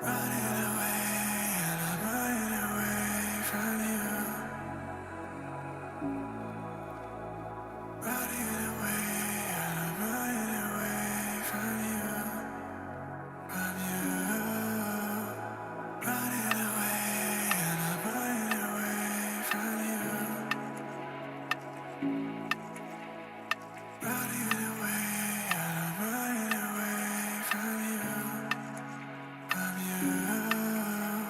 Running away and I'm running away from you. Running away and I'm running away from you. From you. Running away and I'm running away from you. Running away and I'm running away from you. From you.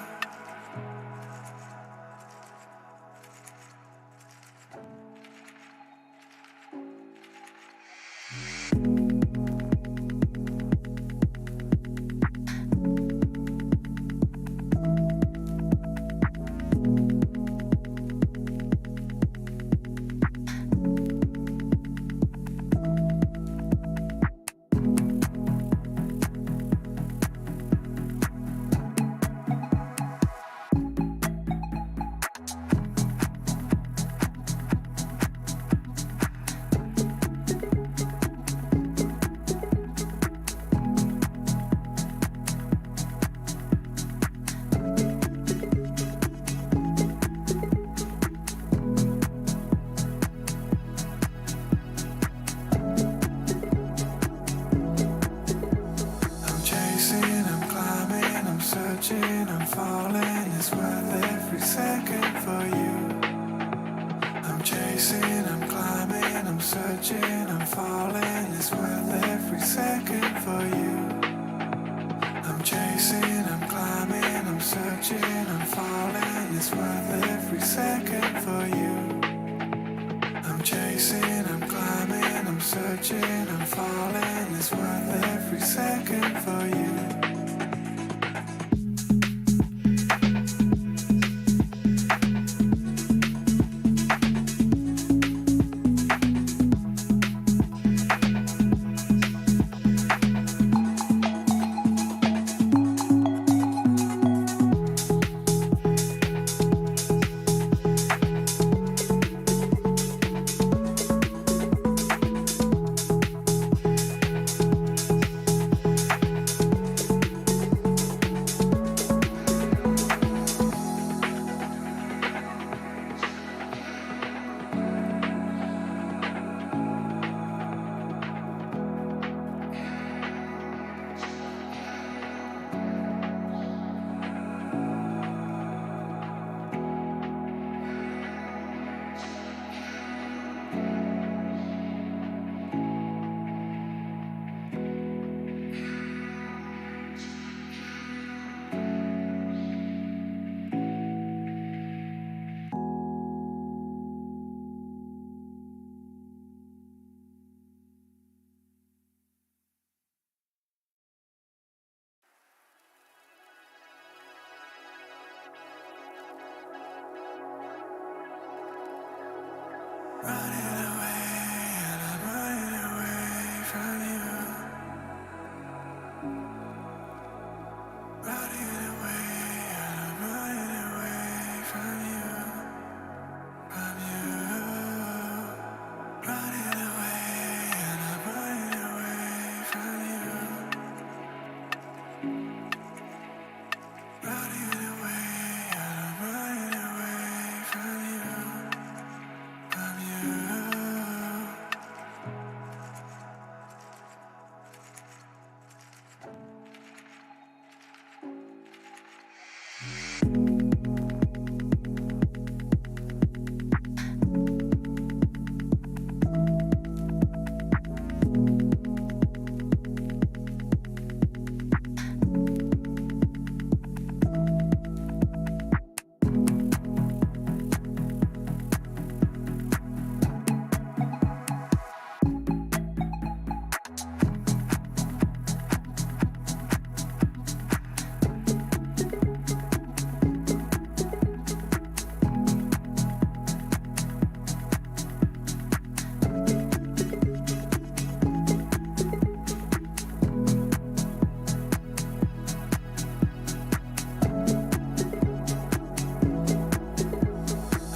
I'm chasing, I'm climbing, I'm searching, I'm falling. It's worth every second for you. I'm chasing, I'm climbing, I'm searching, I'm falling. It's worth every second for you. I'm chasing, I'm climbing, I'm searching, I'm falling. It's worth every second for you. I'm chasing, I'm climbing, I'm searching, I'm falling. It's worth every second for you. Running away and I'm running away from you. Running away and I'm running away from you. From you. Running away and I'm running away from you. Running away and I'm running away from you. From you.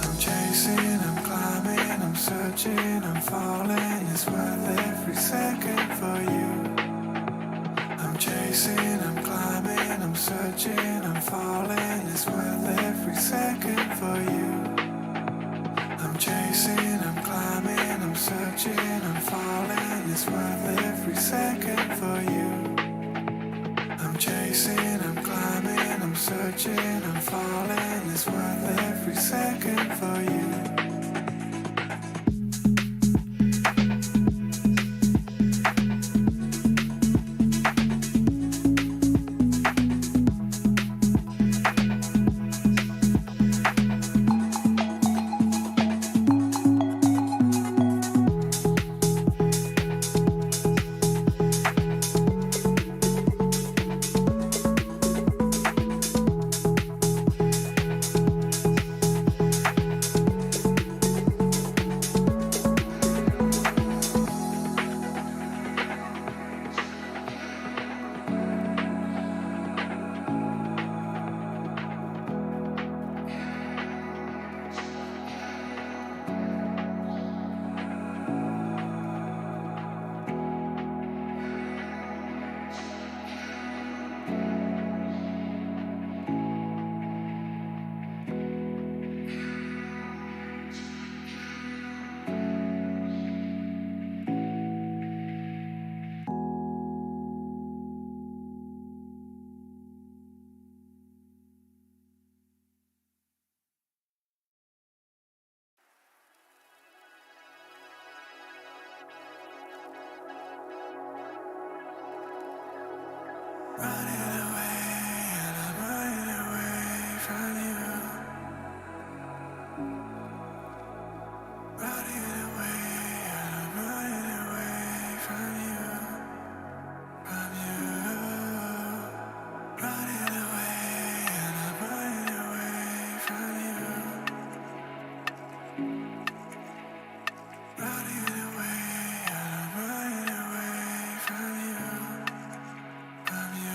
I'm chasing, I'm climbing, I'm searching, I'm falling. It's worth every second for you. I'm chasing, I'm climbing, I'm I'm searching, I'm falling. It's worth every second for you. I'm chasing, I'm climbing, I'm searching, I'm falling. It's worth every second for you. I'm chasing, I'm climbing, I'm searching, I'm falling. It's worth every second for you. Running away, and I'm running away from you. Running away, and I'm running away from you. From you. Running away, and I'm running away from you. Running away, and I'm running away from you. From you.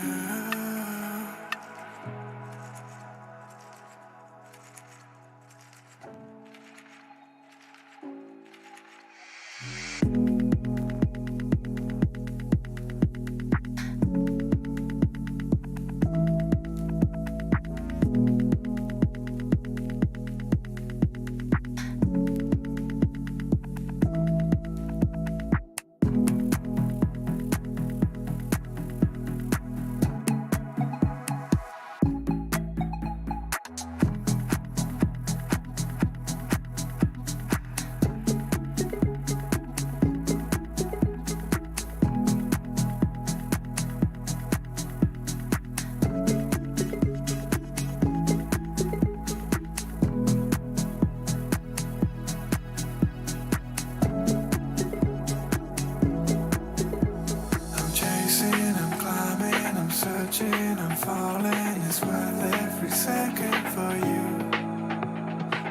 I'm chasing, I'm climbing, I'm searching, I'm falling. It's worth every second for you.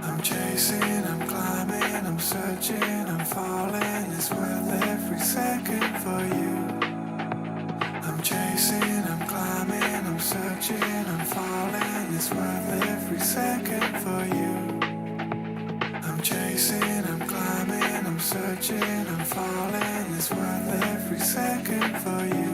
I'm chasing, I'm climbing, I'm searching, I'm falling. It's worth every second for you. I'm chasing, I'm climbing, I'm searching, I'm falling. It's worth every second for you. I'm chasing, I'm climbing, I'm searching, I'm falling. It's worth every second for you.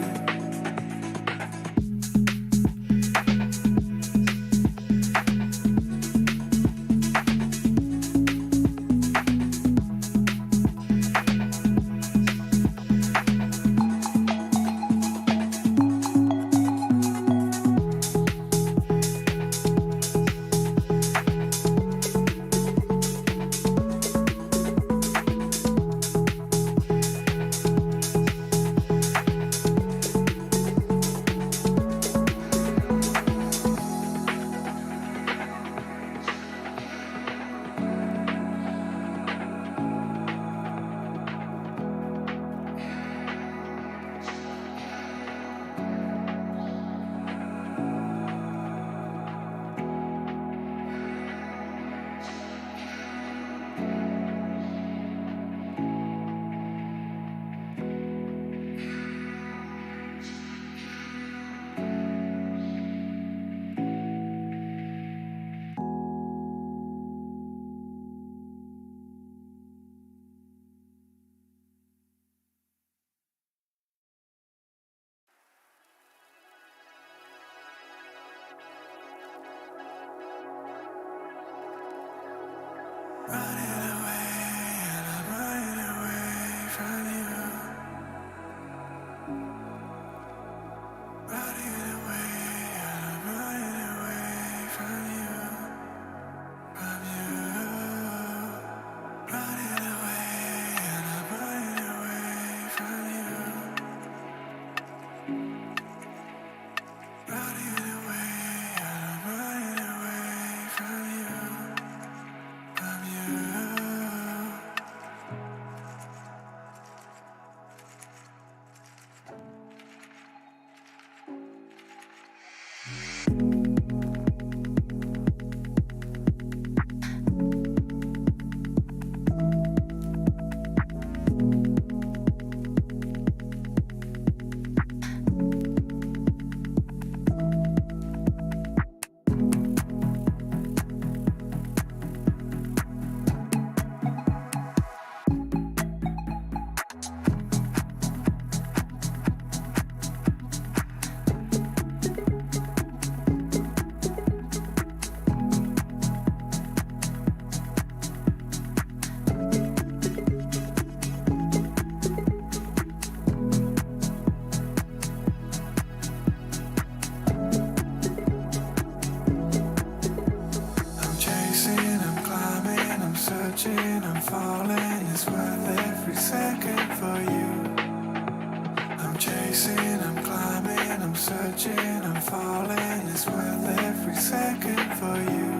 searching, I'm falling. It's worth every second for you.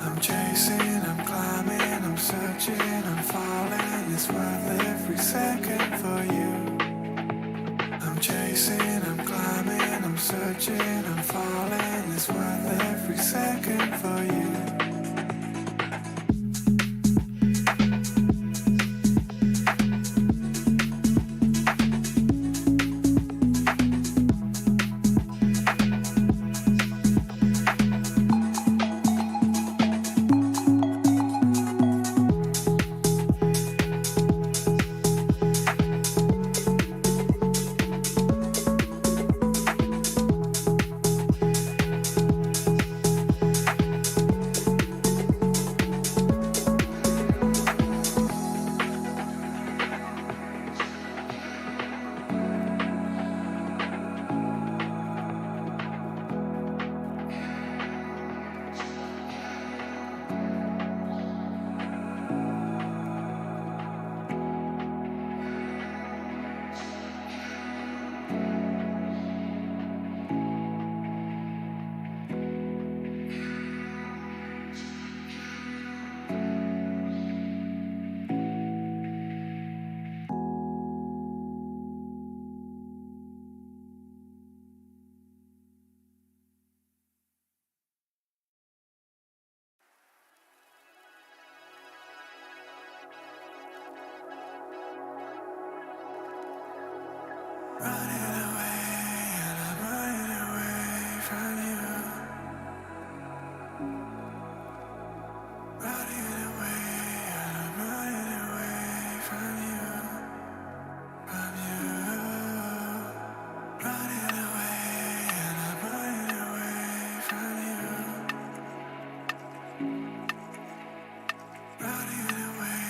I'm chasing, I'm climbing, I'm searching, I'm falling. It's worth every second for you. I'm chasing, I'm climbing, I'm searching, I'm falling. It's worth every second for you. Running away, and I'm running away from you. Running away, and I'm running away from you. From you. Running away, and I'm running away from you. Running away,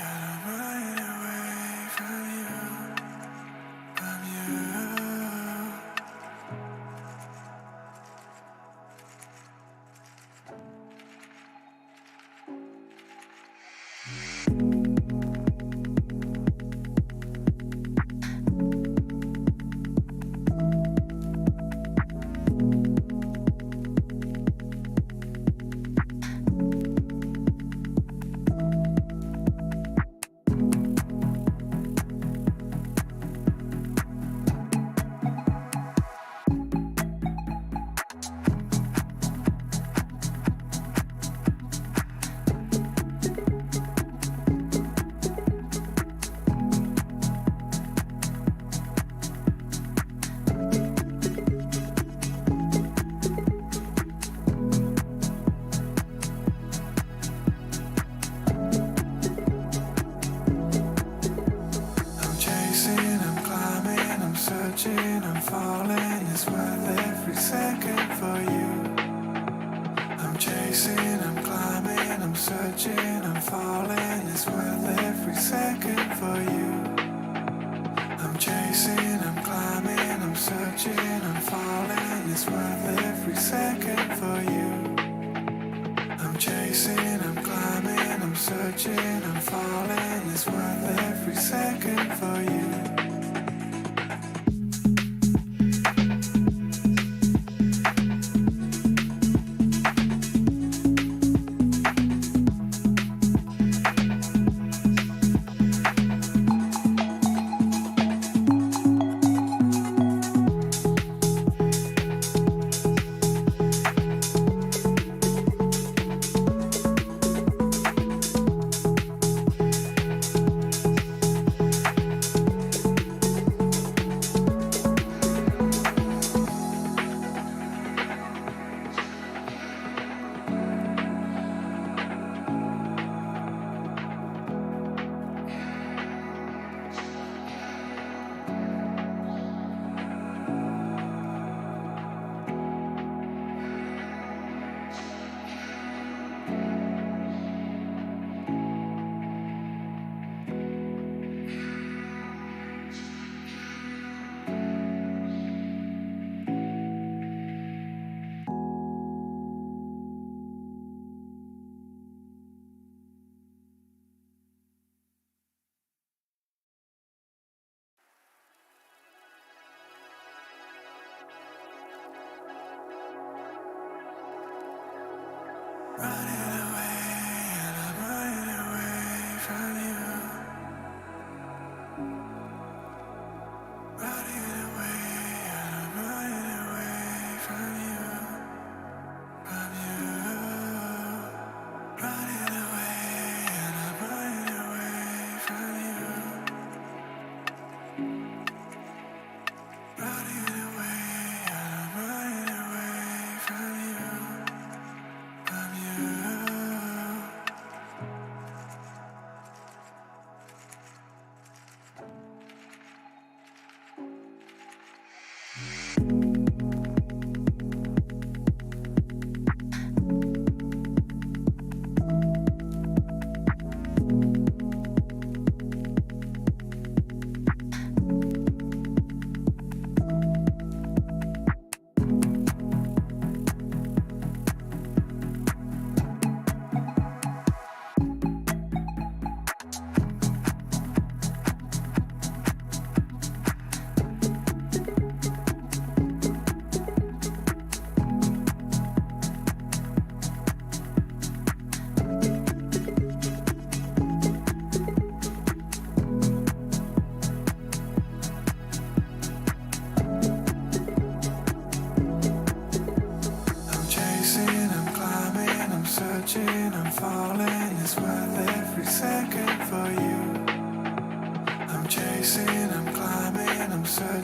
and I'm running away from you. From you. I'm chasing, I'm climbing, I'm searching, I'm falling. It's worth every second for you. I'm chasing, I'm climbing, I'm searching, I'm falling. It's worth every second for you. I'm chasing, I'm climbing, I'm searching, I'm falling. It's worth every second for you. I'm chasing, I'm climbing, I'm searching, I'm falling. It's worth every second for you.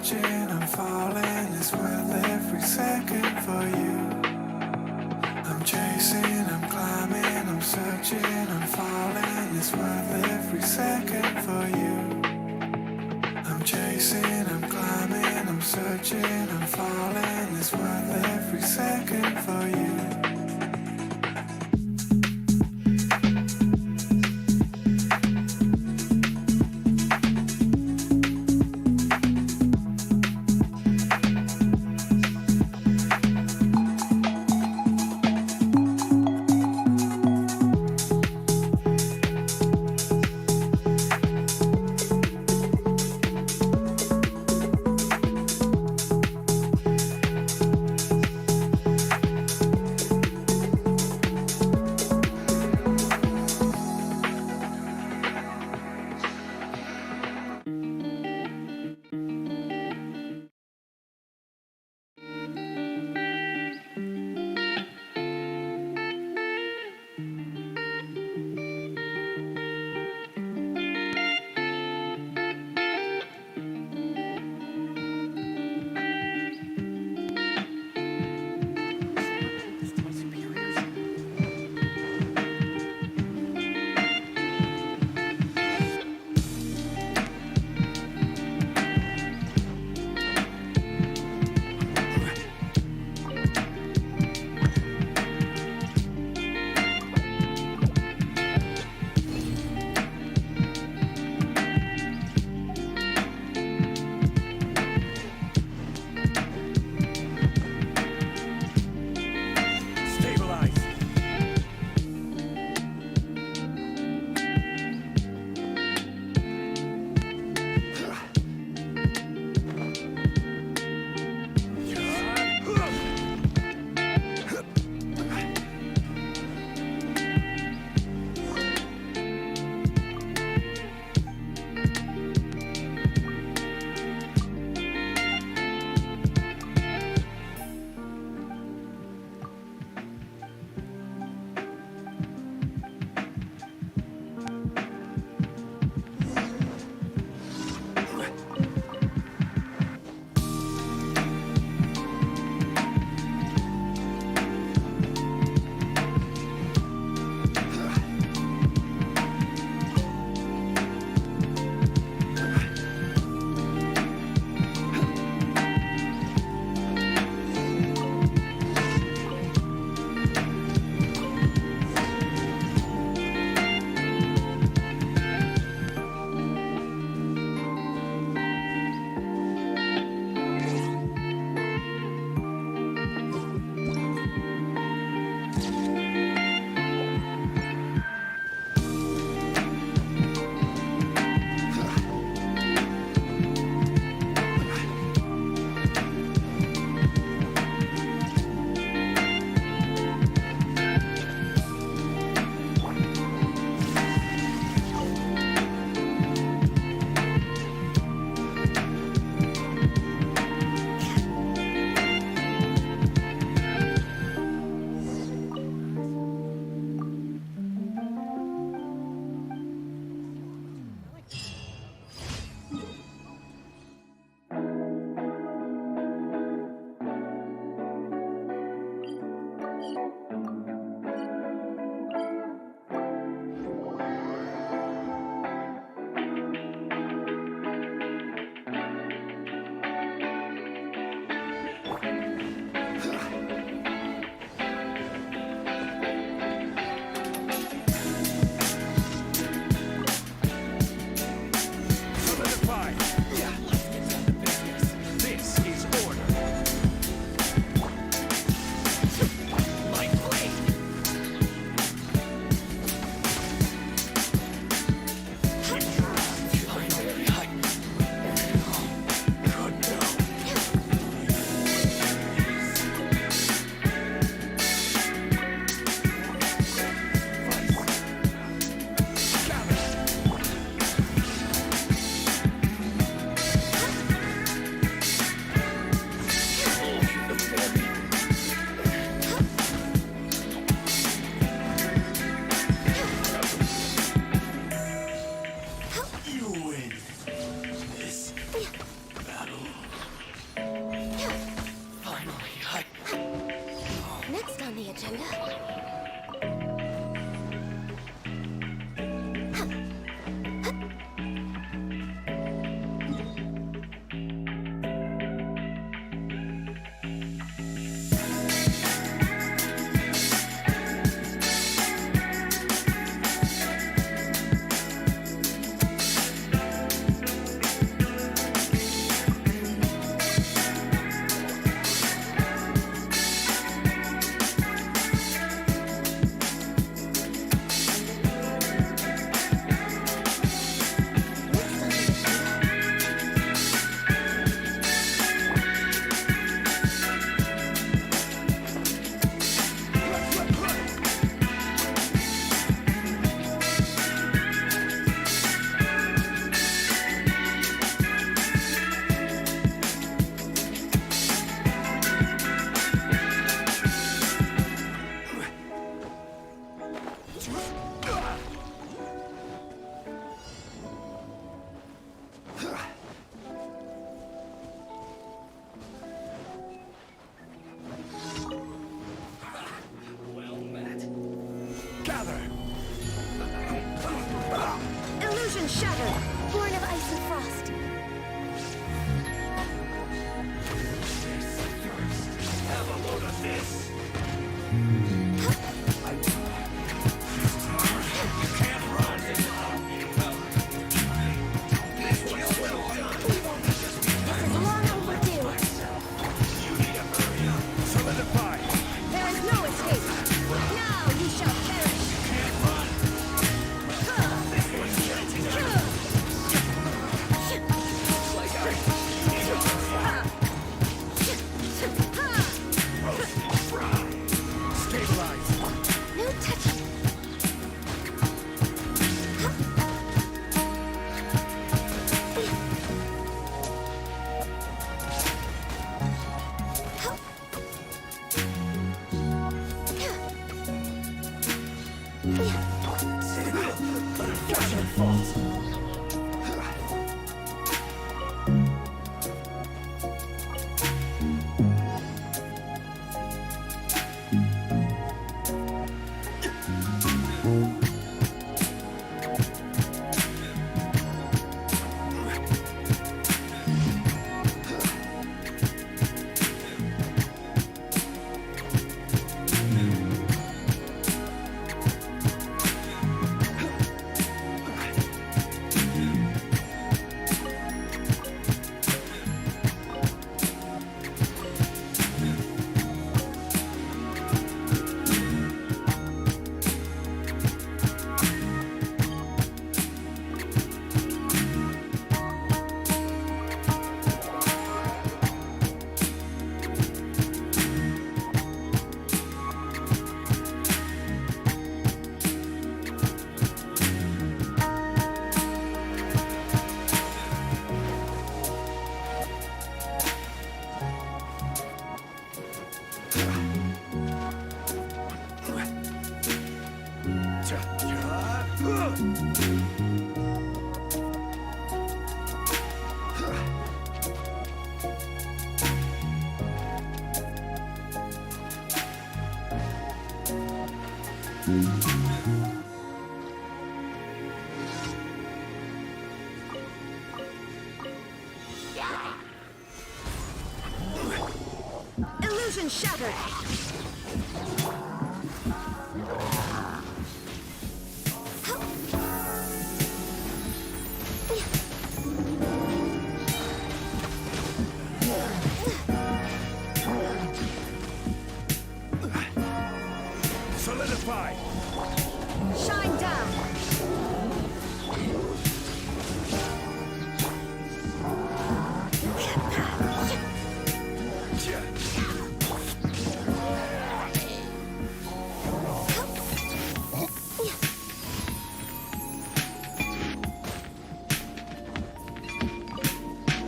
searching, I'm falling. It's worth every second for you. I'm chasing, I'm climbing, I'm searching, I'm falling. It's worth every second for you. I'm chasing, I'm climbing, I'm searching, I'm falling. It's worth every second for you. agenda? Illusion shattered! Born of ice and frost. Have a load of this! You can't run! This is long overdue. Solidify! There is no escape. Now you shall perish. Can't run! Stabilize! No touching. Gotcha! False! Illusion shattered. Solidify! Shine down.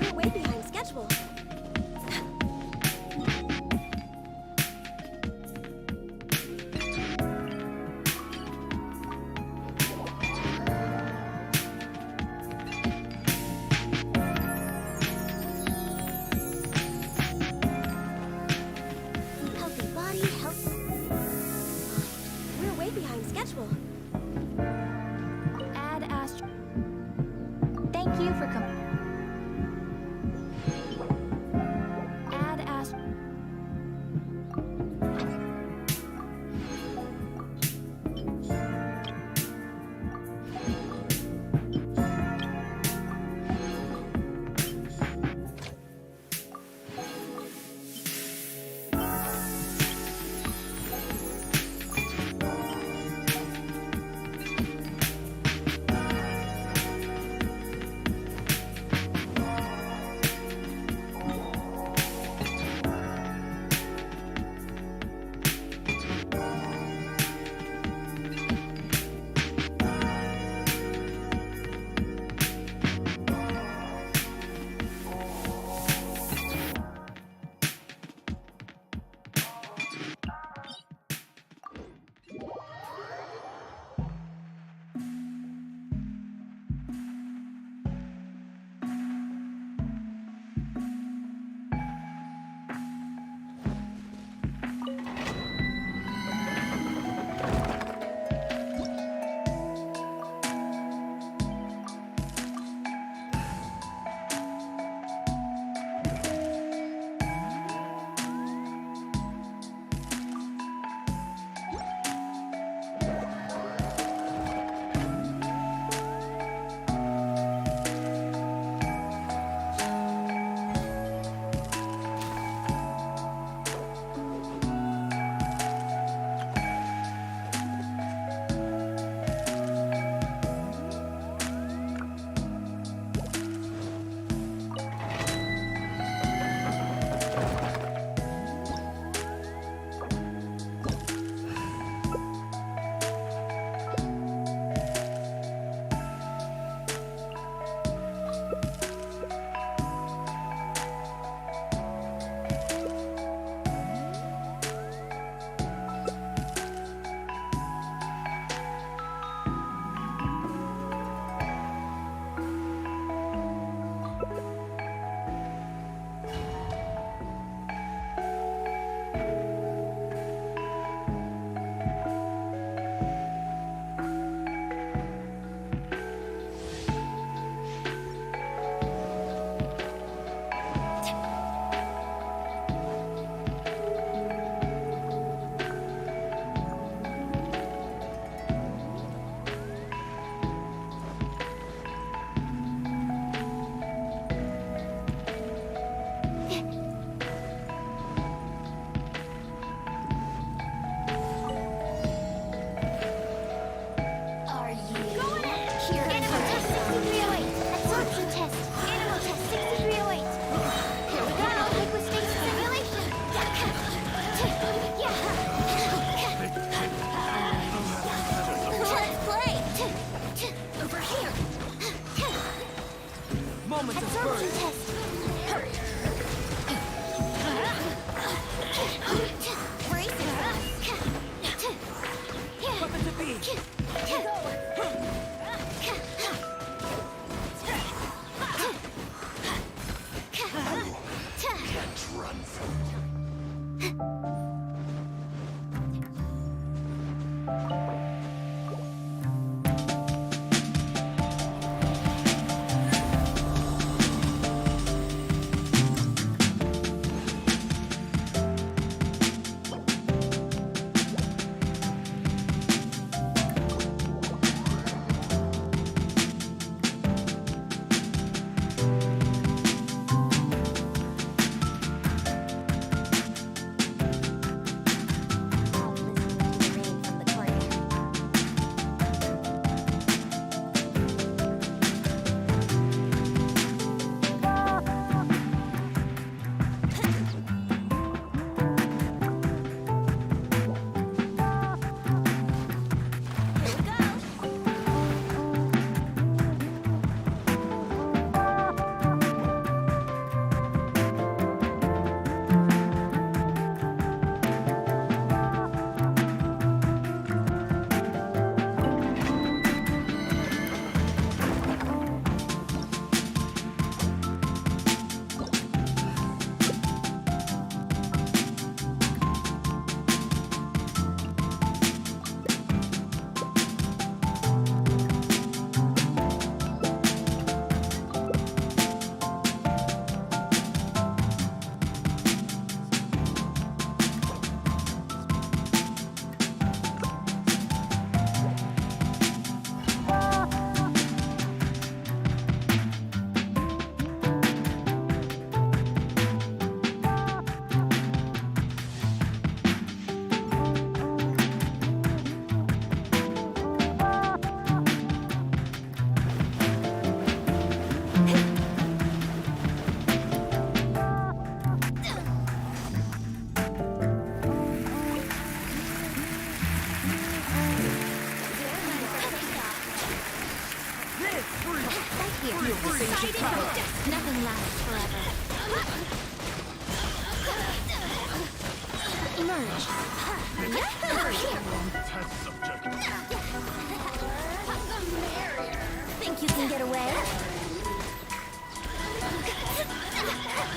We're way behind schedule. Emerge. Over here. Test subject. Think you can get away? Let me scrap.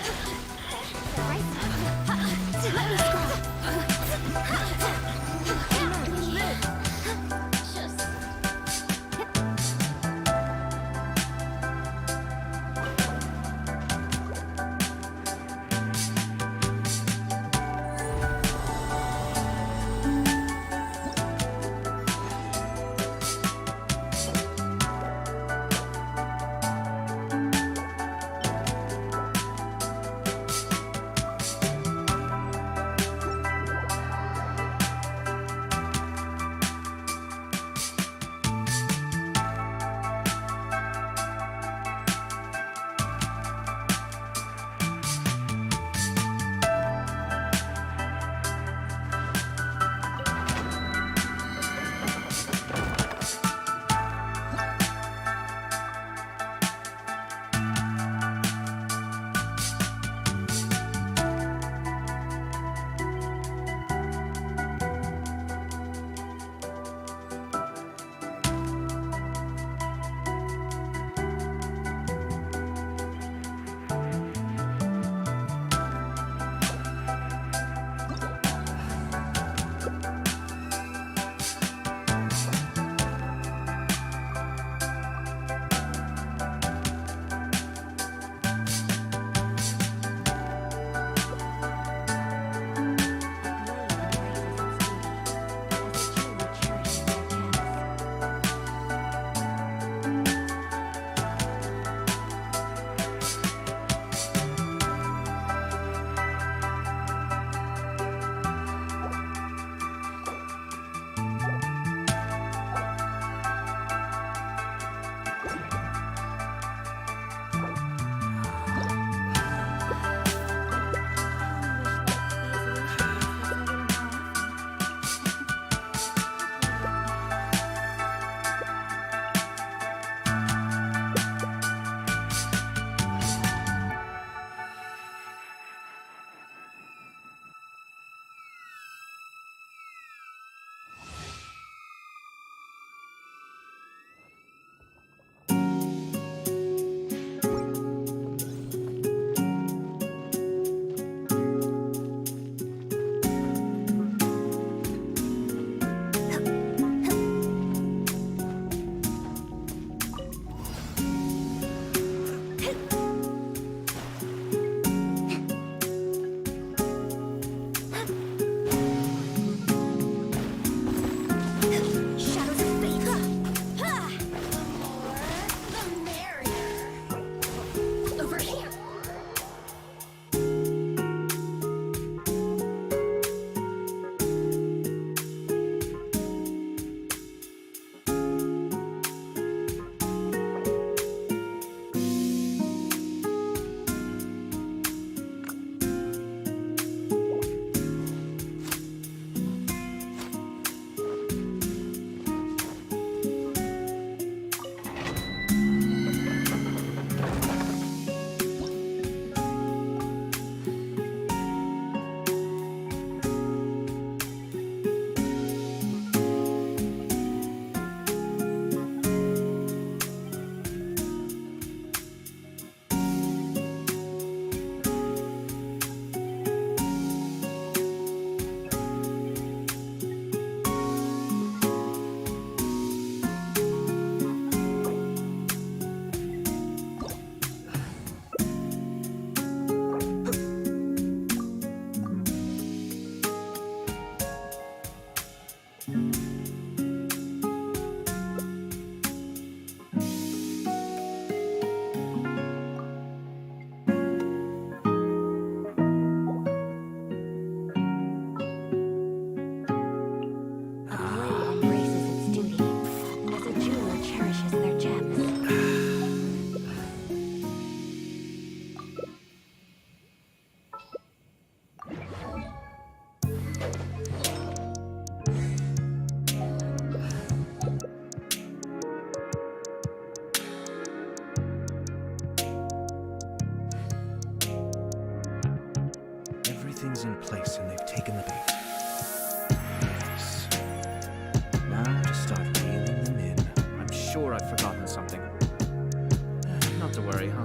Everything's in place and they've taken the bait.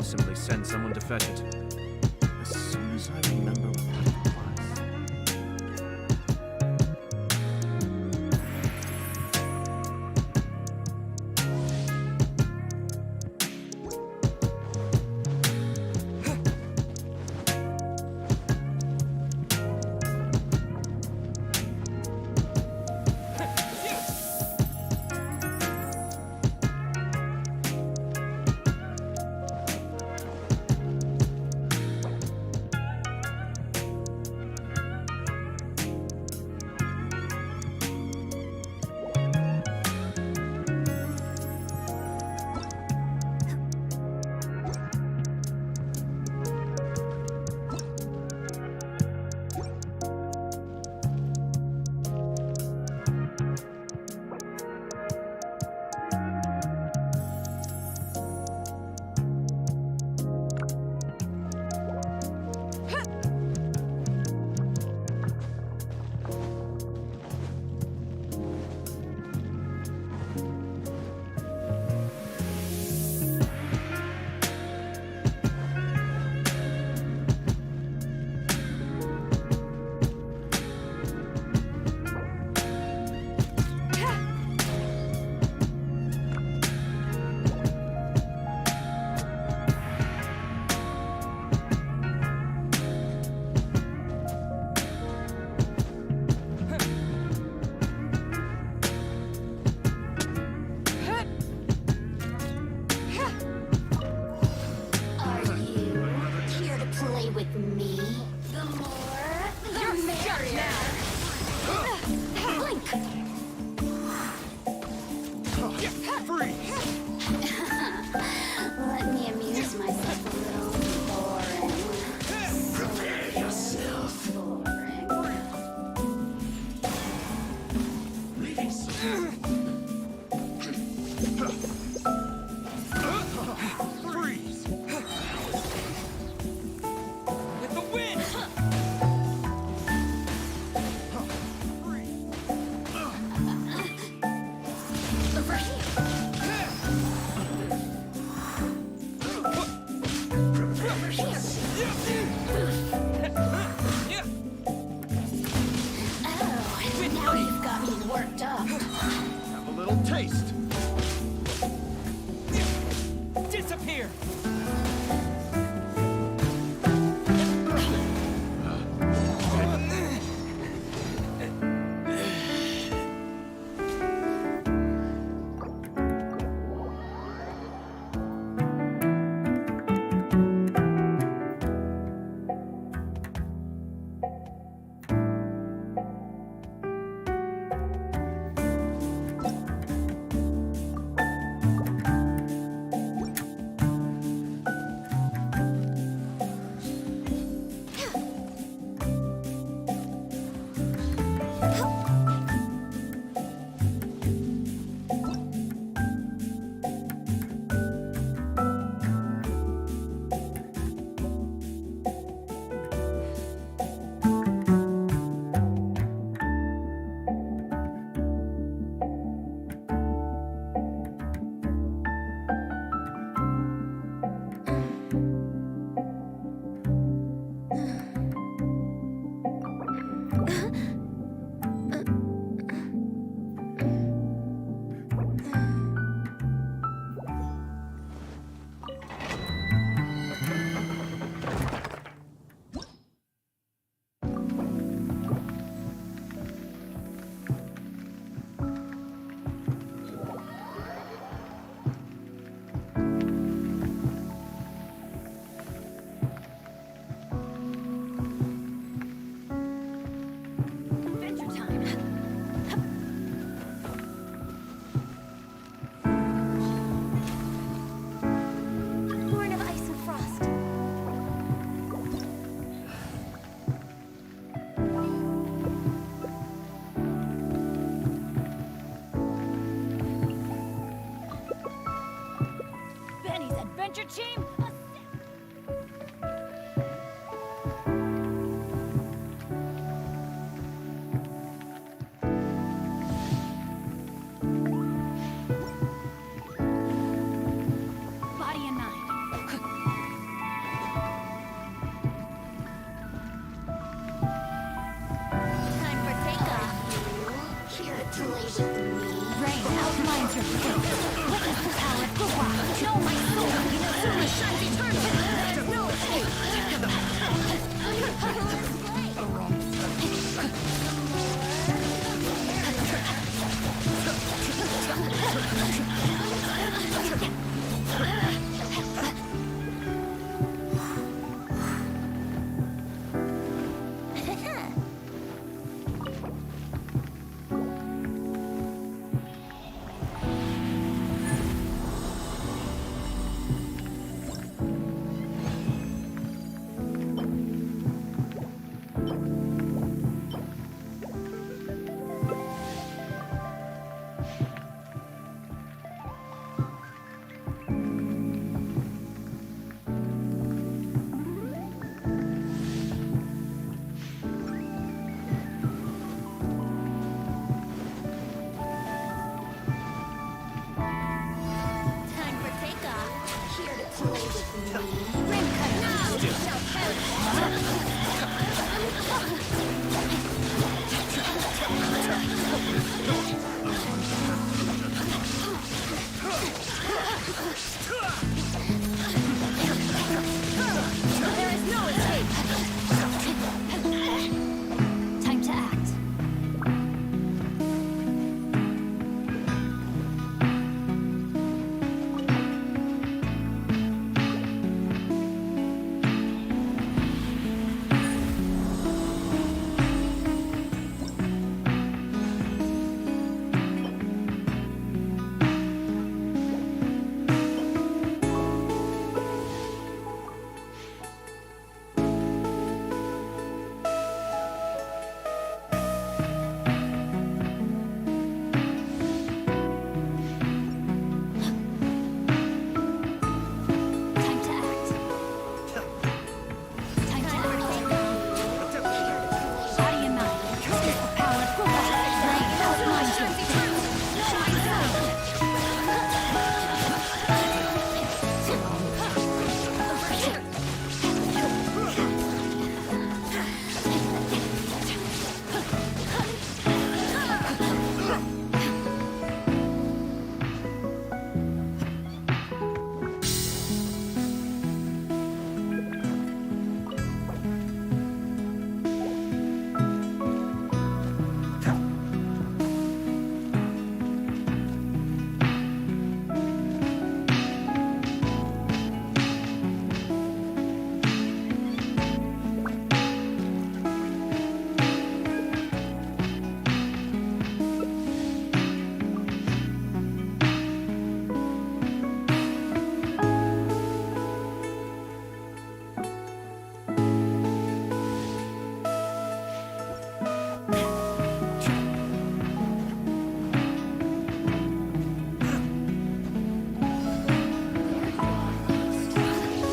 simply send someone to fetch it. As soon as I remember what it was. Are you here to play with me? The more, the merrier. Blink. Freeze! Let me amuse myself a little. Boring. Prepare yourself. Boring. Leaving soon. Freeze! With the wind! Over here. Over here. Oh, now you've got me worked up. Have a little taste. Disappear! team. Body in mind. with me? Rain outlines your face. Witness the power of Gua. Know my soul. Inazuma shines eternal. There's no escape. Time for takeoff. Here to play with me? Ring cutter. Now you shall perish. There is no escape. Time to act. Time to act. Time to act. Body and mind. Witness the power of Gua. Rain outlines your face. Know my soul.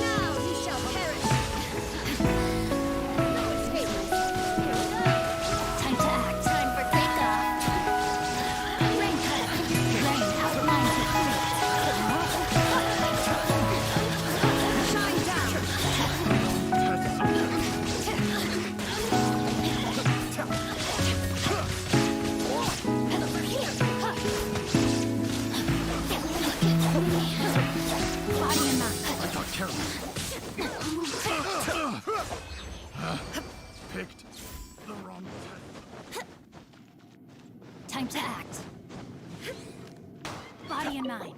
Now you shall perish. No escape. Time to act. Time for takeoff. Rain cutter. Rain outlines your face. Shine down. Over here. Body and mind. I got carried. Picked the wrong test. Time to act. Body and mind.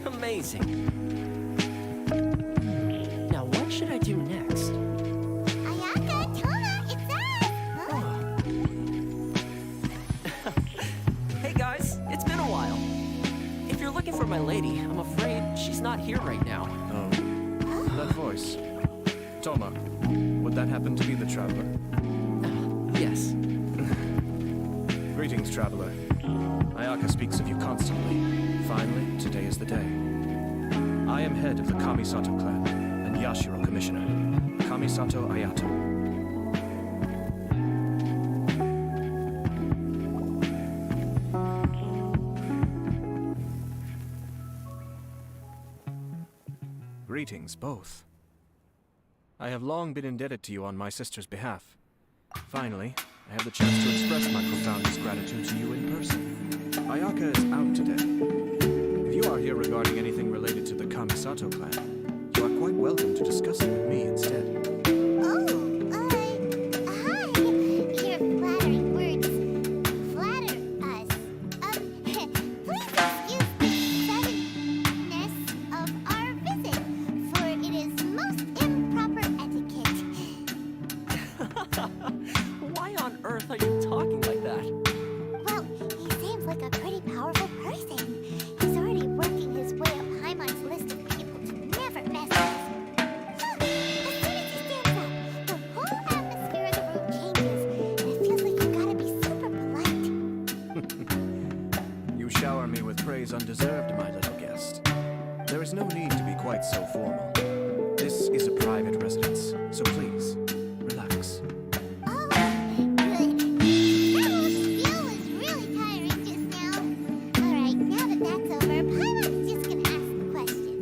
Amazing. Now, what should I do next? Ayaka, Tona, it's us! Hey guys, it's been a while. If you're looking for my lady, I'm afraid she's not here right now. Oh, that voice. Toma, would that happen to be the traveler? Yes. Greetings, traveler. Ayaka speaks of you constantly. Finally, today is the day. I am head of the Kamisato clan and Yashiro commissioner, Kamisato Ayato. Greetings, both. I have long been indebted to you on my sister's behalf. Finally, I have the chance to express my profoundest gratitude to you in person. Ayaka is out today. If you are here regarding anything related to the Kamisato clan, you are quite welcome to discuss it with me instead. Oh, hi. Your flattering words flatter us. Please excuse the suddenness of our visit, for it is most improper etiquette. Why on earth are you talking like that? Well, he seems like a pretty powerful person. He's already working his way up Paimon's list of people to never mess with. Look, as soon as he stands up, the whole atmosphere of the room changes, and it feels like you gotta be super polite. You shower me with praise undeserved, my little guest. There is no need to be quite so formal. This is a private residence, so please, relax. Oh, good. That whole spiel was really tiring just now. Alright, now that that's over, Paimon's just gonna ask the question.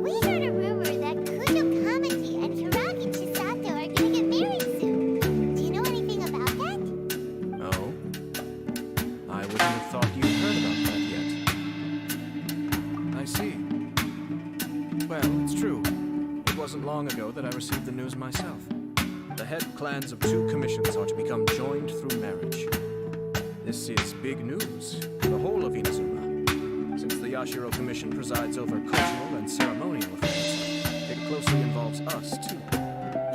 We heard a rumor that Kujo Kamaji and Hiragi Chisato are gonna get married soon. Do you know anything about that? Oh? I wouldn't have thought you'd heard about that yet. I see. Well, it's true. It wasn't long ago that I received the news myself. The head clans of two commissions are to become joined through marriage. This is big news for the whole of Inazuma. Since the Yashiro Commission presides over cultural and ceremonial affairs, it closely involves us, too.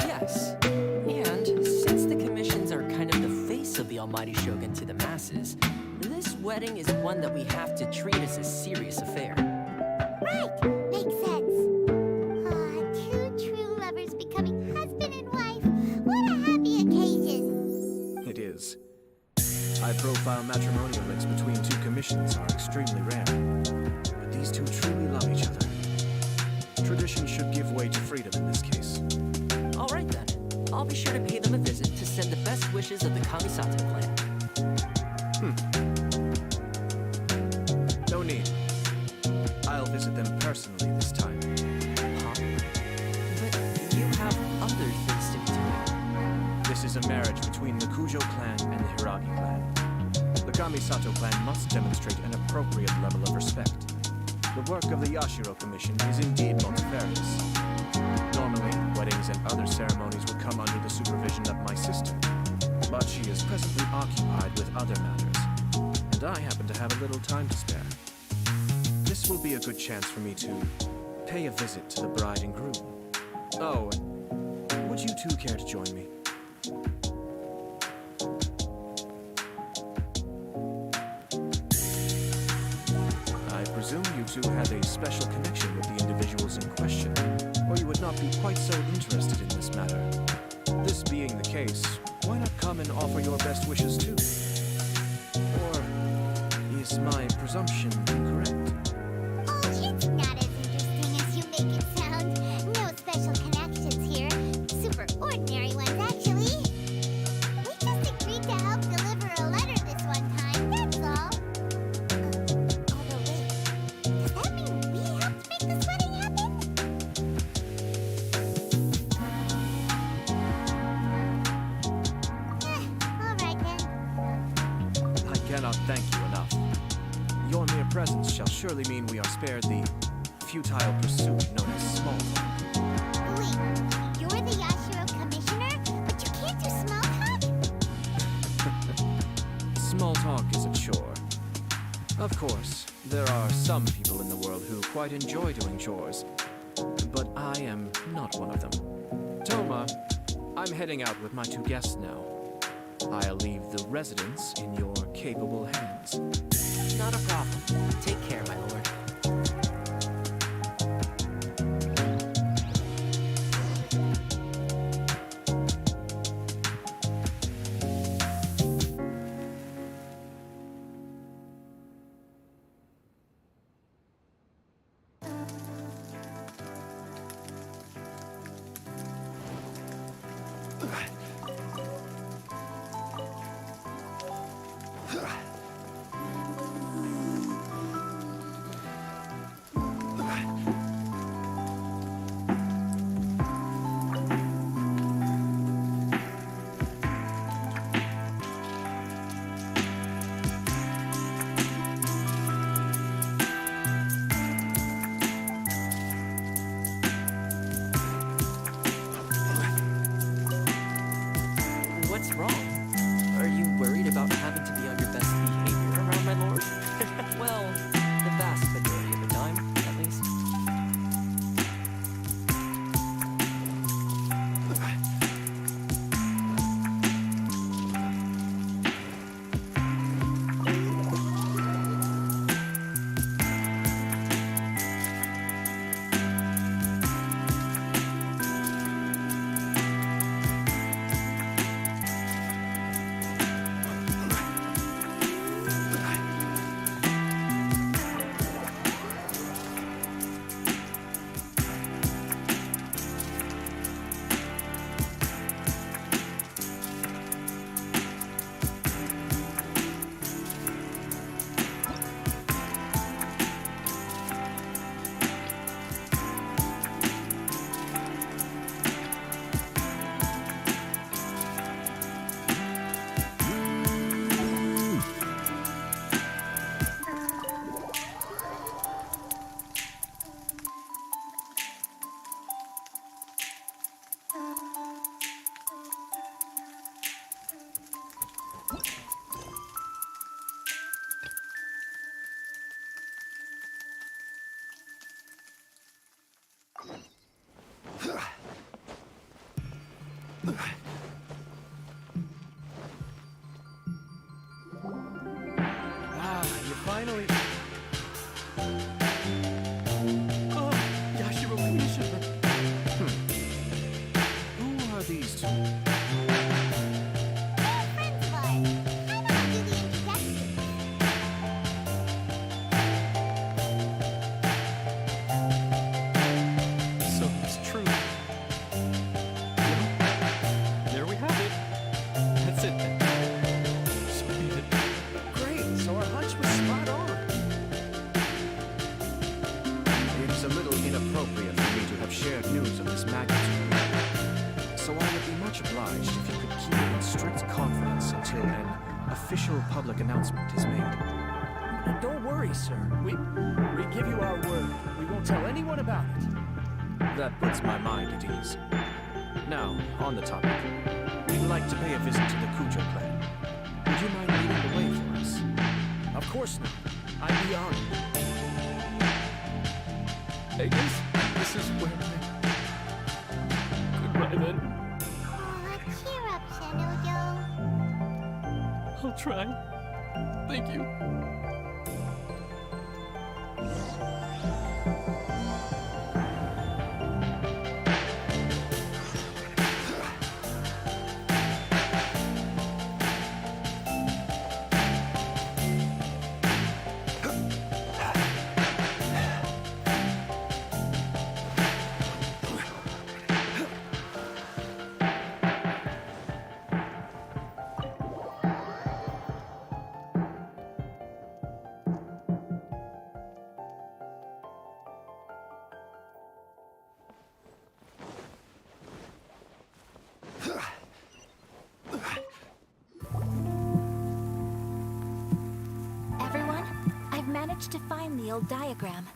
Yes. And since the commissions are kind of the face of the almighty shogun to the masses, this wedding is one that we have to treat as a serious affair. Right, makes sense. Two true lovers becoming husband and wife. What a happy occasion. It is. High-profile matrimonial links between two commissions are extremely rare. But these two truly love each other. Tradition should give way to freedom in this case. All right then. I'll be sure to pay them a visit to send the best wishes of the Kamisato clan. No need. I'll visit them personally this time. Huh? But you have other things to be doing. This is a marriage between the Kujo clan and the Hiragi clan. The Kamisato clan must demonstrate an appropriate level of respect. The work of the Yashiro Commission is indeed multifarious. Normally, weddings and other ceremonies would come under the supervision of my sister, but she is presently occupied with other matters, and I happen to have a little time to spare. This will be a good chance for me to pay a visit to the bride and groom. Oh, would you two care to join me? I presume you two have a special connection with the individuals in question, or you would not be quite so interested in this matter. This being the case, why not come and offer your best wishes too? Or is my presumption incorrect? Oh, it's not as interesting as you make it sound. No special connections here. Super ordinary ones, actually. We just agreed to help deliver a letter this one time, that's all. Although, wait. Does that mean we helped make this wedding happen? Alright then. I cannot thank you enough. Your mere presence shall surely mean we are spared the futile pursuit known as small talk. Wait, you're the Yashiro commissioner, but you can't do small talk? Small talk is a chore. Of course, there are some people in the world who quite enjoy doing chores, but I am not one of them. Toma, I'm heading out with my 2 guests now. I'll leave the residence in your capable hands. Not a problem. Take care, my lord. What's wrong? Are you worried about having to be on your best behavior around my lord? Well, the vast majority of the time, at least. Ah, you finally... Oh, Yashiro Commissioner. Who are these 2? They're friends of ours. How about I do the introduction? So it's true. Well, there we have it. That's it then. So be it. Great, so our hunch was spot on. It's a little inappropriate for me to have shared news of this magnitude. So I would be much obliged if you could keep it in strict confidence until an official public announcement is made. Don't worry, sir. We give you our word. We won't tell anyone about it. That puts my mind at ease. Now, on the topic, we'd like to pay a visit to the Kujo clan. Would you mind leading the way for us? Of course not. I'd be honored. I guess this is where Goodbye, then. Aw, cheer up, Shanojo. I'll try. Thank you. Everyone, I've managed to find the old diagram.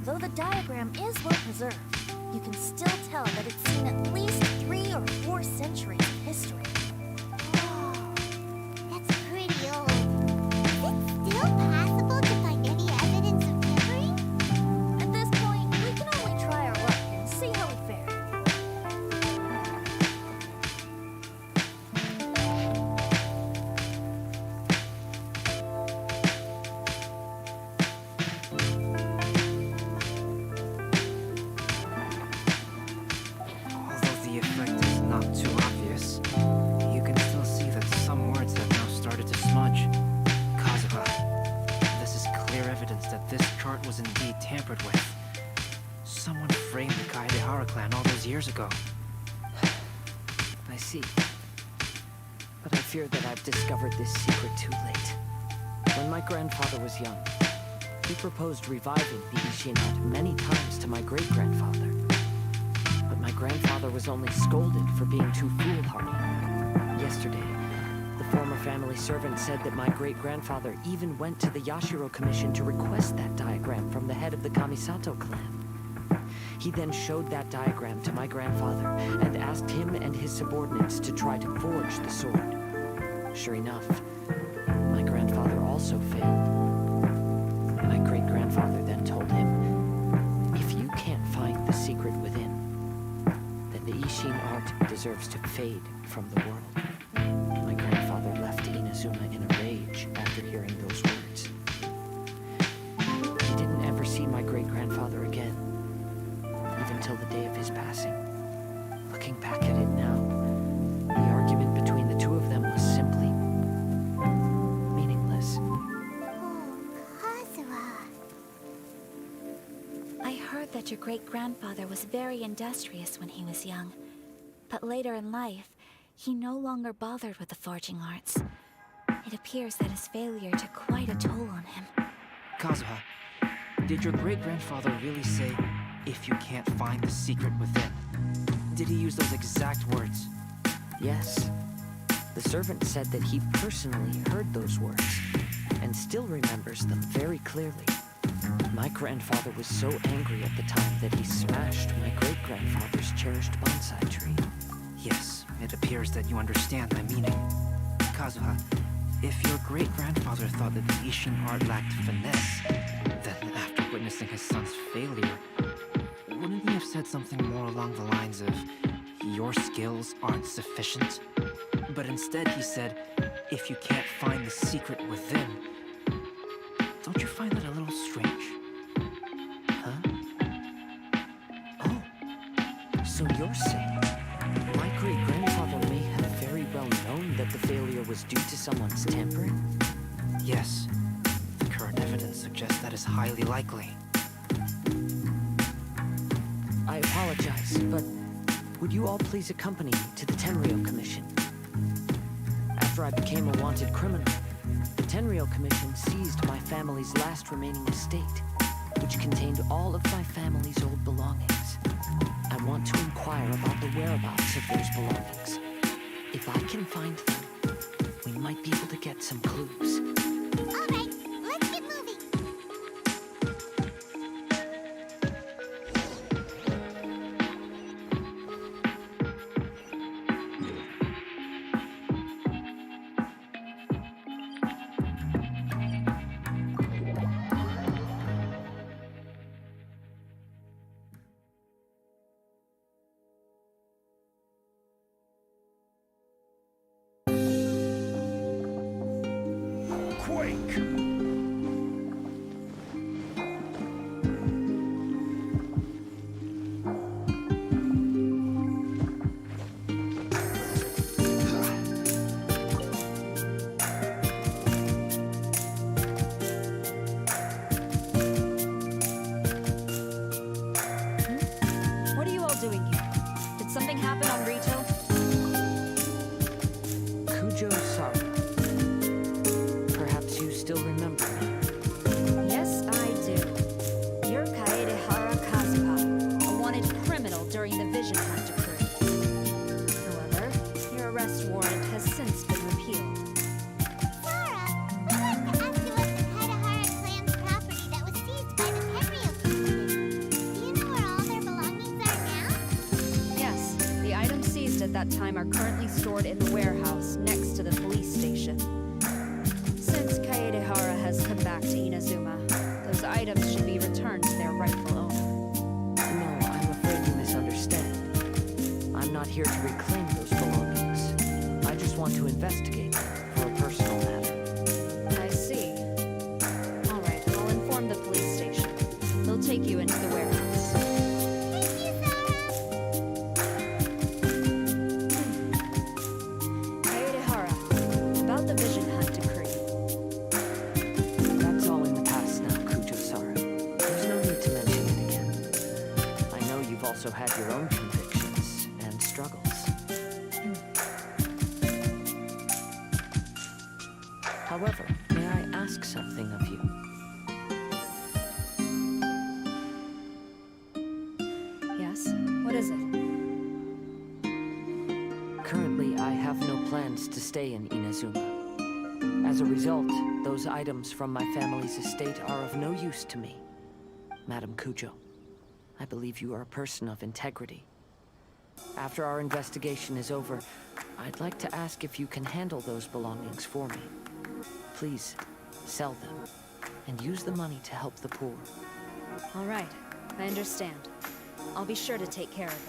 Though the diagram is well preserved, you can still tell that it's seen at least 3 or 4 centuries of history. Oh, that's pretty old. years ago. I see. But I fear that I've discovered this secret too late. When my grandfather was young, he proposed reviving the Ishin art many times to my great-grandfather. But my grandfather was only scolded for being too foolhardy. Yesterday, the former family servant said that my great-grandfather even went to the Yashiro Commission to request that diagram from the head of the Kamisato clan. He then showed that diagram to my grandfather and asked him and his subordinates to try to forge the sword. Sure enough, my grandfather also failed. My great-grandfather then told him, if you can't find the secret within, then the Ishin art deserves to fade from the world. My grandfather left Inazuma in a rage after hearing those words. He didn't ever see my great-grandfather again, even till the day of his passing. Looking back at it now, the argument between the two of them was simply meaningless. Kazuha. I heard that your great-grandfather was very industrious when he was young. But later in life, he no longer bothered with the forging arts. It appears that his failure took quite a toll on him. Kazuha, did your great-grandfather really say, if you can't find the secret within? Did he use those exact words? Yes. The servant said that he personally heard those words, and still remembers them very clearly. My grandfather was so angry at the time that he smashed my great-grandfather's cherished bonsai tree. Yes, it appears that you understand my meaning. Kazuha, if your great-grandfather thought that the Ishin art lacked finesse, then after witnessing his son's failure, wouldn't he have said something more along the lines of, your skills aren't sufficient? But instead he said, if you can't find the secret within. Don't you find that a little strange? Huh? Oh, so you're saying my great-grandfather may have very well known that the failure was due to someone's tampering? Yes. The current evidence suggests that is highly likely. I apologize, but would you all please accompany me to the Tenryo Commission? After I became a wanted criminal, the Tenryo Commission seized my family's last remaining estate, which contained all of my family's old belongings. I want to inquire about the whereabouts of those belongings. If I can find them, we might be able to get some clues. All right, let's get moving. Quake! What are you all doing here? Did something happen on Rito? Kujo Sara. Perhaps you still remember me. Yes, I do. You're Kaedehara Kazuha, a wanted criminal during the Vision Hunt decree. However, your arrest warrant has since been repealed. Sora, we'd like to ask you about the Kaedehara clan's property that was seized by the Tenryo Commission. Do you know where all their belongings are now? Yes, the items seized at that time are currently stored in the warehouse next to the police station. Since Kaedehara has come back to Inazuma, those items should be returned to their rightful owner. No, I'm afraid you misunderstand. I'm not here to reclaim those belongings. I just want to investigate them for a personal matter. I see. All right, I'll inform the police station. They'll take you into the warehouse. Thank you, Sora. Kaedehara, about the Vision Hunt decree. That's all in the past now, Kujo-Sara. There's no need to mention it again. I know you've also had your own convictions. ask something of you. Yes? What is it? Currently, I have no plans to stay in Inazuma. As a result, those items from my family's estate are of no use to me. Madam Kujo, I believe you are a person of integrity. After our investigation is over, I'd like to ask if you can handle those belongings for me. Please, sell them, and use the money to help the poor. All right, I understand. I'll be sure to take care of it.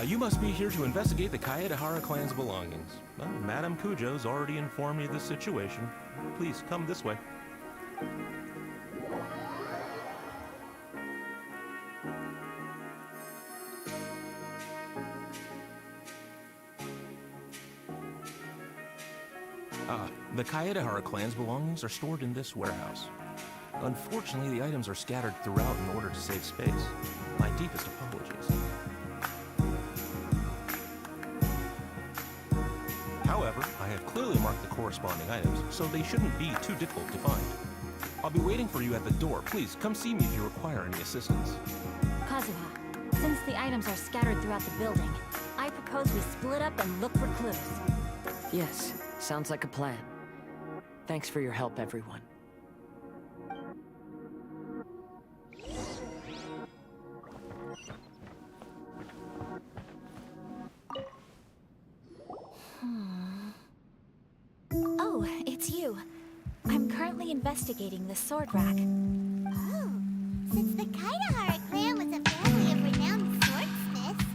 You must be here to investigate the Kaedehara clan's belongings. Well, Madame Kujo's already informed me of the situation. Please, come this way. The Kaedehara clan's belongings are stored in this warehouse. Unfortunately, the items are scattered throughout in order to save space. My deepest apologies. However, I have clearly marked the corresponding items, so they shouldn't be too difficult to find. I'll be waiting for you at the door. Please, come see me if you require any assistance. Kazuha, since the items are scattered throughout the building, I propose we split up and look for clues. Yes, sounds like a plan. Thanks for your help, everyone. Oh, it's you. I'm currently investigating the sword rack. Oh, since the Kaedehara clan was a family of renowned swordsmiths,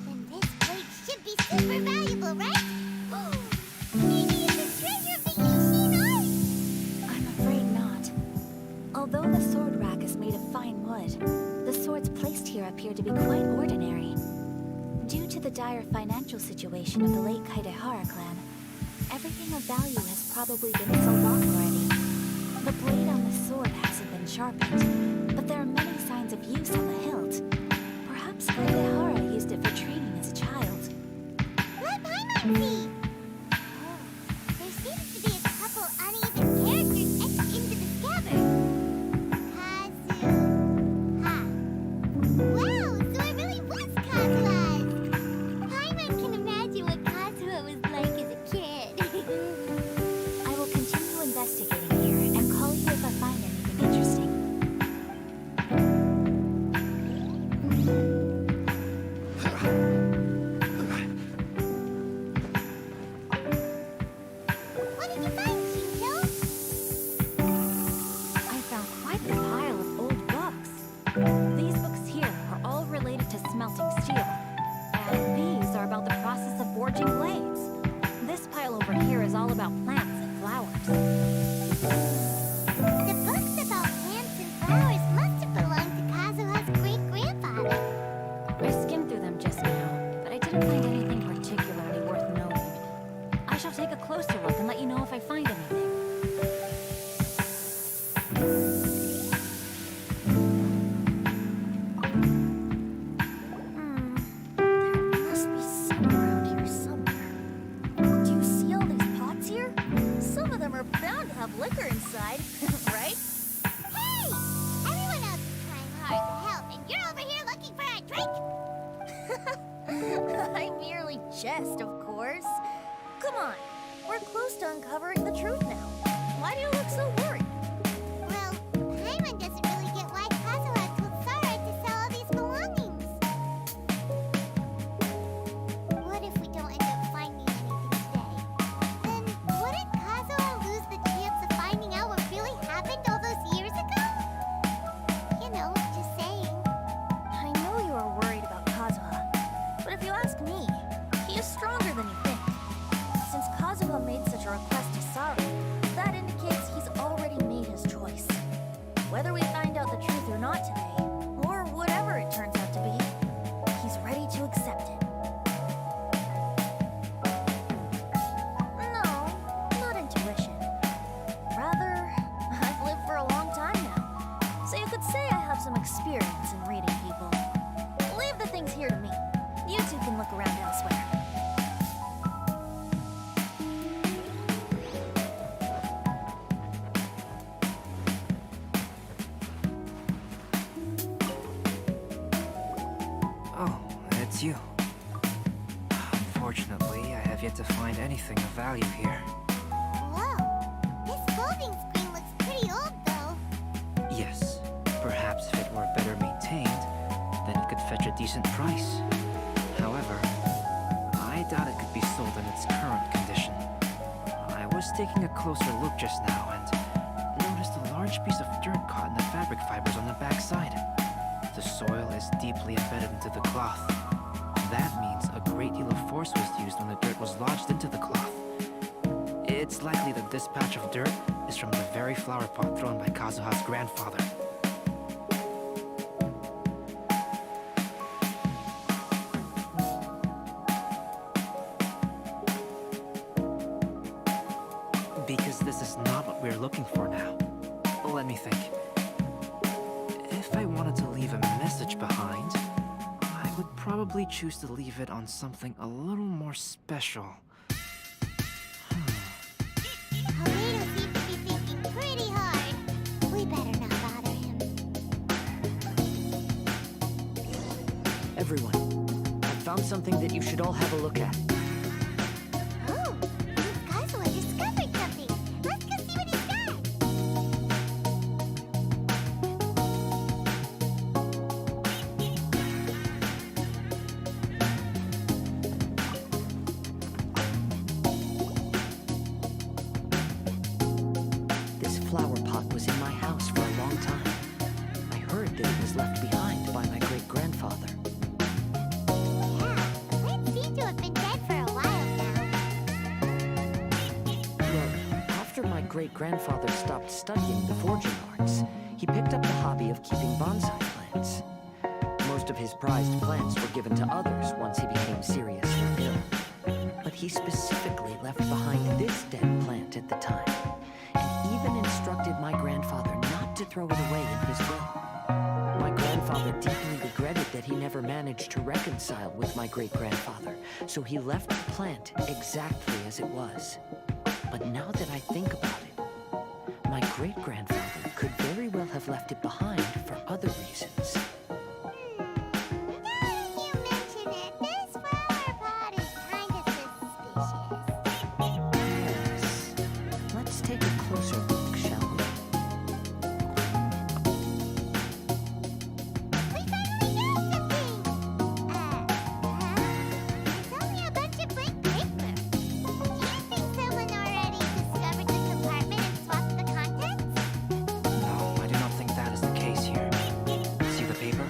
then this plate should be super valuable, right? Maybe it's a treasure of the ancient art! I'm afraid not. Although the sword rack is made of fine wood, the swords placed here appear to be quite ordinary. Due to the dire financial situation of the late Kaedehara clan, everything of value has probably been sold off already. The blade on the sword hasn't been sharpened, but there are many signs of use on the hilt. Perhaps Kaedehara used it for training as a child. Let Paimon see! Oh, there seems to be a couple uneven characters etched into the scabbard. Kazuha. Wow, so it really was Kazuha's! Paimon can imagine what Kazuha was like as a kid. I will continue investigating here and call you if I find anything interesting. What did you find, Shinjo? I found quite the pile of old books. These books here are all related to smelting steel, and these are about the process of forging blades. This pile over here is all about plants and flowers. The books about plants and flowers must have belonged to Kazuha's great-grandfather. I skimmed through them just now, but I didn't find anything particularly worth noting. I shall take a closer look and let you know if I find anything. There must be some around here somewhere. Do you see all these pots here? Some of them are bound to have liquor inside, right? Hey! Everyone else is trying hard to help, and you're over here looking for a drink? I merely jest, of course. Come on. We're close to uncovering the truth now. Why do you look so worried? Well, Paimon doesn't really get why Kazuha told Sarah to sell all these belongings. What if we don't end up finding anything today? Then wouldn't Kazuha lose the chance of finding out what really happened all those years ago? You know, just saying. I know you are worried about Kazuha, but if you ask me, he is stronger than you think. Since Kazuha made such a request to Sarah, that indicates he's already made his choice. Whether we find out the truth or not today, or whatever it turns out to be, he's ready to accept it. No, not intuition. Rather, I've lived for a long time now, so you could say I have some experience in reading people. Leave the things here to me. You two can look around elsewhere. Oh, it's you. Unfortunately, I have yet to find anything of value here. Whoa, this folding screen looks pretty old though. Yes, perhaps if it were better maintained, then it could fetch a decent price. However, I doubt it could be sold in its current condition. I was taking a closer look just now and noticed a large piece of dirt caught in the fabric fibers on the backside. The soil is deeply embedded into the cloth. That means a great deal of force was used when the dirt was lodged into the cloth. It's likely that this patch of dirt is from the very flower pot thrown by Kazuha's grandfather. Because this is not what we're looking for now. Let me think. If I wanted to leave a message behind, I would probably choose to leave it on something a little more special. Alito seems to be thinking pretty hard. We better not bother him. Everyone, I found something that you should all have a look at. Oh, Kazuha discovered something. Let's go see what he's got. This flower pot was in my house for a long time. I heard that it was left behind by my great-grandfather. Yeah, the plant seemed to have been dead for a while now. Well, after my great-grandfather stopped studying the forging arts, he picked up the hobby of keeping bonsai plants. Most of his prized plants were given to others once he became seriously ill. But he specifically left behind this dead plant at the time, and even instructed my grandfather not to throw it away in his will. My grandfather deeply regretted that he never managed to reconcile with my great-grandfather, so he left the plant exactly as it was. But now that I think about it, my great-grandfather could very well have left it behind for other reasons. Now that you mention it, this flower pot is kinda suspicious. Yes. Let's take a closer look, shall we? We finally got something! It's only a bunch of blank paper. Do you think someone already discovered the compartment and swapped the contents? No, I do not think that is the case here. See the paper?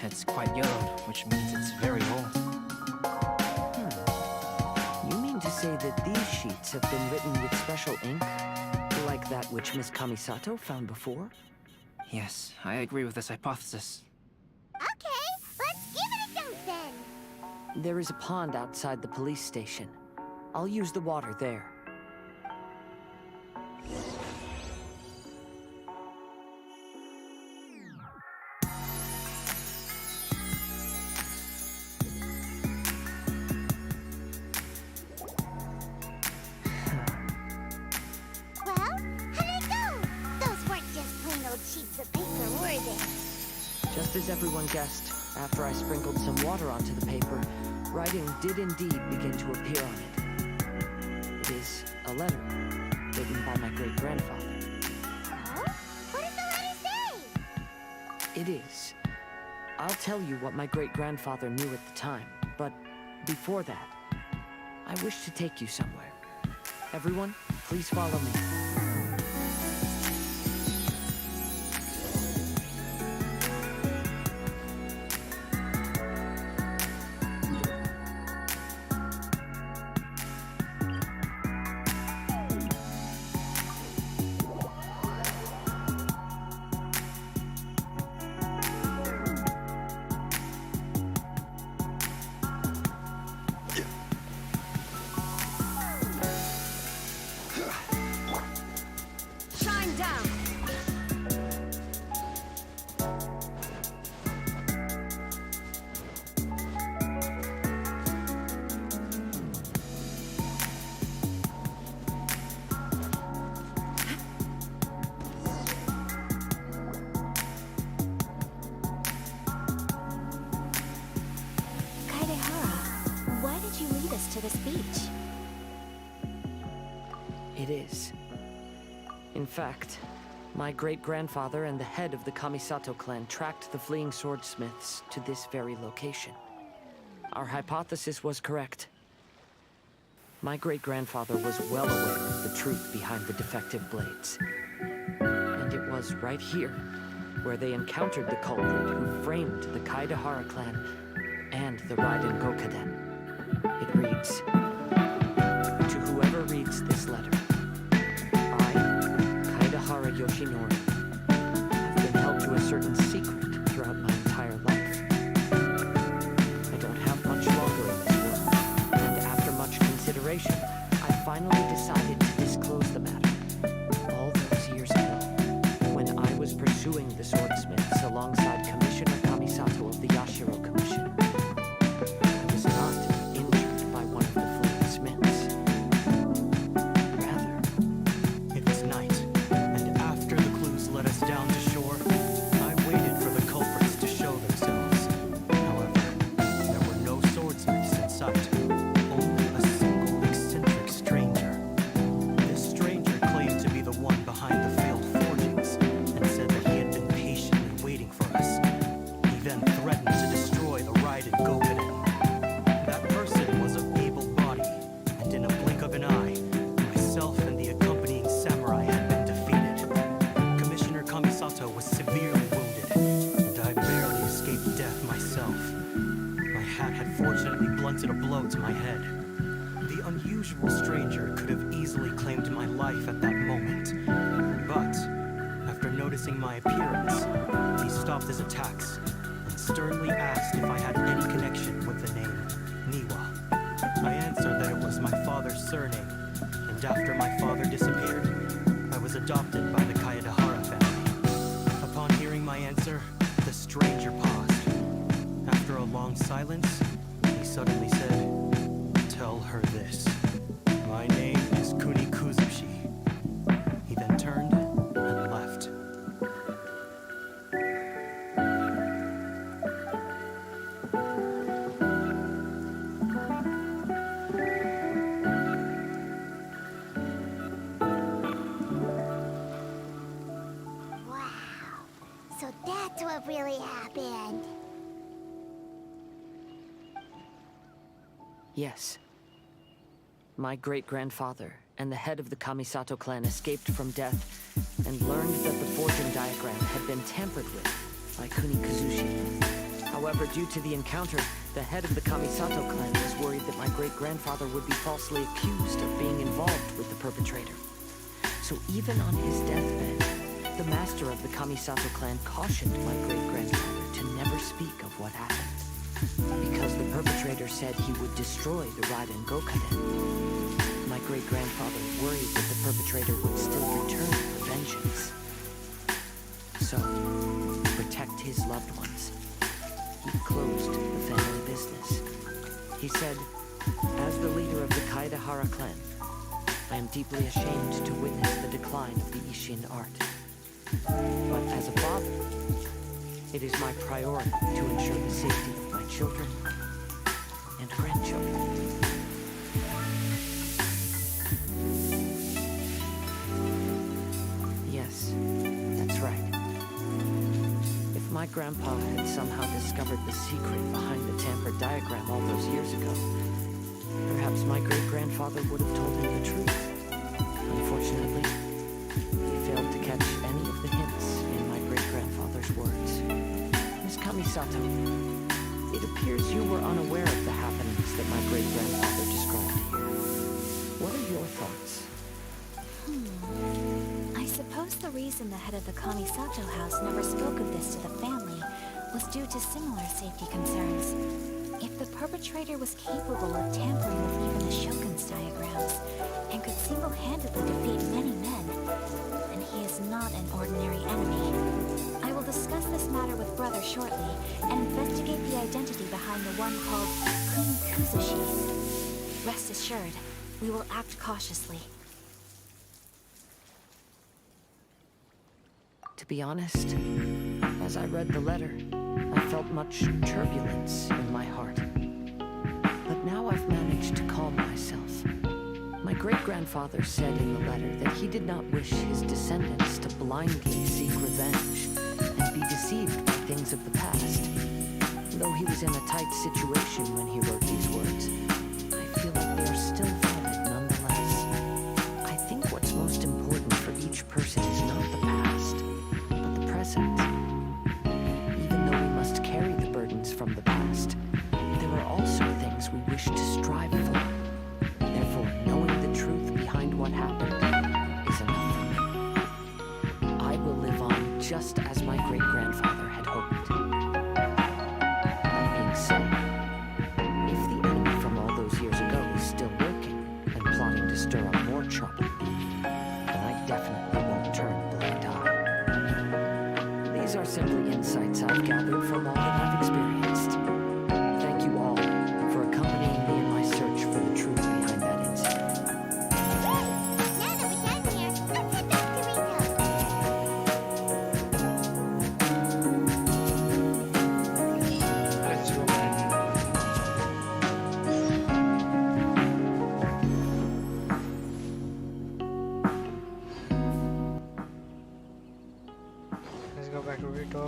It's quite yellowed, which means it's very old. You mean to say that these sheets have been written with special ink? Like that which Miss Kamisato found before? Yes, I agree with this hypothesis. Okay, let's give it a dunk then. There is a pond outside the police station. I'll use the water there. Well, how did it go? Those weren't just plain old sheets of paper, were they? Just as everyone guessed, after I sprinkled some water onto the paper, writing did indeed begin to appear on it. a letter written by my great-grandfather. Oh? What does the letter say? It is. I'll tell you what my great-grandfather knew at the time, but before that, I wish to take you somewhere. Everyone, please follow me. Shine down! Kaedehara, why did you lead us to this beach? It is. In fact, my great-grandfather and the head of the Kamisato clan tracked the fleeing swordsmiths to this very location. Our hypothesis was correct. My great-grandfather was well aware of the truth behind the defective blades. And it was right here where they encountered the culprit who framed the Kaedehara clan and the Raiden Gokaden. It reads, "To whoever reads this letter, Kaedehara Yoshinori, have been held to a certain secret throughout my entire life. I don't have much longer in this world, and after much consideration, I finally decided to disclose the matter. All those years ago, when I was pursuing the swordsmiths alongside Commissioner Kamisato of the Yashiro Commission, I was not injured by one of the fleeing smiths. Rather, It was night, and after the clues led us down to shore, I waited for the culprits to show themselves. However, there were no swordsmiths in sight, only a single eccentric stranger. This stranger claimed to be the one behind the failed forgings, and said that he had been patiently waiting for us. He then threatened to destroy the Raiden Gokaden. That person was of able body, and in a blink of an eye, myself and the accompanying samurai had been defeated. Commissioner Kamisato was severely wounded, and I barely escaped death myself. My hat had fortunately blunted a blow to my head. The unusual stranger could have easily claimed my life at that moment, but after noticing my appearance, he stopped his attacks and sternly asked if I had any connection with the name Niwa. I answered that it was my father's surname, and after my father disappeared, I was adopted by the Kaedehara family. Upon hearing my answer, the stranger paused. After a long silence, he suddenly said, "Tell her this. My name is Kuni Kuzushi." He then turned and left. Wow. So that's what really happened. Yes. My great-grandfather and the head of the Kamisato clan escaped from death and learned that the forging diagram had been tampered with by Kuni Kazushi. However, due to the encounter, the head of the Kamisato clan was worried that my great-grandfather would be falsely accused of being involved with the perpetrator. So even on his deathbed, the master of the Kamisato clan cautioned my great-grandfather to never speak of what happened, because the perpetrator said he would destroy the Raiden Gokaden. My great-grandfather worried that the perpetrator would still return for vengeance. So, to protect his loved ones, he closed the family business. He said, "As the leader of the Kaedehara clan, I am deeply ashamed to witness the decline of the Ishin art. But as a father, it is my priority to ensure the safety of my children and grandchildren." my grandpa had somehow discovered the secret behind the tampered diagram all those years ago, perhaps my great-grandfather would have told him the truth. Unfortunately, he failed to catch any of the hints in my great-grandfather's words. Miss Kamisato, it appears you were unaware of the happenings that my great-grandfather described here. What are your thoughts? I suppose the reason the head of the Kamisato house never spoke of this to the family was due to similar safety concerns. If the perpetrator was capable of tampering with even the Shogun's diagrams and could single-handedly defeat many men, then he is not an ordinary enemy. I will discuss this matter with Brother shortly and investigate the identity behind the one called Kunikuzushi. Rest assured, we will act cautiously. To be honest, as I read the letter, I felt much turbulence in my heart. But now I've managed to calm myself. My great-grandfather said in the letter that he did not wish his descendants to blindly seek revenge and be deceived by things of the past. Though he was in a tight situation when he wrote these words, I feel like they are still valid nonetheless. I think what's most important for each person is not the past, but the present. Even though we must carry the burdens from the past, there are also things we wish to strive for. Therefore, knowing the truth behind what happened is enough for me. I will live on just as my great-grandfather had hoped. That being said, if the enemy from all those years ago is still lurking and plotting to stir up more trouble, then I definitely won't turn a blind eye. These are simply insights I've gathered from all that I've experienced. Thank you all for accompanying me in my search for the truth behind that incident. Now that we're done here, let's head back to Ringo. Let's go. Let's go back to Rito.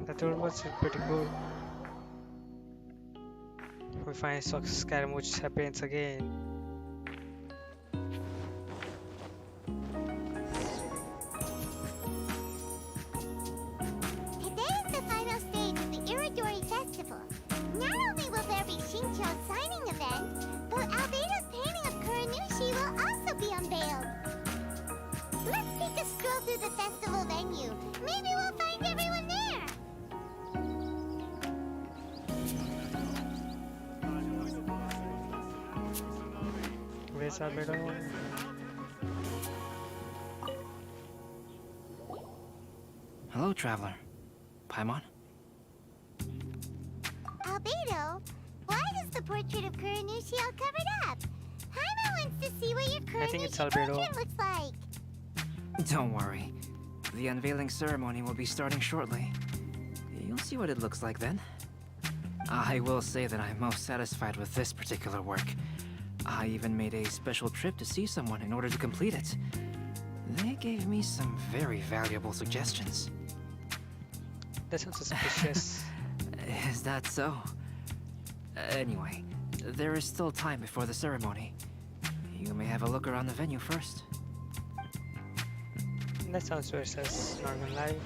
The tour was pretty cool. We find Scaramouche happens again. Today is the final stage of the Iridori Festival. Not only will there be Shincho's signing event, but Albedo's painting of Kuranushi will also be unveiled. Let's take a stroll through the festival venue. Maybe we'll find everyone there. Where's Albedo? Hello, traveler. Paimon? Albedo, why is the portrait of Kuranushi all covered up? Paimon wants to see what your I think it's Kuranushi Albedo. portrait looks like. Don't worry. The unveiling ceremony will be starting shortly. You'll see what it looks like then. I will say that I'm most satisfied with this particular work. I even made a special trip to see someone in order to complete it. They gave me some very valuable suggestions. That sounds suspicious. Is that so? Anyway, there is still time before the ceremony. You may have a look around the venue first. That sounds versus normal life.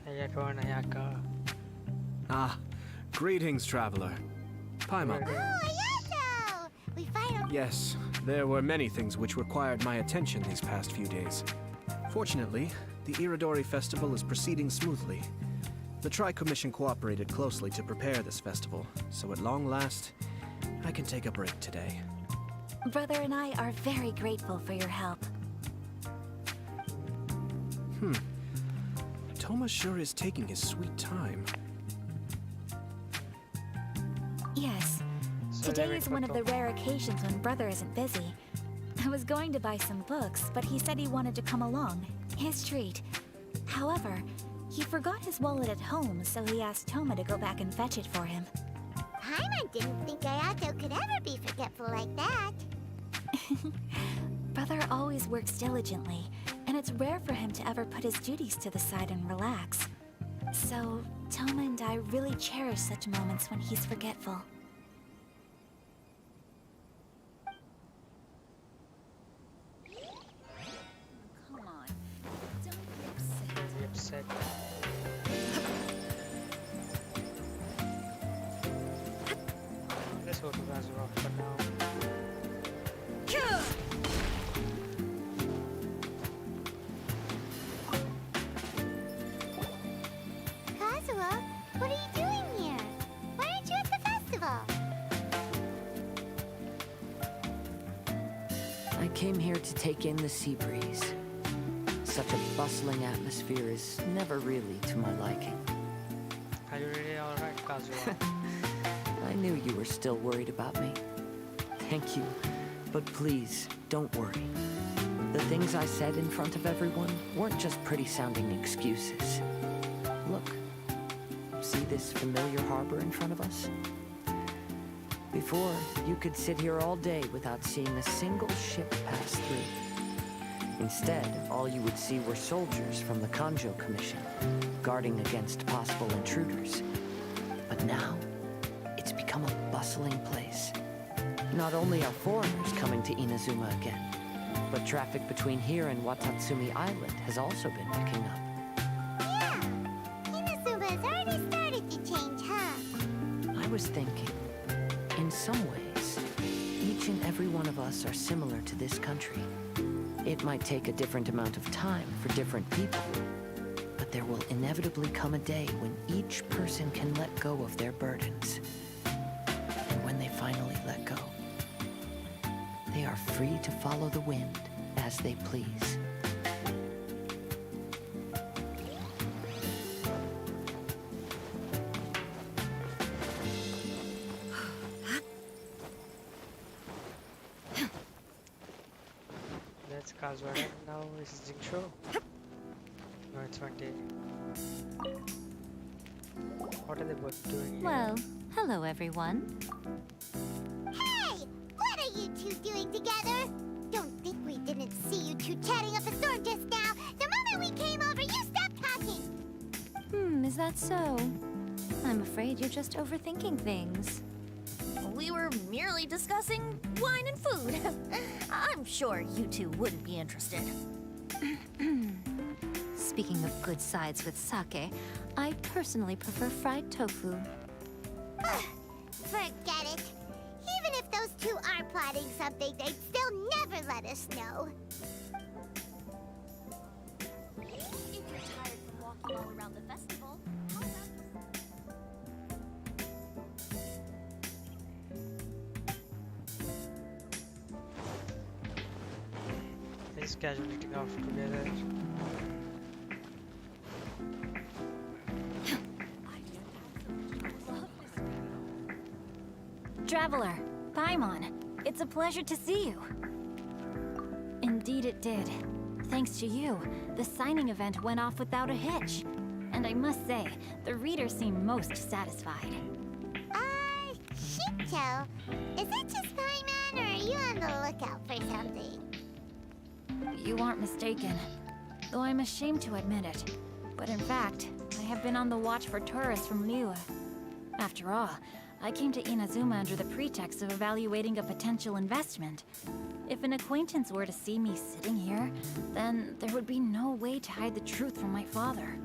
Ayako and Ayaka. Ah, greetings, traveler. Paimon. Oh, Ayato! We finally... Yes, there were many things which required my attention these past few days. Fortunately, the Iridori Festival is proceeding smoothly. The Tri-Commission cooperated closely to prepare this festival, so at long last, I can take a break today. Brother and I are very grateful for your help. Toma sure is taking his sweet time. Yes. So Today they is one of the recruit rare occasions when Brother isn't busy. I was going to buy some books, but he said he wanted to come along. His treat. However, he forgot his wallet at home, so he asked Toma to go back and fetch it for him. Paimon didn't think Ayato could ever be forgetful like that. Brother always works diligently, and it's rare for him to ever put his duties to the side and relax. So, Toma and I really cherish such moments when he's forgetful. Come on. Don't be upset. Don't be upset. Let's go to Kazuha for now. Kazuo, what are you doing here? Why aren't you at the festival? I came here to take in the sea breeze. Such a bustling atmosphere is never really to my liking. Are you really alright, Kazuha? I knew you were still worried about me. Thank you, but please, don't worry. The things I said in front of everyone weren't just pretty-sounding excuses. Look, see this familiar harbor in front of us? Before, you could sit here all day without seeing a single ship pass through. Instead, all you would see were soldiers from the Kanjo Commission, guarding against possible intruders. But now, it's become a bustling place. Not only are foreigners coming to Inazuma again, but traffic between here and Watatsumi Island has also been picking up. Yeah, Inazuma's already started to change, huh? I was thinking, in some ways, each and every one of us are similar to this country. It might take a different amount of time for different people, but there will inevitably come a day when each person can let go of their burdens. And when they finally let go, they are free to follow the wind as they please. That's Kazuha. Now it's Jingsho. No, it's Vante. What are they both doing here? Well, hello everyone. Hey! What are you two doing together? Don't think we didn't see you two chatting up a storm just now. The moment we came over, you stopped talking. Is that so? I'm afraid you're just overthinking things. We were merely discussing wine and food. I'm sure you two wouldn't be interested. Speaking of good sides with sake, I personally prefer fried tofu. Forget it. Even if those two are plotting something, they'd still never let us know. If you're tired from walking all around the festival, how about They're just casually eating off together. Traveler, Paimon, it's a pleasure to see you. Indeed it did. Thanks to you, the signing event went off without a hitch. And I must say, the readers seem most satisfied. Shinto, is it just Paimon, or are you on the lookout for something? You aren't mistaken, though I'm ashamed to admit it. But in fact, I have been on the watch for tourists from Liyue. After all, I came to Inazuma under the pretext of evaluating a potential investment. If an acquaintance were to see me sitting here, then there would be no way to hide the truth from my father.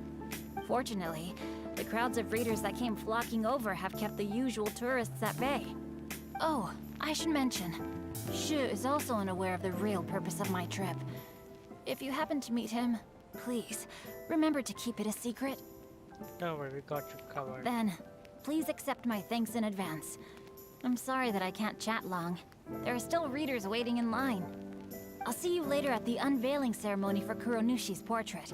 Fortunately, the crowds of readers that came flocking over have kept the usual tourists at bay. Oh, I should mention, Shu is also unaware of the real purpose of my trip. If you happen to meet him, please, remember to keep it a secret. Don't worry, we got you covered. Then, please accept my thanks in advance. I'm sorry that I can't chat long. There are still readers waiting in line. I'll see you later at the unveiling ceremony for Kuronushi's portrait.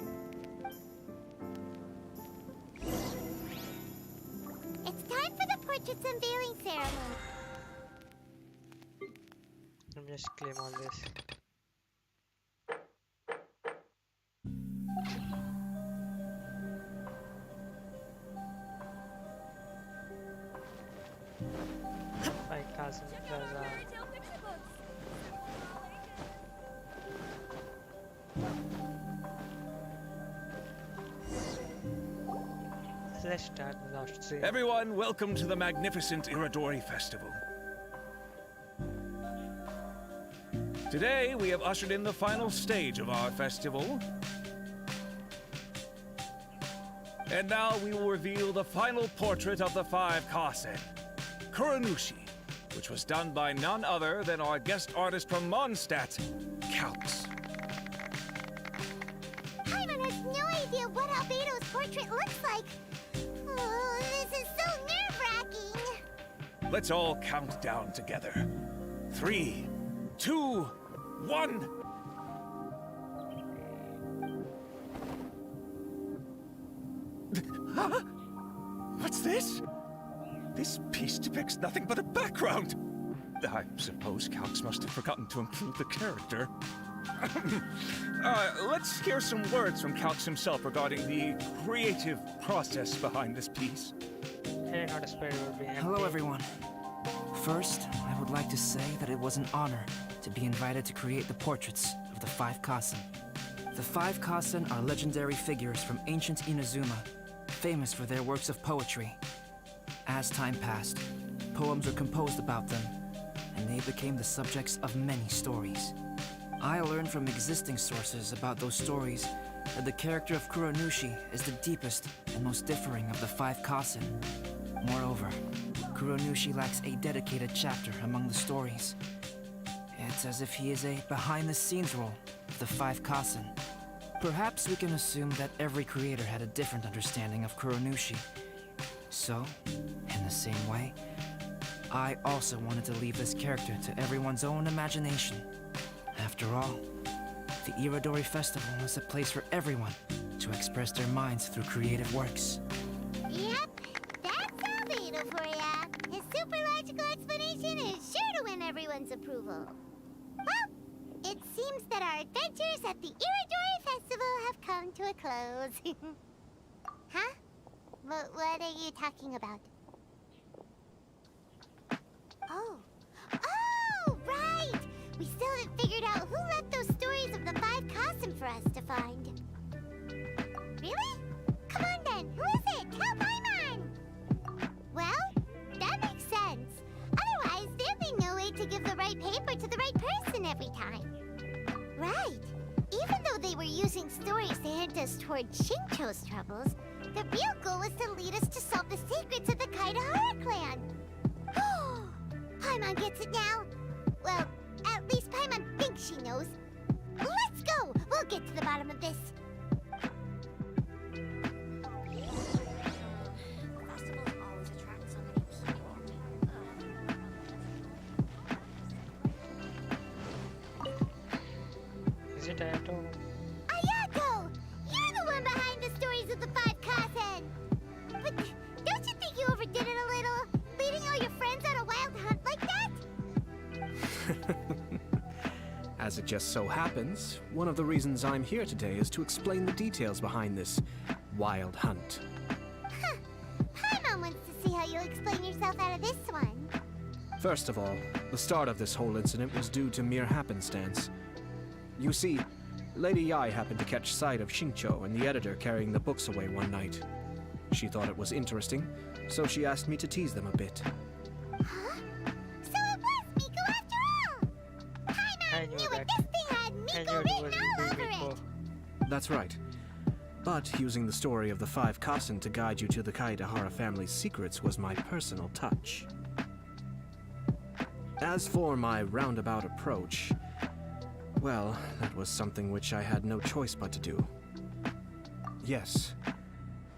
It's time for the portrait's unveiling ceremony. Let me just claim all this. My cousin does let's start the last scene. Everyone, welcome to the magnificent Iridori Festival. Today, we have ushered in the final stage of our festival. And now we will reveal the final portrait of the five Kasen, Kuronushi, which was done by none other than our guest artist from Mondstadt, Kalks. Paimon has no idea what Albedo's portrait looks like. Oh, this is so nerve-wracking. Let's all count down together. 3, 2, 1. Huh? What's this? This piece depicts nothing but a background. I suppose Kalks must have forgotten to include the character. Let's hear some words from Kalks himself regarding the creative process behind this piece. Hey, not a spider will be empty. Hello, everyone. First, I would like to say that it was an honor to be invited to create the portraits of the five Kasen. The five Kasen are legendary figures from ancient Inazuma, famous for their works of poetry. As time passed, poems were composed about them, and they became the subjects of many stories. I learned from existing sources about those stories that the character of Kuronushi is the deepest and most differing of the five Kasen. Moreover, Kuronushi lacks a dedicated chapter among the stories. It's as if he is a behind-the-scenes role of the five Kasen. Perhaps we can assume that every creator had a different understanding of Kuronushi. So, in the same way, I also wanted to leave this character to everyone's own imagination. After all, the Iridori Festival is a place for everyone to express their minds through creative works. Yep, that's Albedo for ya. His super logical explanation is sure to win everyone's approval. Well, it seems that our adventures at the Iridori Festival have come to a close. Huh? What are you talking about? Oh. Oh, right! We still haven't figured out who left those stories of the five Kasen for us to find. Really? Come on then, who is it? Tell Paimon! Well, that makes sense. Otherwise, there'd be no way to give the right paper to the right person every time. Right. Even though they were using stories to hint us toward Shincho's troubles, the real goal was to lead us to solve the secrets of the Kaidahara clan. Paimon gets it now. Well, at least Paimon thinks she knows. Let's go! We'll get to the bottom of this. Festivals always attract so many people. Is it Ayato? Ayato! You're the one behind the stories of the five Kasen! But don't you think you overdid it a little? Leading all your friends on a wild hunt like that? As it just so happens, one of the reasons I'm here today is to explain the details behind this wild hunt. Huh. Paimon wants to see how you'll explain yourself out of this one. First of all, the start of this whole incident was due to mere happenstance. You see, Lady Yai happened to catch sight of Shincho and the editor carrying the books away one night. She thought it was interesting, so she asked me to tease them a bit. Huh? So it was Miko after all! I Paimon knew knew that. it! This thing had I Miko knew it written was all over Miko. it! That's right. But using the story of the five Kasen to guide you to the Kaidahara family's secrets was my personal touch. As for my roundabout approach, well, that was something which I had no choice but to do. Yes,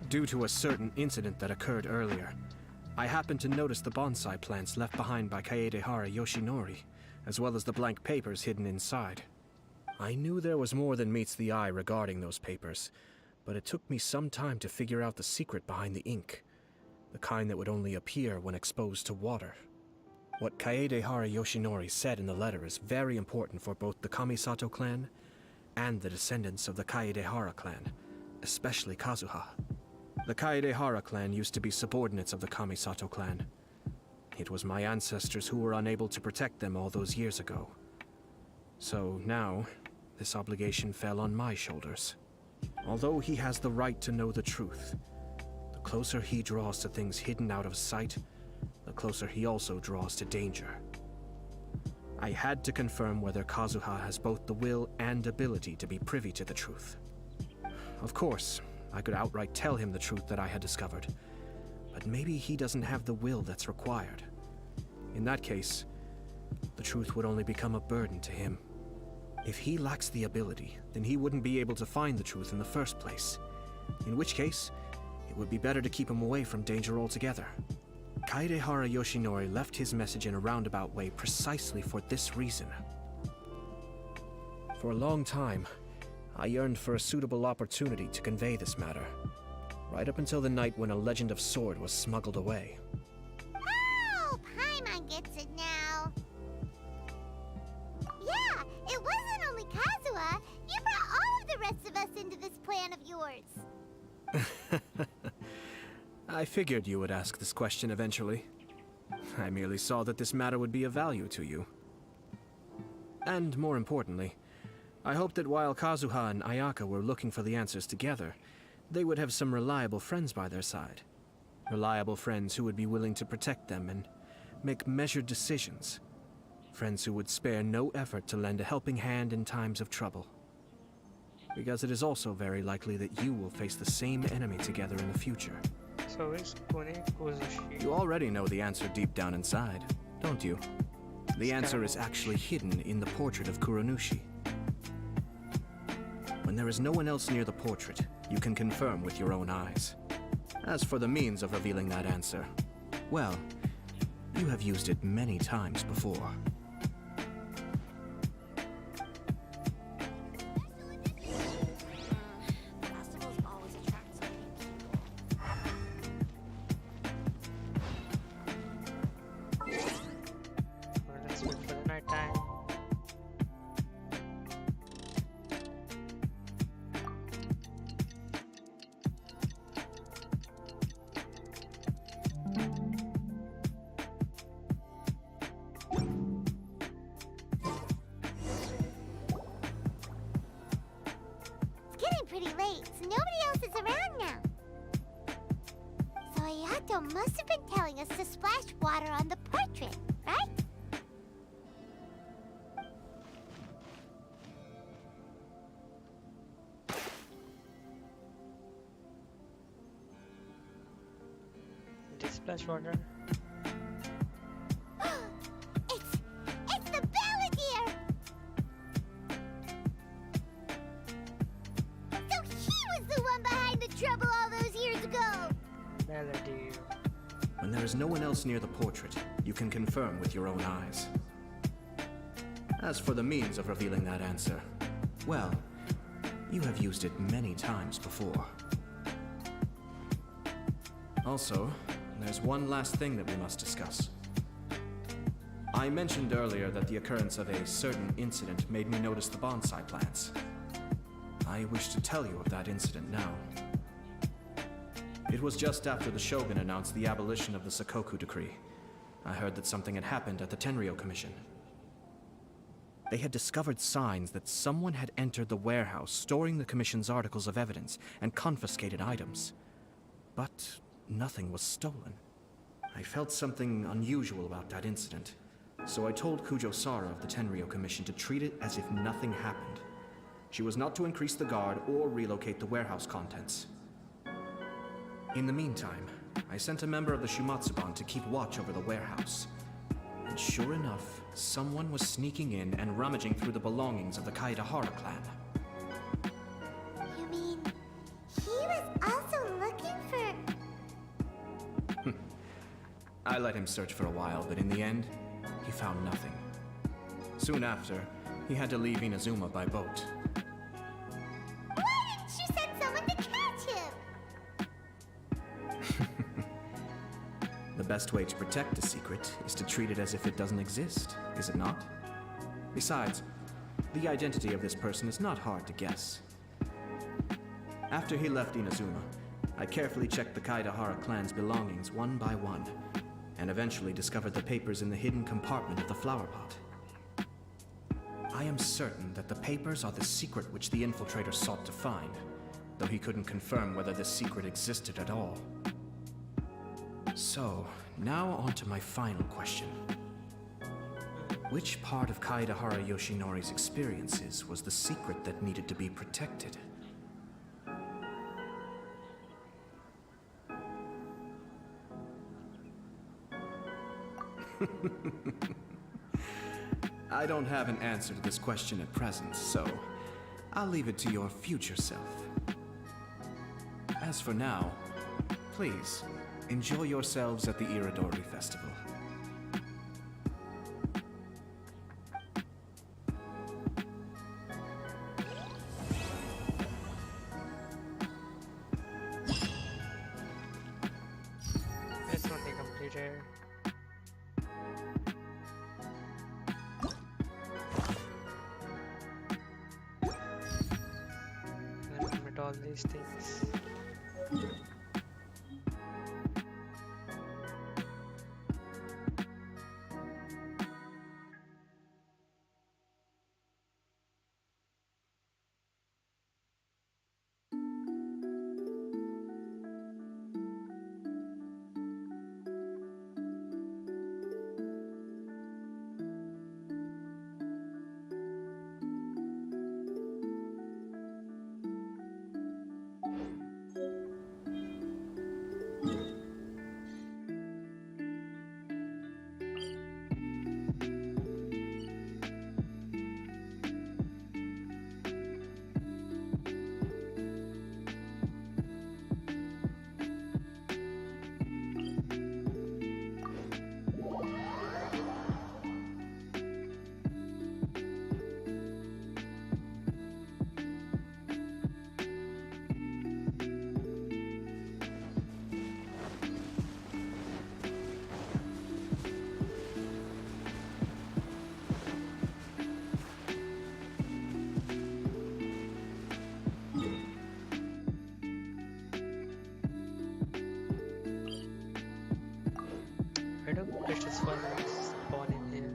due to a certain incident that occurred earlier, I happened to notice the bonsai plants left behind by Kaedehara Yoshinori, as well as the blank papers hidden inside. I knew there was more than meets the eye regarding those papers, but it took me some time to figure out the secret behind the ink, the kind that would only appear when exposed to water. What Kaedehara Yoshinori said in the letter is very important for both the Kamisato clan and the descendants of the Kaedehara clan, especially Kazuha. The Kaedehara clan used to be subordinates of the Kamisato clan. It was my ancestors who were unable to protect them all those years ago. So now, this obligation fell on my shoulders. Although he has the right to know the truth, the closer he draws to things hidden out of sight, the closer he also draws to danger. I had to confirm whether Kazuha has both the will and ability to be privy to the truth. Of course, I could outright tell him the truth that I had discovered, but maybe he doesn't have the will that's required. In that case, the truth would only become a burden to him. If he lacks the ability, then he wouldn't be able to find the truth in the first place. In which case, it would be better to keep him away from danger altogether. Kaedehara Yoshinori left his message in a roundabout way precisely for this reason. For a long time, I yearned for a suitable opportunity to convey this matter, right up until the night when a legend of sword was smuggled away. Oh, Paimon gets it now. Yeah, it wasn't only Kazuha. You brought all of the rest of us into this plan of yours. I figured you would ask this question eventually. I merely saw that this matter would be of value to you. And more importantly, I hoped that while Kazuha and Ayaka were looking for the answers together, they would have some reliable friends by their side. Reliable friends who would be willing to protect them and make measured decisions. Friends who would spare no effort to lend a helping hand in times of trouble. Because it is also very likely that you will face the same enemy together in the future. You already know the answer deep down inside, don't you? The answer is actually hidden in the portrait of Kuronushi. When there is no one else near the portrait, you can confirm with your own eyes. As for the means of revealing that answer, well, you have used it many times before. Let's wait for the night time. It's getting pretty late, so nobody else is around now. So Ayato must have been telling us to splash water on the portrait, right? Did splash water? It's the Balladeer! So he was the one behind the trouble all those years ago! Melody. When there is no one else near the portrait, you can confirm with your own eyes. As for the means of revealing that answer, well, you have used it many times before. Also, there's one last thing that we must discuss. I mentioned earlier that the occurrence of a certain incident made me notice the bonsai plants. I wish to tell you of that incident now. It was just after the Shogun announced the abolition of the Sakoku decree. I heard that something had happened at the Tenryou Commission. They had discovered signs that someone had entered the warehouse storing the Commission's articles of evidence and confiscated items. But nothing was stolen. I felt something unusual about that incident, so I told Kujo-Sara of the Tenryou Commission to treat it as if nothing happened. She was not to increase the guard or relocate the warehouse contents. In the meantime, I sent a member of the Shumatsuban to keep watch over the warehouse. And sure enough, someone was sneaking in and rummaging through the belongings of the Kaedehara clan. You mean he was also looking for... I let him search for a while, but in the end, he found nothing. Soon after, he had to leave Inazuma by boat. Why didn't you send someone to catch him? The best way to protect a secret is to treat it as if it doesn't exist, is it not? Besides, the identity of this person is not hard to guess. After he left Inazuma, I carefully checked the Kaedehara clan's belongings one by one, and eventually discovered the papers in the hidden compartment of the flower pot. I am certain that the papers are the secret which the infiltrator sought to find, though he couldn't confirm whether this secret existed at all. So, now on to my final question. Which part of Kaedehara Yoshinori's experiences was the secret that needed to be protected? I don't have an answer to this question at present, so I'll leave it to your future self. As for now, please, enjoy yourselves at the Iridori Festival. That's one thing completed. Limit all these things. Why do crystals spawn in here?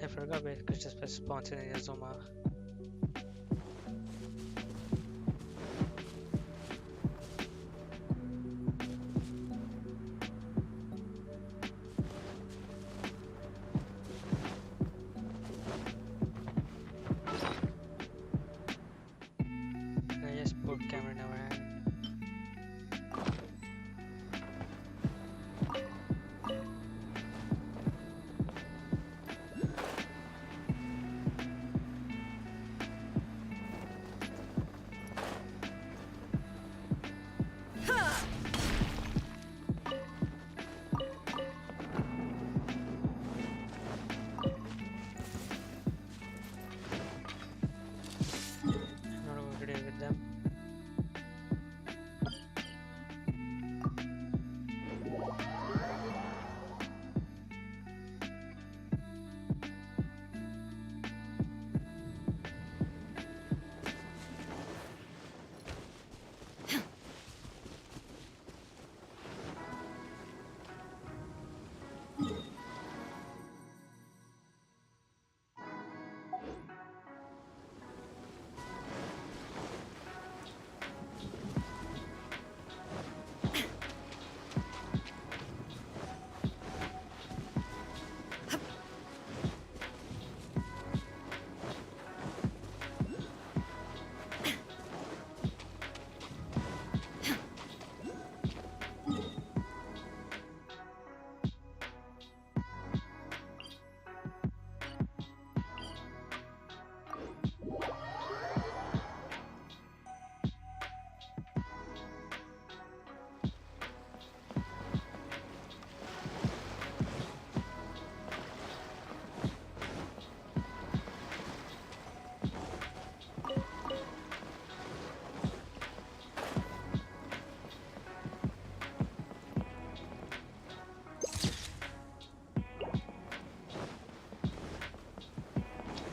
I forgot where crystals spawns in Azuma. I just put camera in our hand. Not going to deal with them.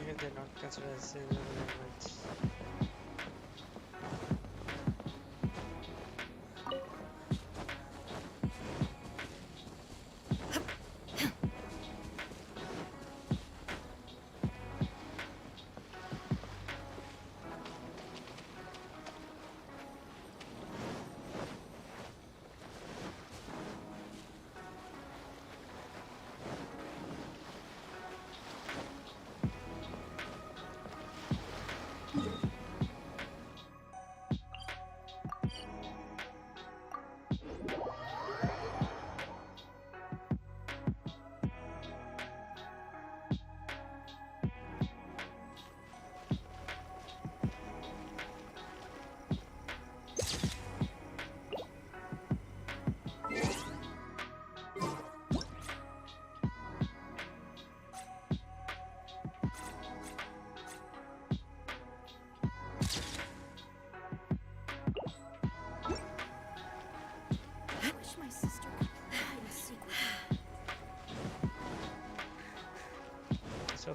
Even they're not considered as elements.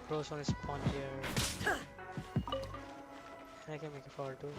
crows on spawn here. And I can make it forward too.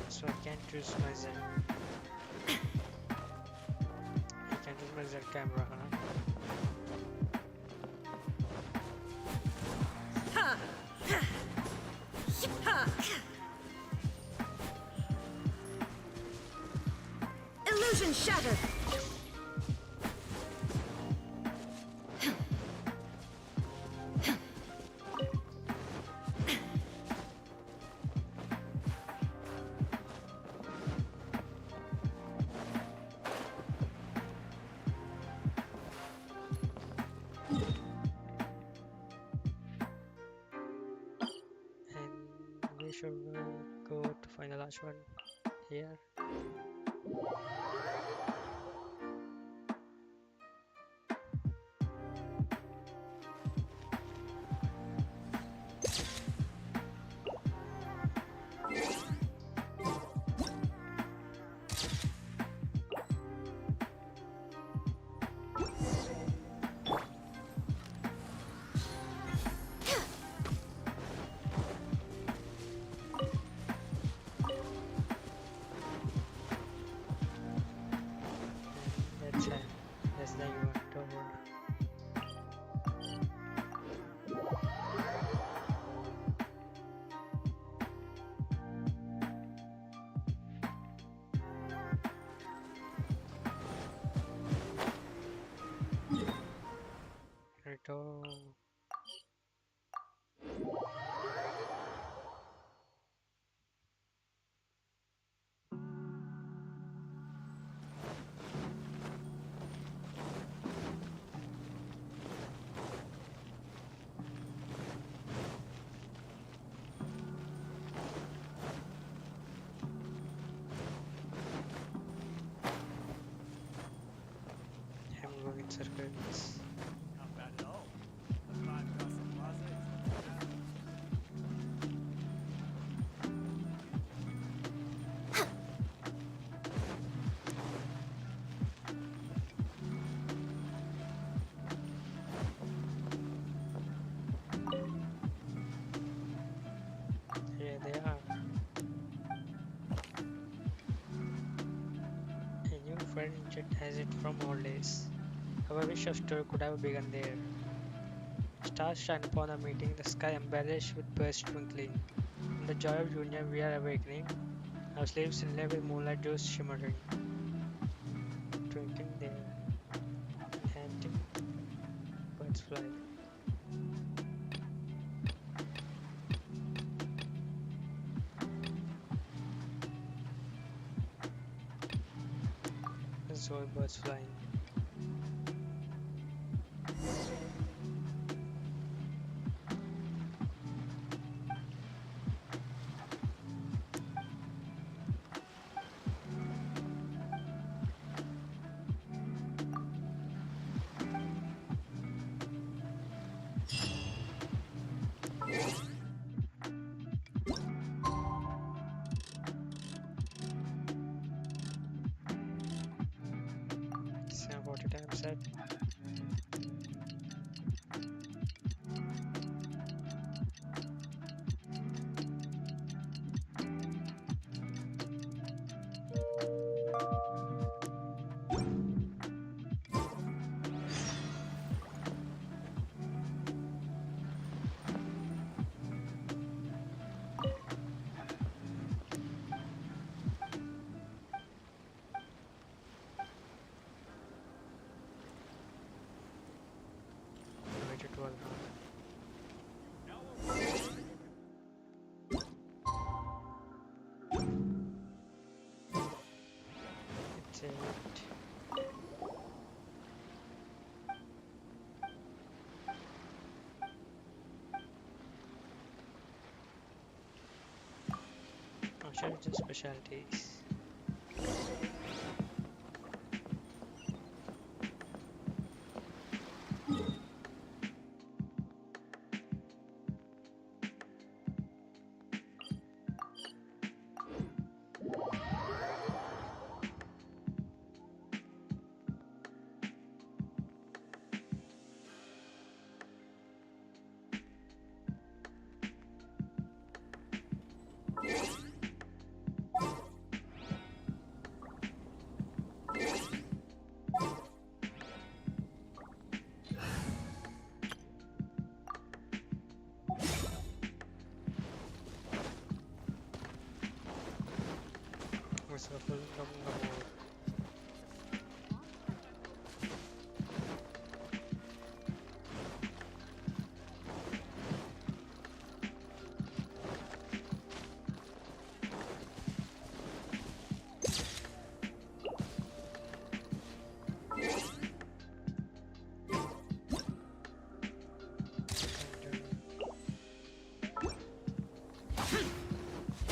So I can't use my Zen. I can't use my Zen camera, huh? Illusion shattered! And we should go to find the last one here. That's it. That's the event over. Return. I'm going in circles. Not bad at all. The 5 Casa Plaza is Here they are. A new friend jet has it from old days. Our wish of story could have begun there. Stars shine upon our meeting, the sky embellished with birds twinkling. In the joy of union we are awakening, our sleeves inlaid with moonlight dews shimmering. Twinkling there, enchanting birds fly. So birds flying. So 40 times set. that's it. Just specialties. Full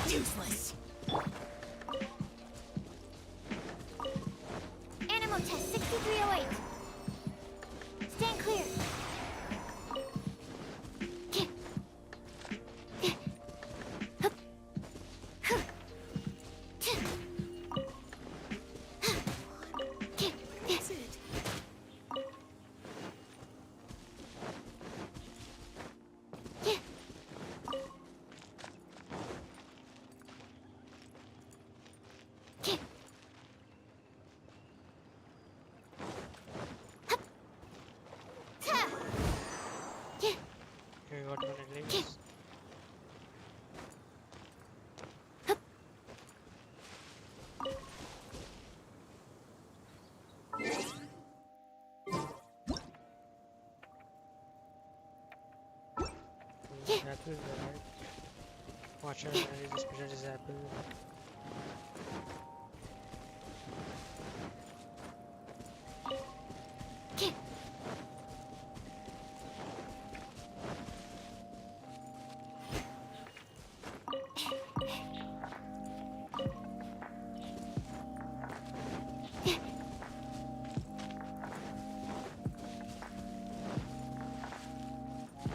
Useless. Animal test 6308. Stand clear. That's it. we got one at least. Apple, right? Watch out, I just special is apple.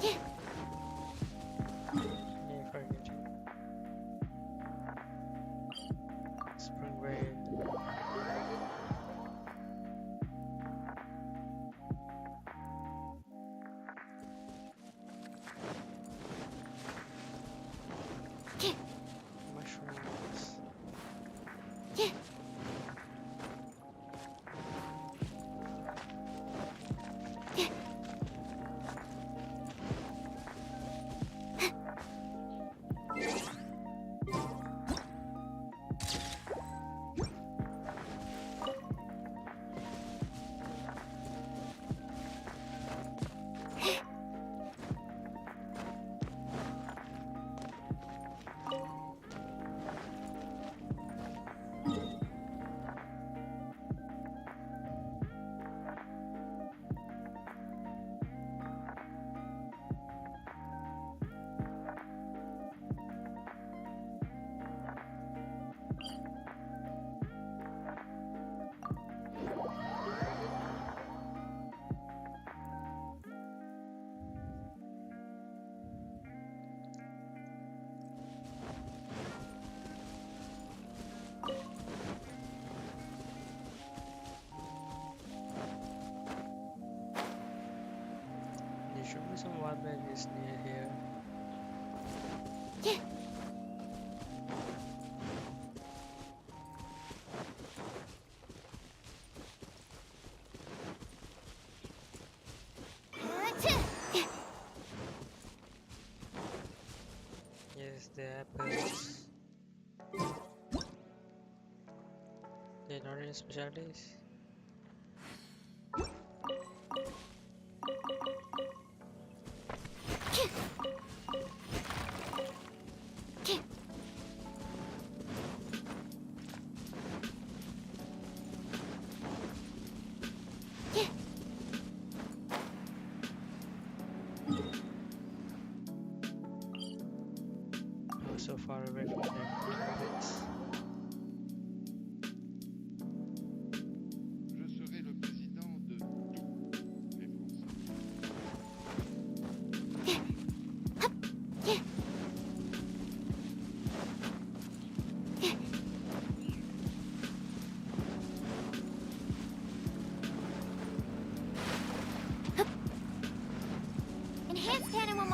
Yeah, forget you. Spring rain. Mushrooms. There should be some wild berries near here. Yes, the apples. They're not any specialties.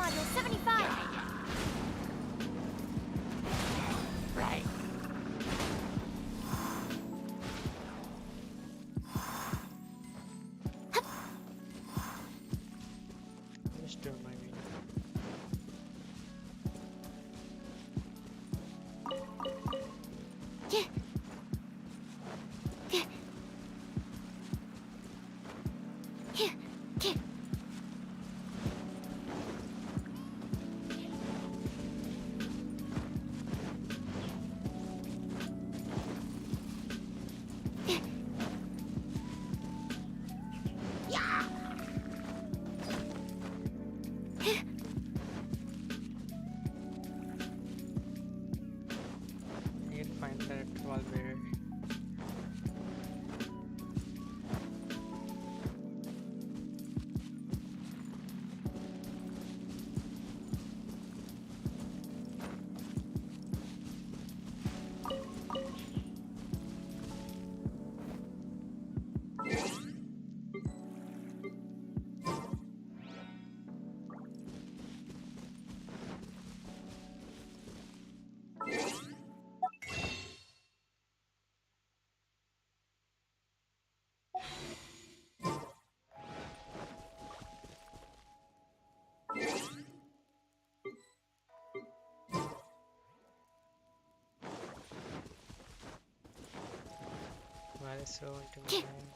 module 75. Right. Just do my video. I can find that wallpaper. Why is so intimidating?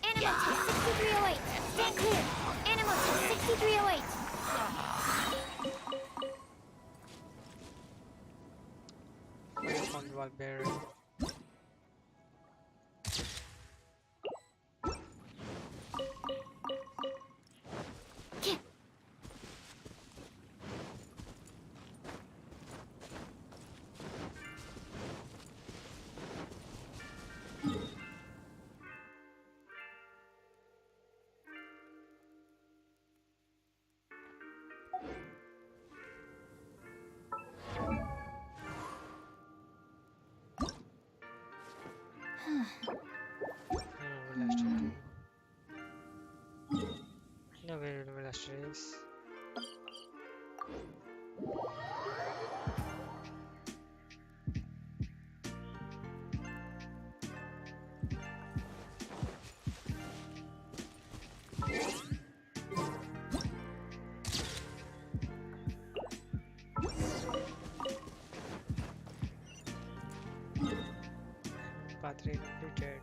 Animal test 6308. Stand clear. Animal test 6308. I found wallpaper. 3 completed.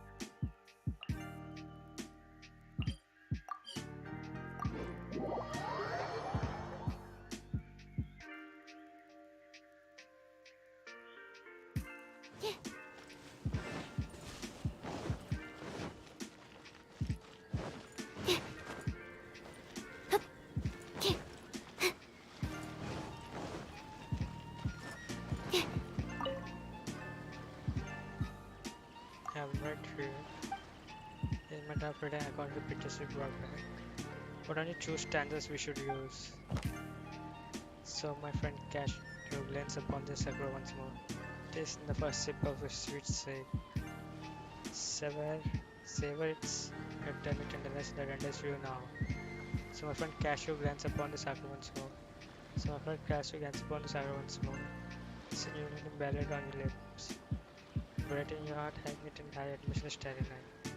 Have right here. In my top reading account the pictures we brought back. What only two standards we should use. So my friend Cash glance upon the sakura once more. Taste the first sip of a sweet sip. Savor its eternal tenderness that renders you now. So my friend Cashew glance upon the sakura once more. So my friend Cashew glance upon the sakura once more. It's a union embedded on your lips. Bright in your heart, hanging it in high admission starry night.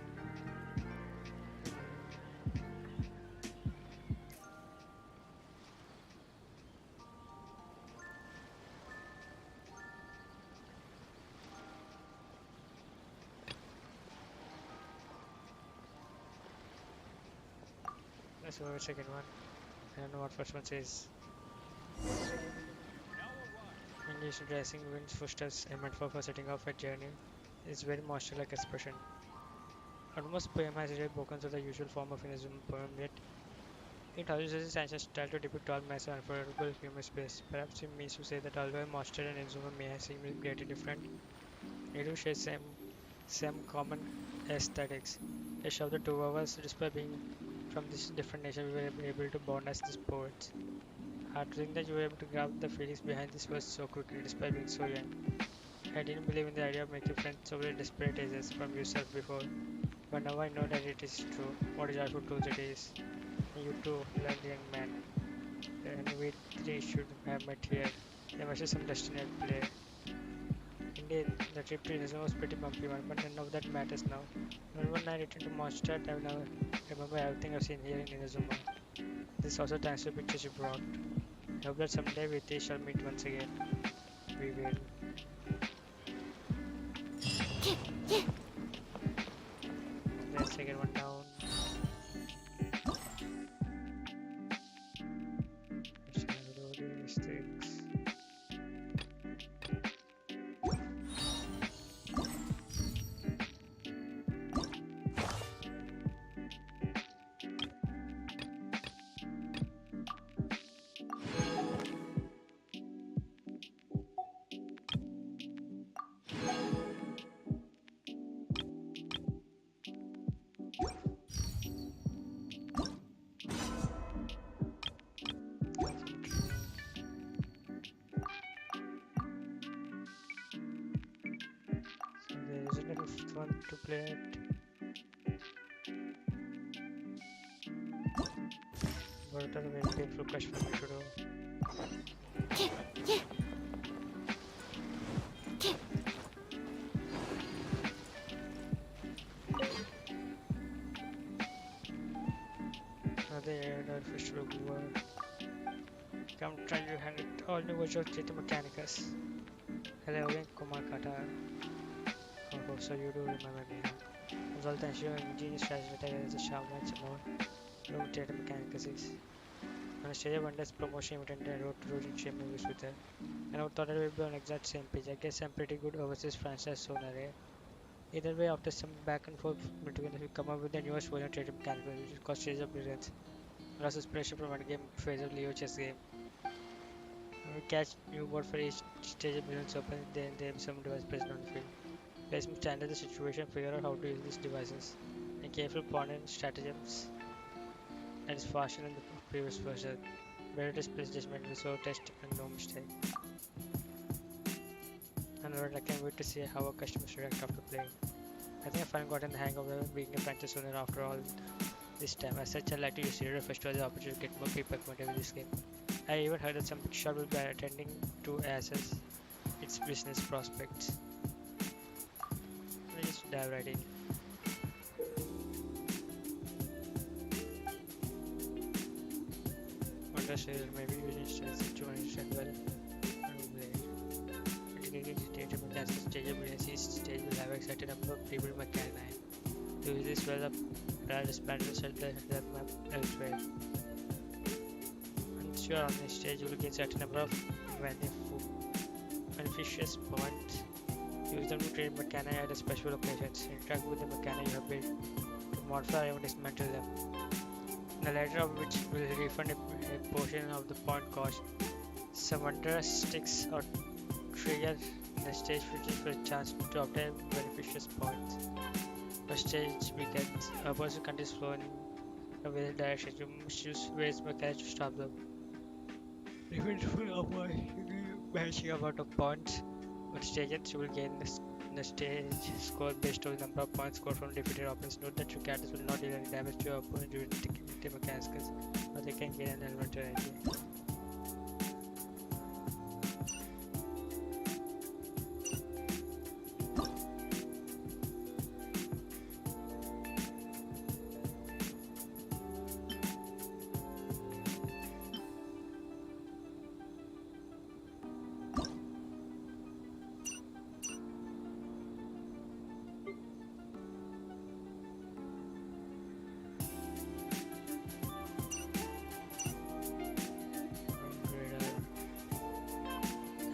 Let's go with the second one. I don't know what first one says. English dressing winds footsteps meant for setting off a journey. It's very monster-like expression. Almost poem has rare vocals of the usual form of Inazuma poem, yet it also uses ancient style to depict all mass and unforgettable human space. Perhaps it means to say that although Monster and Inazuma may seem greatly different, they do share same common aesthetics. They show the two of us, despite being from this different nation, we were able to bond as these poets. Hard to think that you were able to grab the feelings behind this verse so quickly, despite being so young. I didn't believe in the idea of making friends so very desperate ages from yourself before, but now I know that it is true. What a joyful truth it is. And you too, learned young man. And we three should have met here. There must be some destiny at play. Indeed, the trip to Inazuma was pretty bumpy one, but none of that matters now. When I return to Mondstadt, I will now remember everything I've seen here in Inazuma. This also thanks to the pictures you brought. I hope that someday we three shall meet once again. We will. Let's take it one down. Let's have the mistakes. There isn't enough fun to play it. But it was a very painful question for me to do. Another air fish to Google. Come try to hand it all new version of Theta Mechanicus. Hello again, Kumar Kata. Oh, so you do remember me now. As well, thanks to your ingenious strategy that I as a shaman some more. No Theta Mechanicus is. On a stage of Wonders promotion event I wrote to in shame movies with her. And I thought it would be on exact same page. I guess I'm pretty good overseas franchise sooner, eh? Either way, after some back and forth between us, we come up with the newest version of Theta Mechanicus, which is called Stage of Brilliance. Lost inspiration from one game phase of Leo chess game. We catch new board for each stage of brilliance open, then they have some device present on the field. Players must handle the situation, figure out how to use these devices, and careful pondering stratagems that is faster than the previous version. Better displays judgment, so test and no mistake. And I can't wait to see how our customers react after playing. I think I finally gotten the hang of being a franchise owner after all this time. As such, I'd like to use Zero Festival as an opportunity to get more people acquainted with this game. I even heard that some big shop will be attending to assess its business prospects. Let's just dive right in. Wonder Shell maybe using strength to understand well. Integrated data mechanics stage of brilliance. Each stage will have a a certain number of pre-built mechani. To use this well, there are dispatchers at the that map elsewhere. Once you are on the stage, you will gain certain number of beneficious points. Use them to train mechani at special locations. Interact with the mechani you have built to modify or dismantle them. The latter of which will refund a portion of the point cost. Some wondrous sticks or trigger the stage features for a chance to obtain beneficious points. The stage begins. A person continues flowing in a within direction. You must use various mechanics to stop them. Even if you avoid matching amount of points on stages, you will gain the stage score based on the number of points scored from defeated opponents. Note that your characters will not deal any damage to your opponent during the mechanics, but they can gain an elemental idea.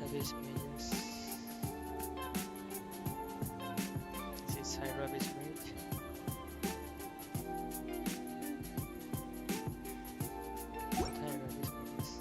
Abyss mages. This is Hydra Abyss mage. Hydra Abyss mages.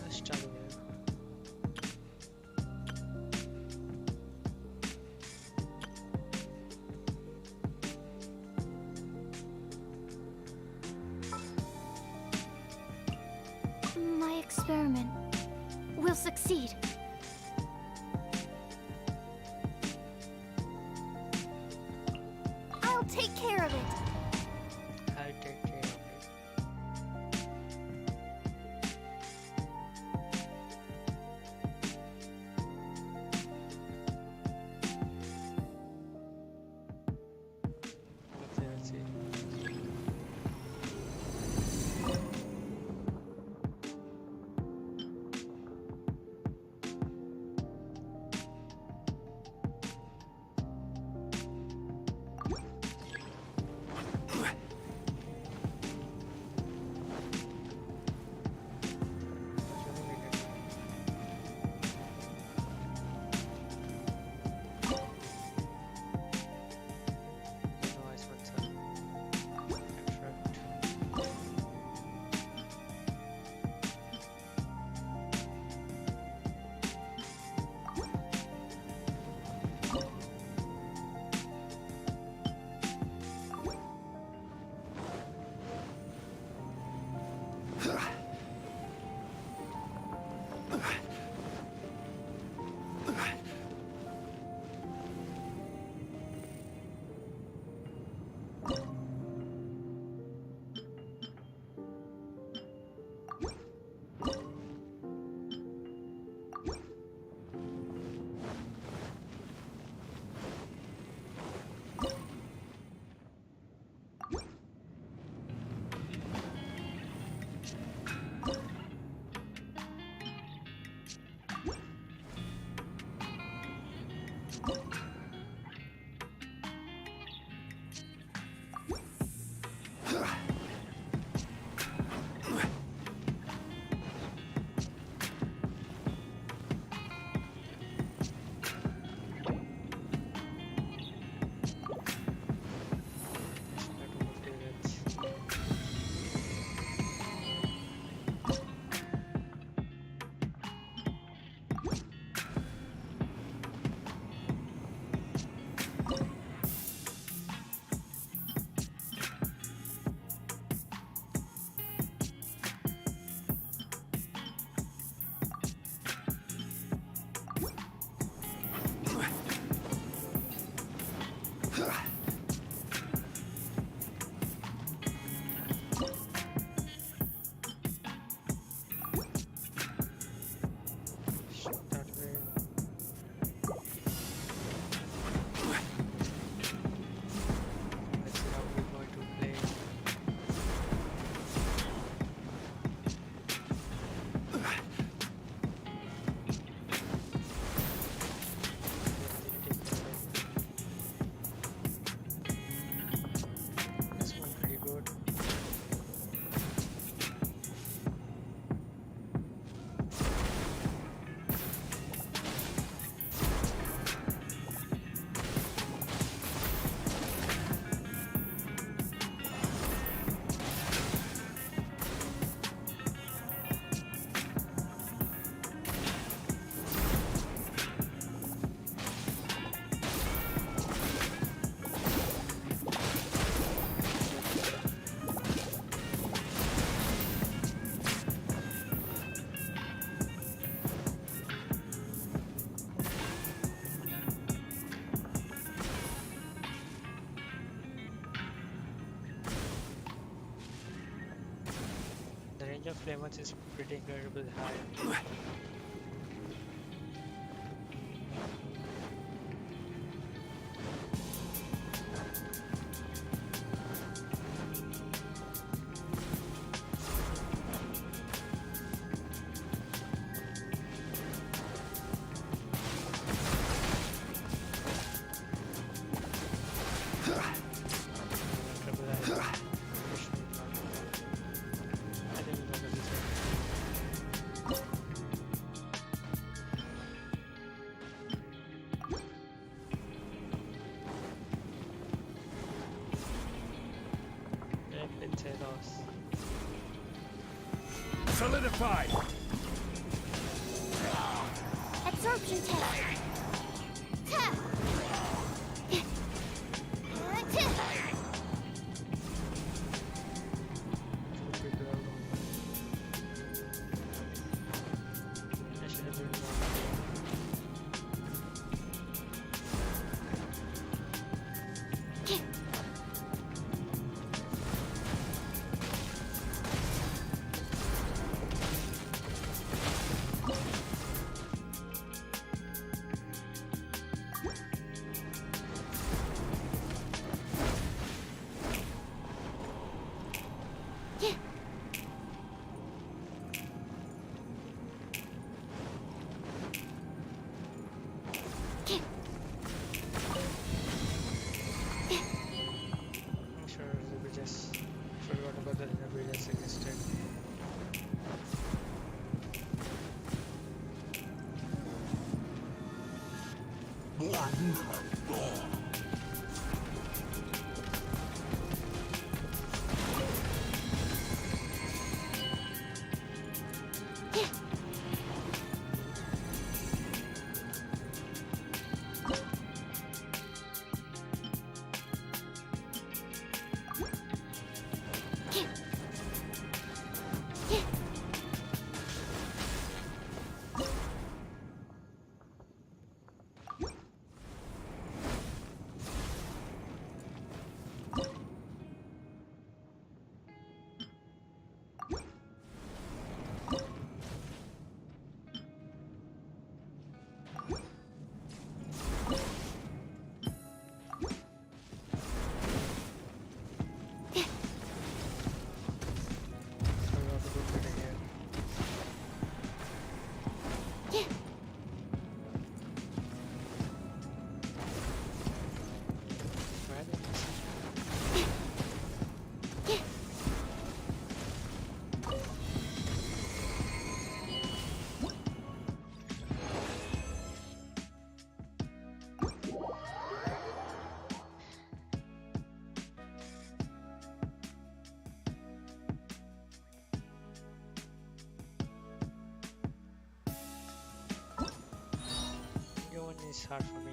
Let's start here. My experiment will succeed. I'll take care of it. I'll take care of it. Let's see. of lemons is pretty incredible high. Solidified! Absorption test. I'm sure we just forgot about the we just existed. It's hard for me.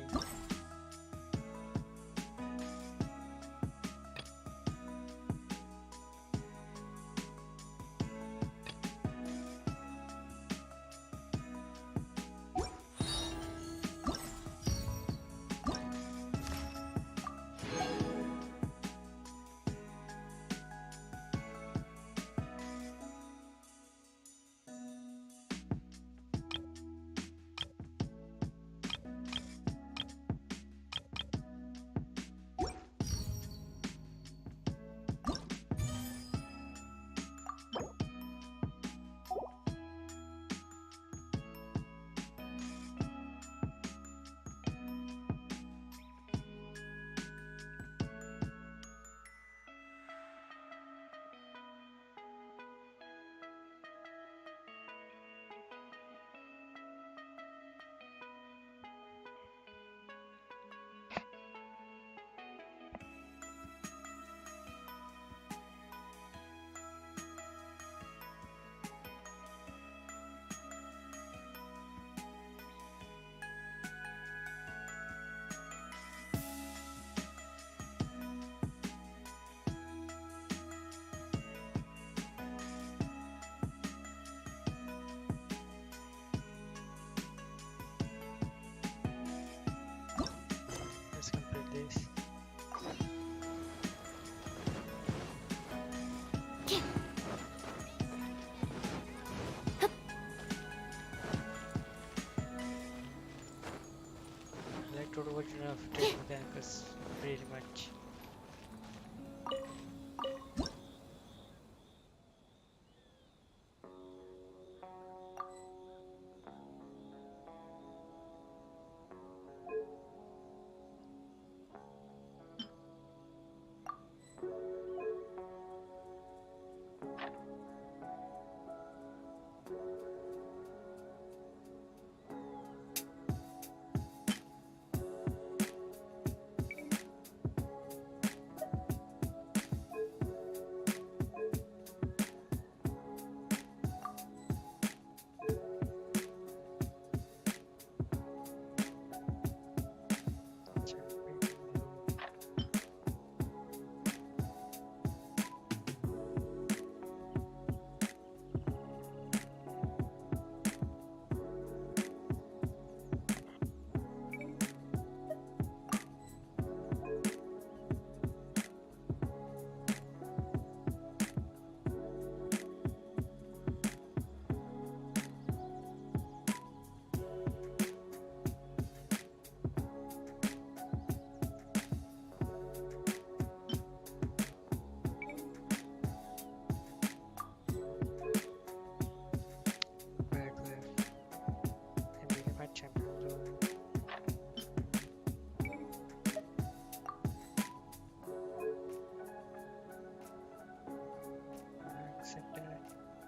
of taking the anchors really much.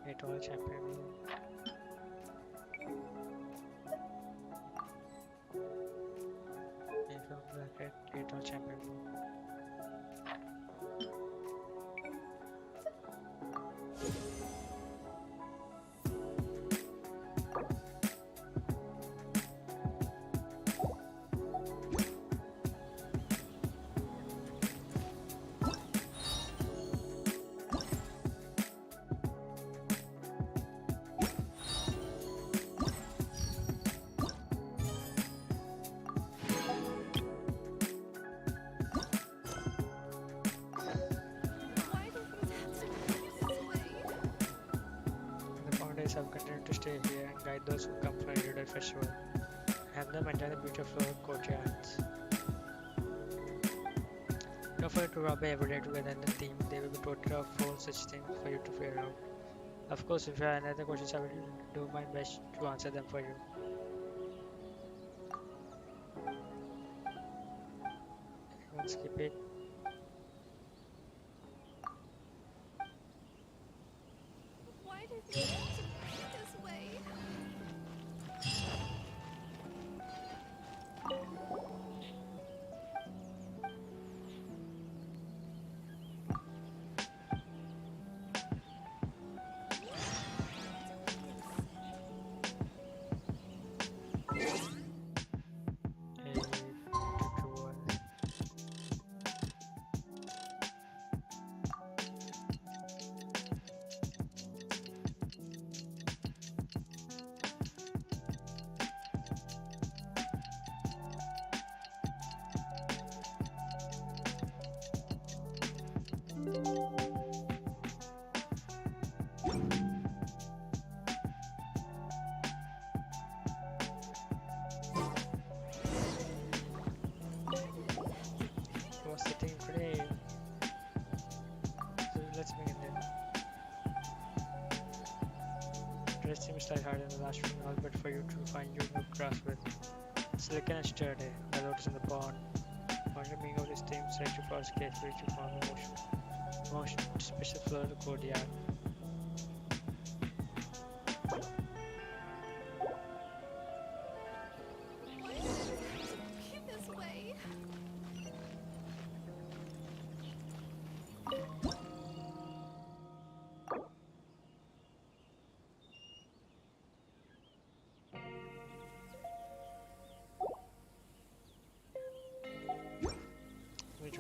It all champion. And from bracket, it all champion. Have continued to stay here and guide those who come for a Erudite festival. Have them enjoy the beautiful courtyards. Don't forget to rob every day together in the theme. They will be totally of 4 such things for you to figure out. Of course, if you have any other questions, I will do my best to answer them for you. Let's skip it. Why did you have to be this way? Was sitting today. So let's begin then. Today's team started harder than the last one, all but for you to find your new grass with. Silicon and Sturdy, the lotus in the pond. Wonder being of this team, select your first case for each form of motion special floor to courtyard. This way. Wait.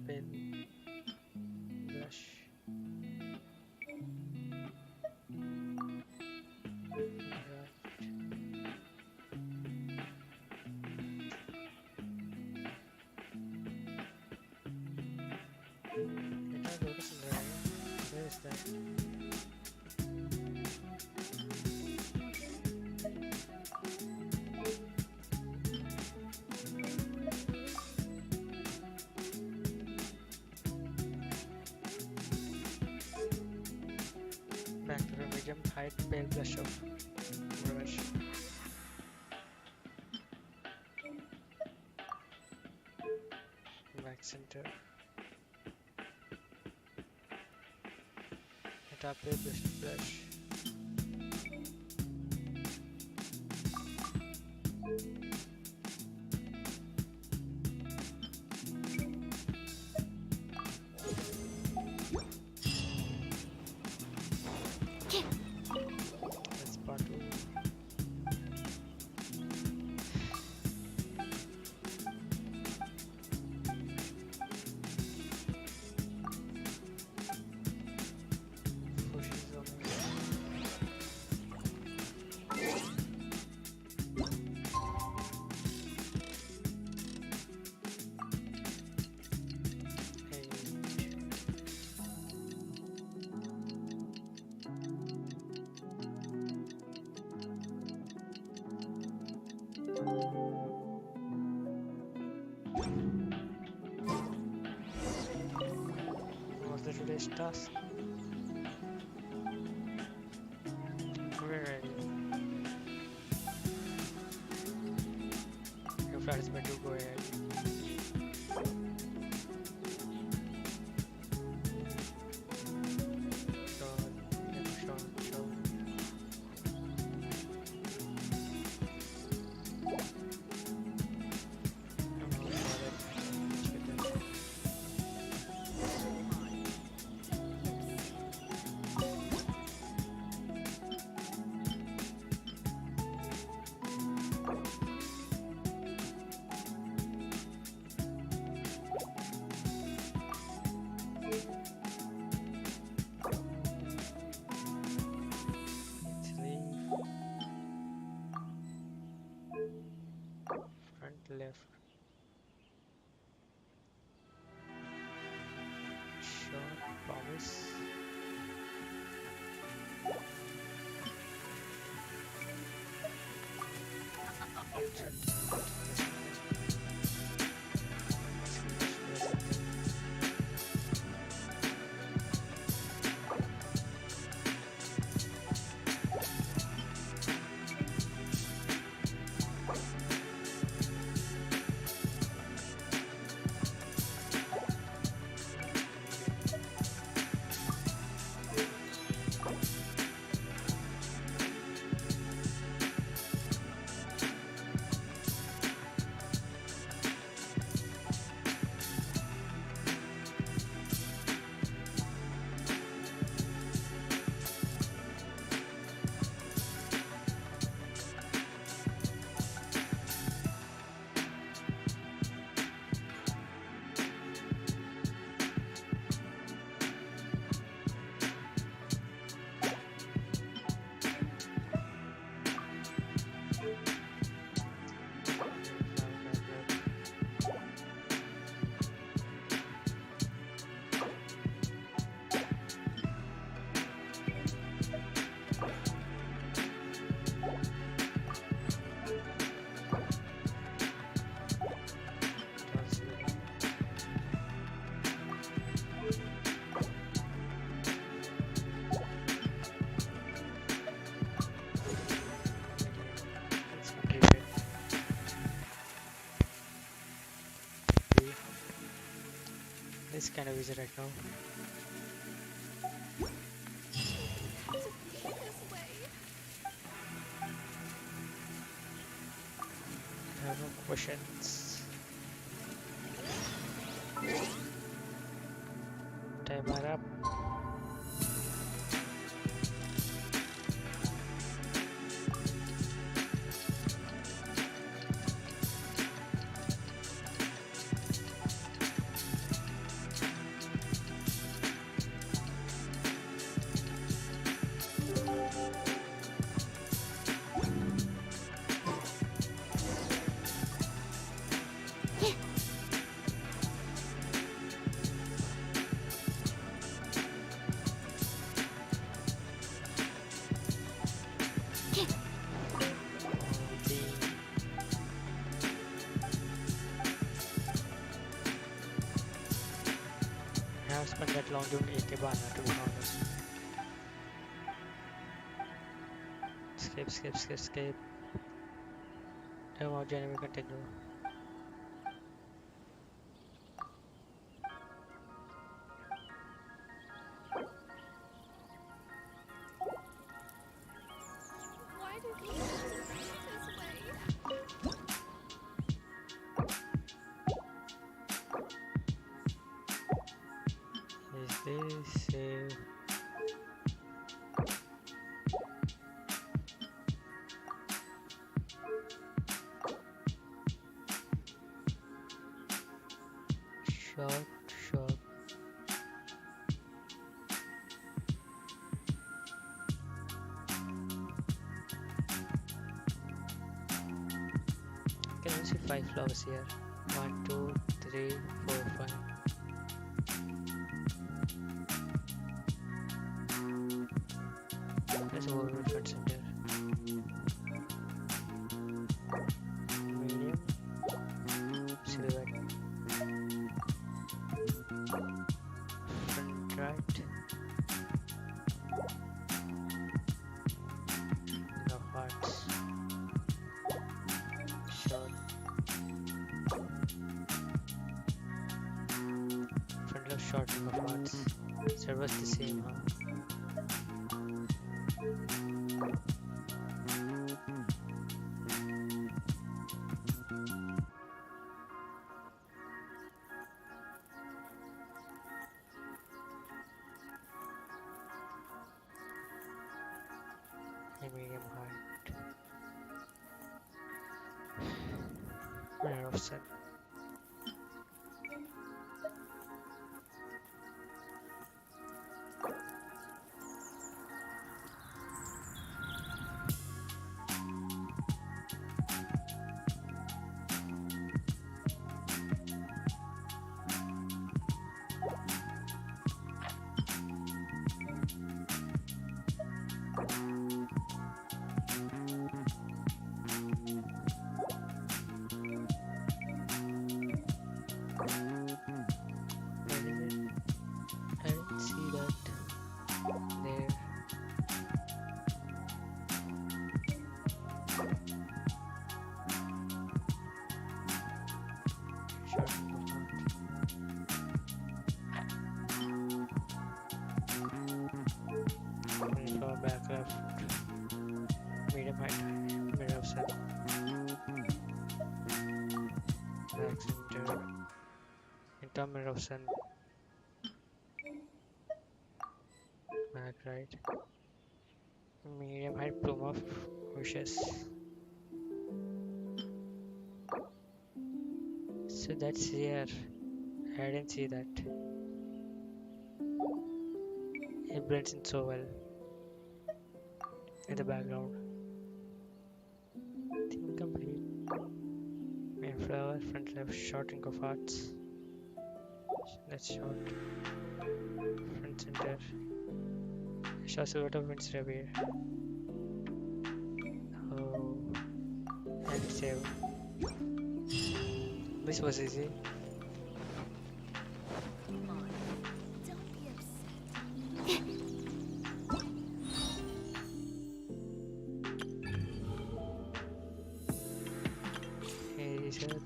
pen brush. Where is that? Back to the medium height pale brush of brush. Back center. Hit up a brush. That's part 2. Pushes on me. Was the today's task? We're ready. Your flat is meant to go ahead. Sure. Front left. Short promise. It's kind of easy right now. I have no questions. Timer up. spend that long doing AK Bana, to be honest. Escape. Now, Jenny, we continue. Why did you have to be this way? Is this safe? Shot. Can you see 5 flowers here? 1, 2, 3, 4, 5. There's a whole front center. Medium. Silhouette. Front right. No hearts. Short. Front left short, no hearts. So it was the same, huh? Medium height. Rare offset. I didn't see that there. Short floor back left. Medium height. Mid offset. Back center. Into mid offset. Back right. Medium height plume of wishes. So that's here. I didn't see that. It blends in so well in the background. Theme complete. Main flower, front left, short ring of hearts. That's short. Front center. Shows a lot of winds here. Oh, and save. This was easy. Come on. Don't be upset. Hey, research.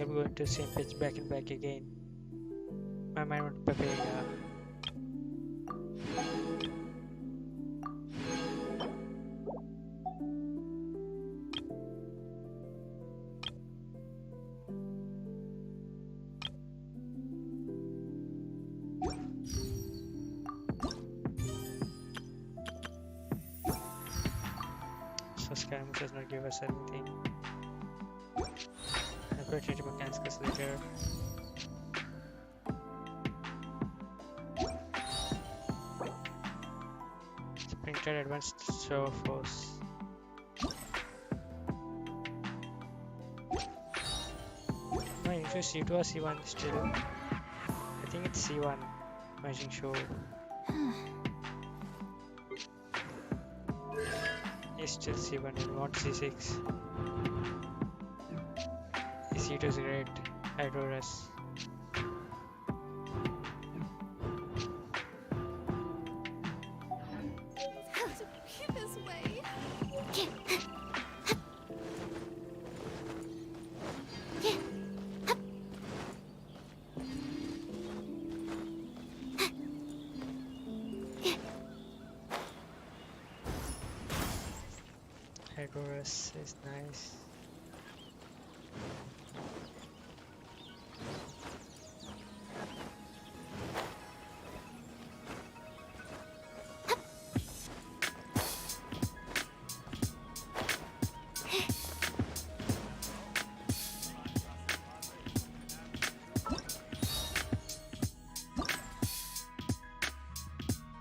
I'm going to the same pitch back and back again. My mind went papaya. So Skyrim does not give us anything. Operating mechanics later. Printed advanced server force. Show C2 or C1 still? I think it's C1. Imagine show. It's still C1 and not C6. C2 is great. Hydrorus. This way. Hydrorus is nice.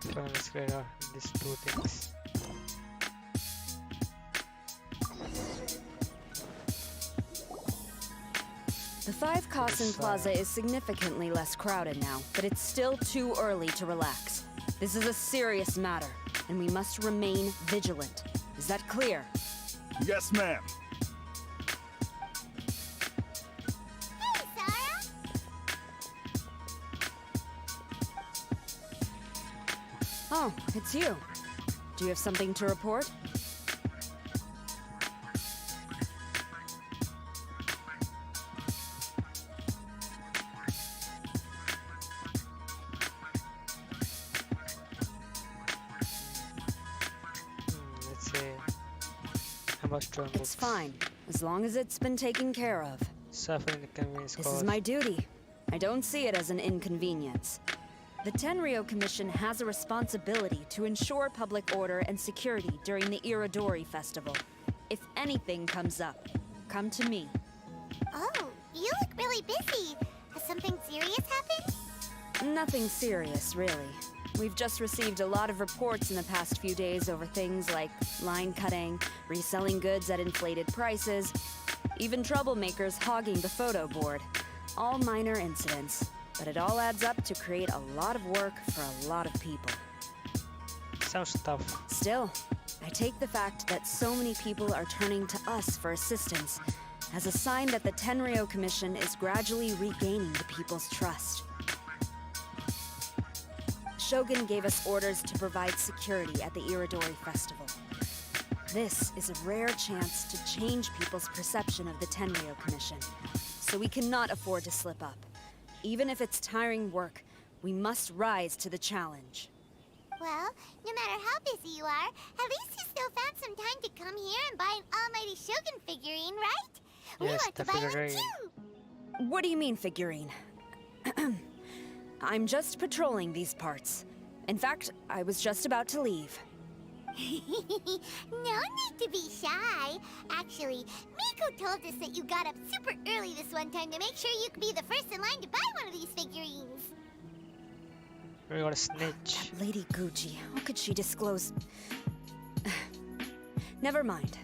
So let's get these two things. The 5 Kasen Plaza is significantly less crowded now, but it's still too early to relax. This is a serious matter, and we must remain vigilant. Is that clear? Yes, ma'am. Hey, Sarah! Oh, it's you. Do you have something to report? Let's say about storm It's fine, as long as it's been taken care of. Suffer inconvenience This caused. is my duty. I don't see it as an inconvenience. The Tenryo Commission has a responsibility to ensure public order and security during the Iridori Festival. If anything comes up, come to me. Oh, you look really busy. Has something serious happened? Nothing serious, really. We've just received a lot of reports in the past few days over things like line cutting, reselling goods at inflated prices, even troublemakers hogging the photo board. All minor incidents, but it all adds up to create a lot of work for a lot of people. Sounds tough. Still, I take the fact that so many people are turning to us for assistance as a sign that the Tenryo Commission is gradually regaining the people's trust. Shogun gave us orders to provide security at the Iridori Festival. This is a rare chance to change people's perception of the Tenryo Commission, so we cannot afford to slip up. Even if it's tiring work, we must rise to the challenge. Well, no matter how busy you are, at least you still found some time to come here and buy an Almighty Shogun figurine, right? We Yes, want to the buy one figurine. too! What do you mean, figurine? I'm just patrolling these parts. In fact, I was just about to leave. No need to be shy. Actually, Miko told us that you got up super early this one time to make sure you could be the first in line to buy one of these figurines. We got a snitch. Lady Gucci, how could she disclose... Never mind.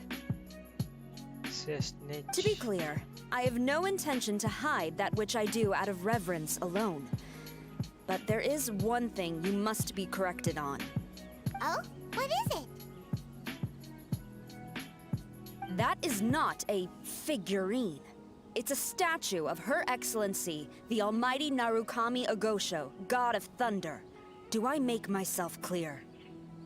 It's a snitch. To be clear, I have no intention to hide that which I do out of reverence alone. But there is one thing you must be corrected on. Oh? What is it? That is not a figurine. It's a statue of Her Excellency, the Almighty Narukami Agosho, God of Thunder. Do I make myself clear?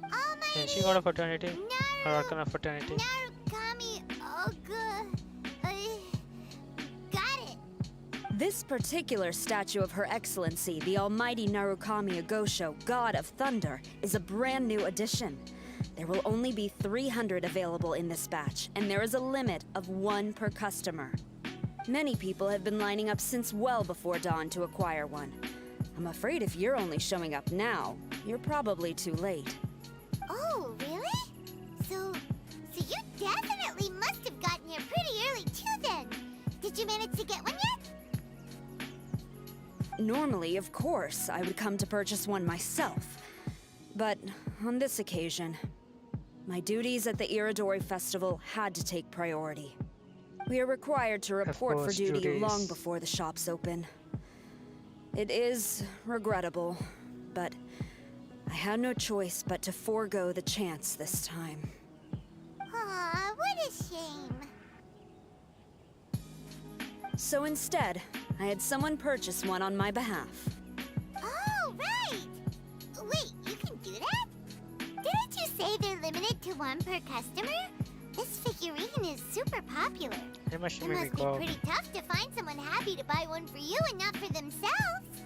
Almighty Yeah, she got a fraternity. Or Arcana fraternity. Narukami Oga. Got it. This particular statue of Her Excellency, the Almighty Narukami Agosho, God of Thunder, is a brand new addition. There will only be 300 available in this batch, and there is a limit of 1 per customer. Many people have been lining up since well before dawn to acquire one. I'm afraid if you're only showing up now, you're probably too late. Oh, really? So you definitely must have gotten here pretty early too then. Did you manage to get one yet? Normally, of course, I would come to purchase one myself. But on this occasion, my duties at the Iridori Festival had to take priority. We are required to report for course, duty duties. long before the shops open. It is regrettable, but I had no choice but to forego the chance this time. Aw, what a shame. So instead, I had someone purchase one on my behalf. Oh, right! Wait, you can do that? Didn't you say they're limited to one per customer? This figurine is super popular. They must It maybe must be go. pretty tough to find someone happy to buy one for you and not for themselves.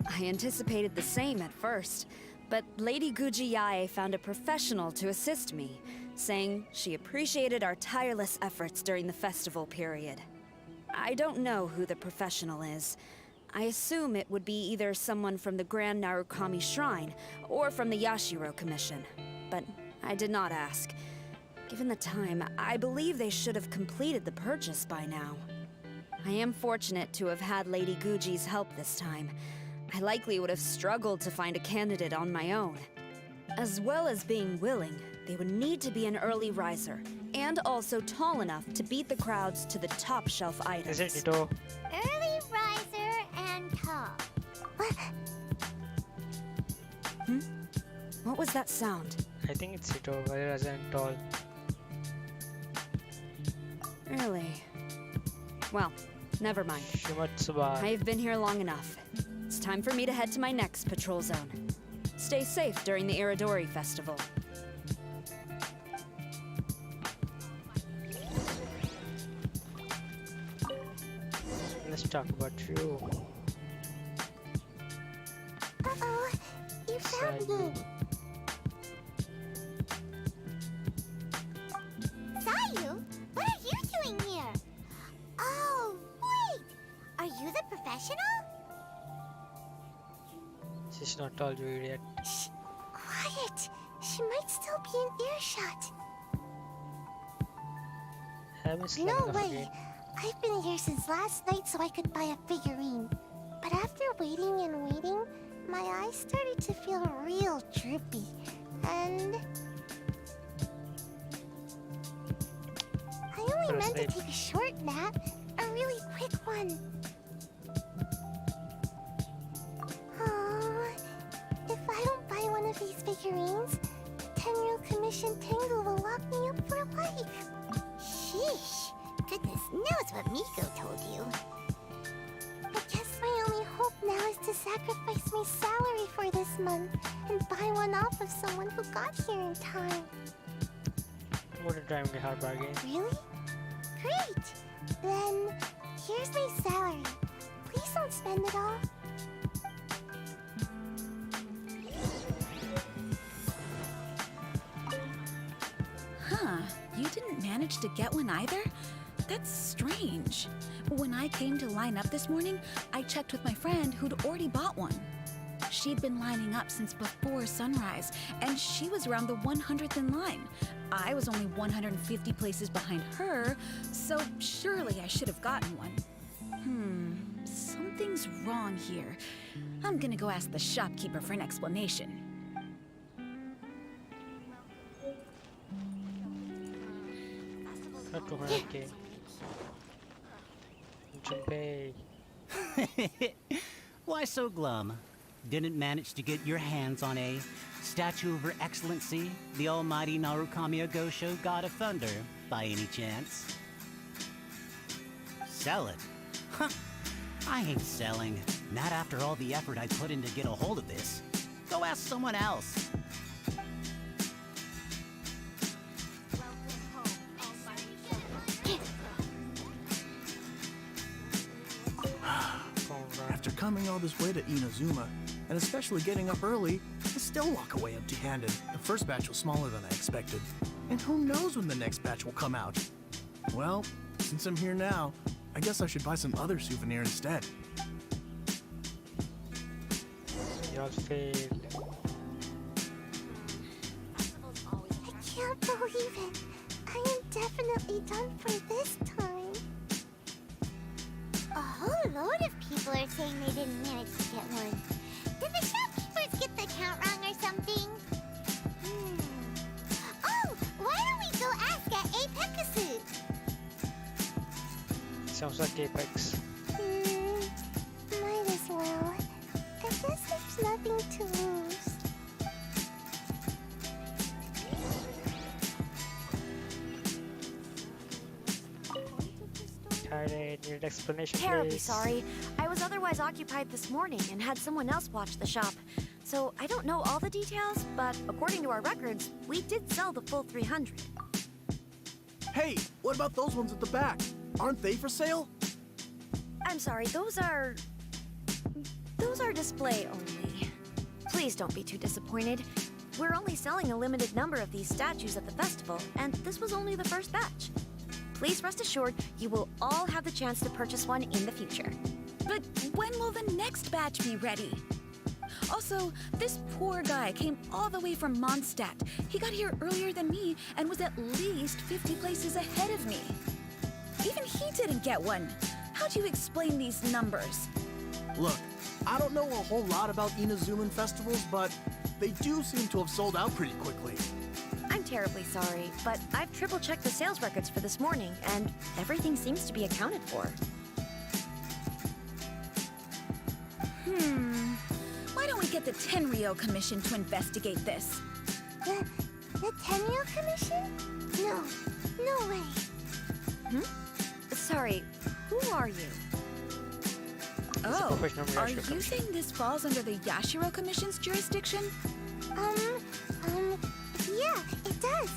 I anticipated the same at first, but Lady Guji Yae found a professional to assist me, saying she appreciated our tireless efforts during the festival period. I don't know who the professional is. I assume it would be either someone from the Grand Narukami Shrine or from the Yashiro Commission, but I did not ask. Given the time, I believe they should have completed the purchase by now. I am fortunate to have had Lady Guji's help this time. I likely would have struggled to find a candidate on my own. As well as being willing, they would need to be an early riser, and also tall enough to beat the crowds to the top shelf items. Is it Ito? Early riser and tall. What was that sound? I think it's Ito, whereas and tall. Really? Well, never mind. Shimatsuba. I have been here long enough. It's time for me to head to my next patrol zone. Stay safe during the Iridori Festival. Let's talk about you. Uh-oh, you found Sayu. me. Sayu, what are you doing here? Oh, wait! Are you the professional? She's not tall, you idiot. Shh, quiet. She might still be in earshot. Haven't slept No enough way. again. I've been here since last night so I could buy a figurine. But after waiting and waiting, my eyes started to feel real droopy. And I only meant to take a short nap, a really quick one. Oh, if I don't buy one of these figurines, the 10-year-old commission Tengu will lock me up for life. Sheesh. Goodness knows what Miko told you. I guess my only hope now is to sacrifice my salary for this month and buy one off of someone who got here in time. What a time to hard bargain. Really? Great! Then, here's my salary. Please don't spend it all. Huh, you didn't manage to get one either? That's strange. When I came to line up this morning, I checked with my friend who'd already bought one. She'd been lining up since before sunrise, and she was around the 100th in line. I was only 150 places behind her, so surely I should have gotten one. Something's wrong here. I'm gonna go ask the shopkeeper for an explanation. Not 200k. Junpei. Why so glum? Didn't manage to get your hands on a statue of Her Excellency, the almighty Narukami Agosho, God of Thunder, by any chance? Sell it? Huh. I ain't selling. Not after all the effort I put in to get a hold of this. Go ask someone else. After coming all this way to Inazuma, and especially getting up early, I still walk away empty-handed. The first batch was smaller than I expected. And who knows when the next batch will come out? Well, since I'm here now, I guess I should buy some other souvenir instead. Y'all failed. I can't believe it. I am definitely done for this time. A whole load of people are saying they didn't manage to get one. Did the shopkeepers get the count wrong or something? Oh, why don't we go ask at Apekasu? Sounds like Apex. Might as well. I guess there's nothing to lose. Kaede, need explanation, Terribly please. sorry. I was otherwise occupied this morning and had someone else watch the shop. So I don't know all the details, but according to our records, we did sell the full 300. Hey, what about those ones at the back? Aren't they for sale? I'm sorry, those are display only. Please don't be too disappointed. We're only selling a limited number of these statues at the festival, and this was only the first batch. Please rest assured, you will all have the chance to purchase one in the future. But when will the next batch be ready? Also, this poor guy came all the way from Mondstadt. He got here earlier than me and was at least 50 places ahead of me. Even he didn't get one. How do you explain these numbers? Look, I don't know a whole lot about Inazuman festivals, but they do seem to have sold out pretty quickly. I'm terribly sorry, but I've triple-checked the sales records for this morning, and everything seems to be accounted for. Why don't we get the Tenryo Commission to investigate this? The Tenryo Commission? No way. Sorry, who are you? Oh, professional are Yashiro you Commission. saying this falls under the Yashiro Commission's jurisdiction? Yeah, it does.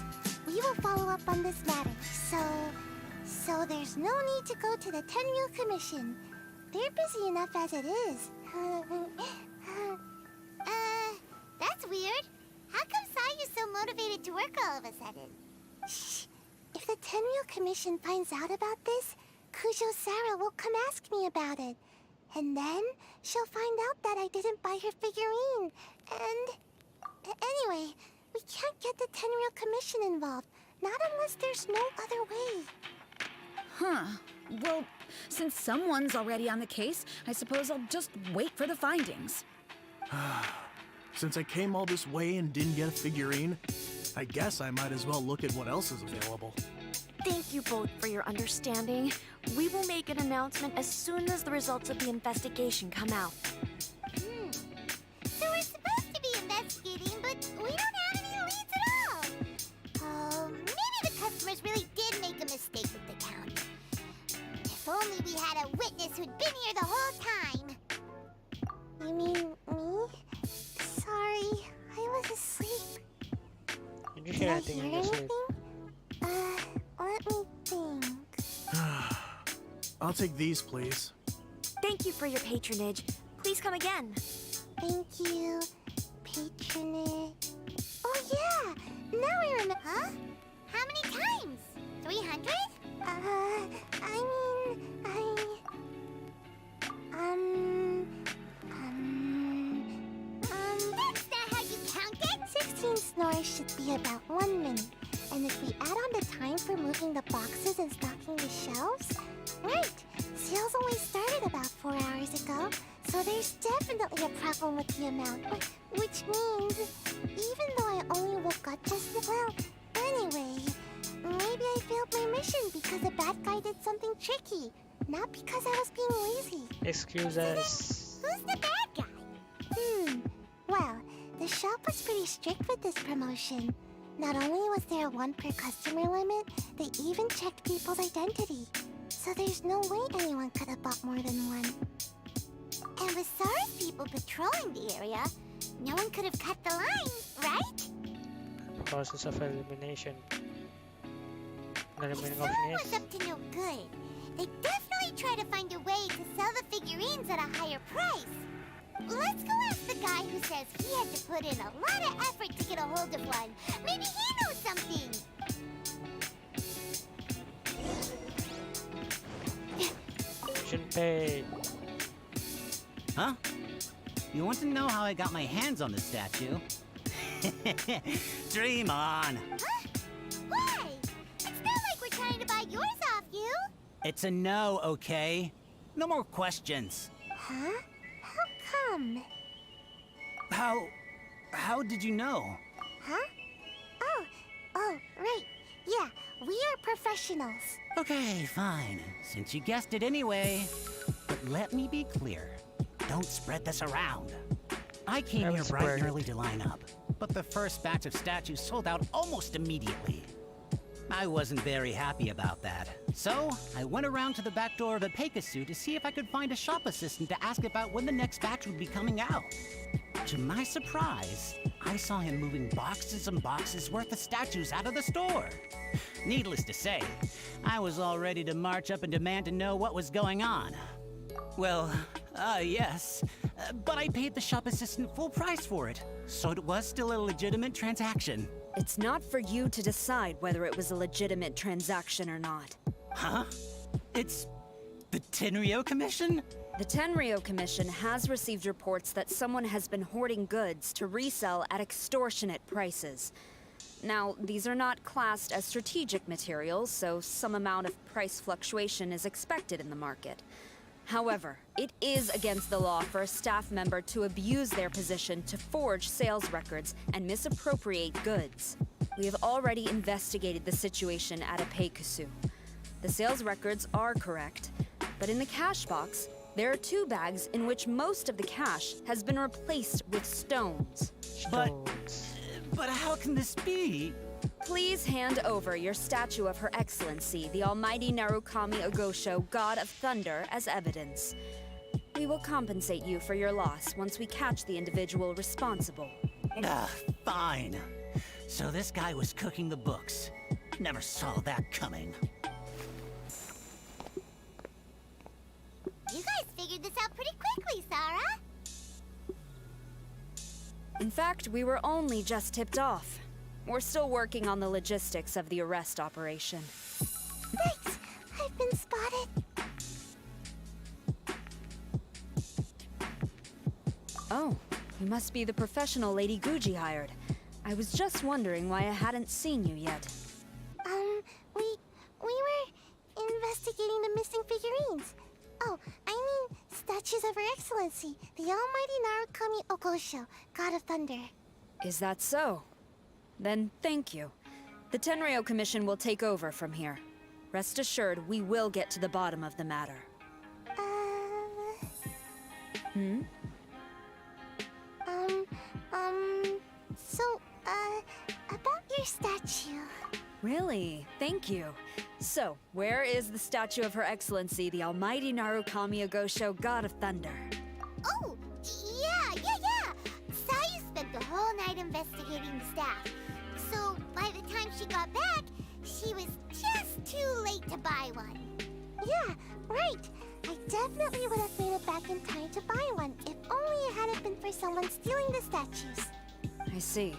We will follow up on this matter. So there's no need to go to the Tenryo Commission. They're busy enough as it is. That's weird. How come Sayu's so motivated to work all of a sudden? Shh. If the Tenryo Commission finds out about this, Kujo Sarah will come ask me about it. And then she'll find out that I didn't buy her figurine. And anyway, we can't get the Tenryo Commission involved. Not unless there's no other way. Huh. Well, since someone's already on the case, I suppose I'll just wait for the findings. Since I came all this way and didn't get a figurine, I guess I might as well look at what else is available. Thank you both for your understanding. We will make an announcement as soon as the results of the investigation come out. So we're supposed to be investigating, but we don't have any leads at all. Oh, maybe the customers really did make a mistake with the county. If only we had a witness who'd been here the whole time. You mean me? Sorry, I was asleep. Did you hear anything in your sleep? Let me think. I'll take these, please. Thank you for your patronage. Please come again. Thank you. Patronage. Oh yeah! Now I remember. Huh? How many times? 300? That's not how you count it! 16 snores should be about 1 minute. And if we add on the time for moving the boxes and stocking the shelves... Right! Sales only started about 4 hours ago, so there's definitely a problem with the amount. Which means, even though I only woke up just now... Well, anyway, maybe I failed my mission because the bad guy did something tricky. Not because I was being lazy. Excuse us. Who's the bad guy? Well, the shop was pretty strict with this promotion. Not only was there a 1 per customer limit, they even checked people's identity. So there's no way anyone could have bought more than 1. And with Sara's people patrolling the area, no one could have cut the line, right? Process of elimination. The remaining Someone option was is up to no good. They definitely try to find a way to sell the figurines at a higher price. Let's go ask the guy who says he had to put in a lot of effort to get a hold of one. Maybe he knows something. Junpei. Huh? You want to know how I got my hands on the statue? Dream on! Huh? Why? It's not like we're trying to buy yours off you. It's a no, okay? No more questions. Huh? How come? How did you know? Huh? Oh, right. Yeah, we are professionals. Okay, fine. Since you guessed it anyway. But let me be clear. Don't spread this around. I came here bright and early to line up, but the first batch of statues sold out almost immediately. I wasn't very happy about that. So, I went around to the back door of a Pegasus to see if I could find a shop assistant to ask about when the next batch would be coming out. To my surprise, I saw him moving boxes and boxes worth of statues out of the store. Needless to say, I was all ready to march up and demand to know what was going on. Well, yes, but I paid the shop assistant full price for it, so it was still a legitimate transaction. It's not for you to decide whether it was a legitimate transaction or not. Huh? It's the Tenryo Commission? The Tenryo Commission has received reports that someone has been hoarding goods to resell at extortionate prices. Now, these are not classed as strategic materials, so some amount of price fluctuation is expected in the market. However, it is against the law for a staff member to abuse their position to forge sales records and misappropriate goods. We have already investigated the situation at Apeikusu. The sales records are correct, but in the cash box, there are 2 bags in which most of the cash has been replaced with stones. But how can this be? Please hand over your statue of Her Excellency, the Almighty Narukami Ogosho, God of Thunder, as evidence. We will compensate you for your loss once we catch the individual responsible. Fine. So this guy was cooking the books. Never saw that coming. You guys figured this out pretty quickly, Sarah. In fact, we were only just tipped off. We're still working on the logistics of the arrest operation. Thanks! I've been spotted. Oh, you must be the professional Lady Guji hired. I was just wondering why I hadn't seen you yet. We were investigating the missing figurines. Oh, I mean, statues of Her Excellency, the Almighty Narukami Ogosho, God of Thunder. Is that so? Then thank you. The Tenryo Commission will take over from here. Rest assured, we will get to the bottom of the matter. About your statue. Really? Thank you. So, where is the statue of Her Excellency, the Almighty Narukami Ogosho, God of Thunder? Oh, yeah! Sayu spent the whole night investigating the staff. So, by the time she got back, she was just too late to buy one. Yeah, right. I definitely would have made it back in time to buy one, if only it hadn't been for someone stealing the statues. I see.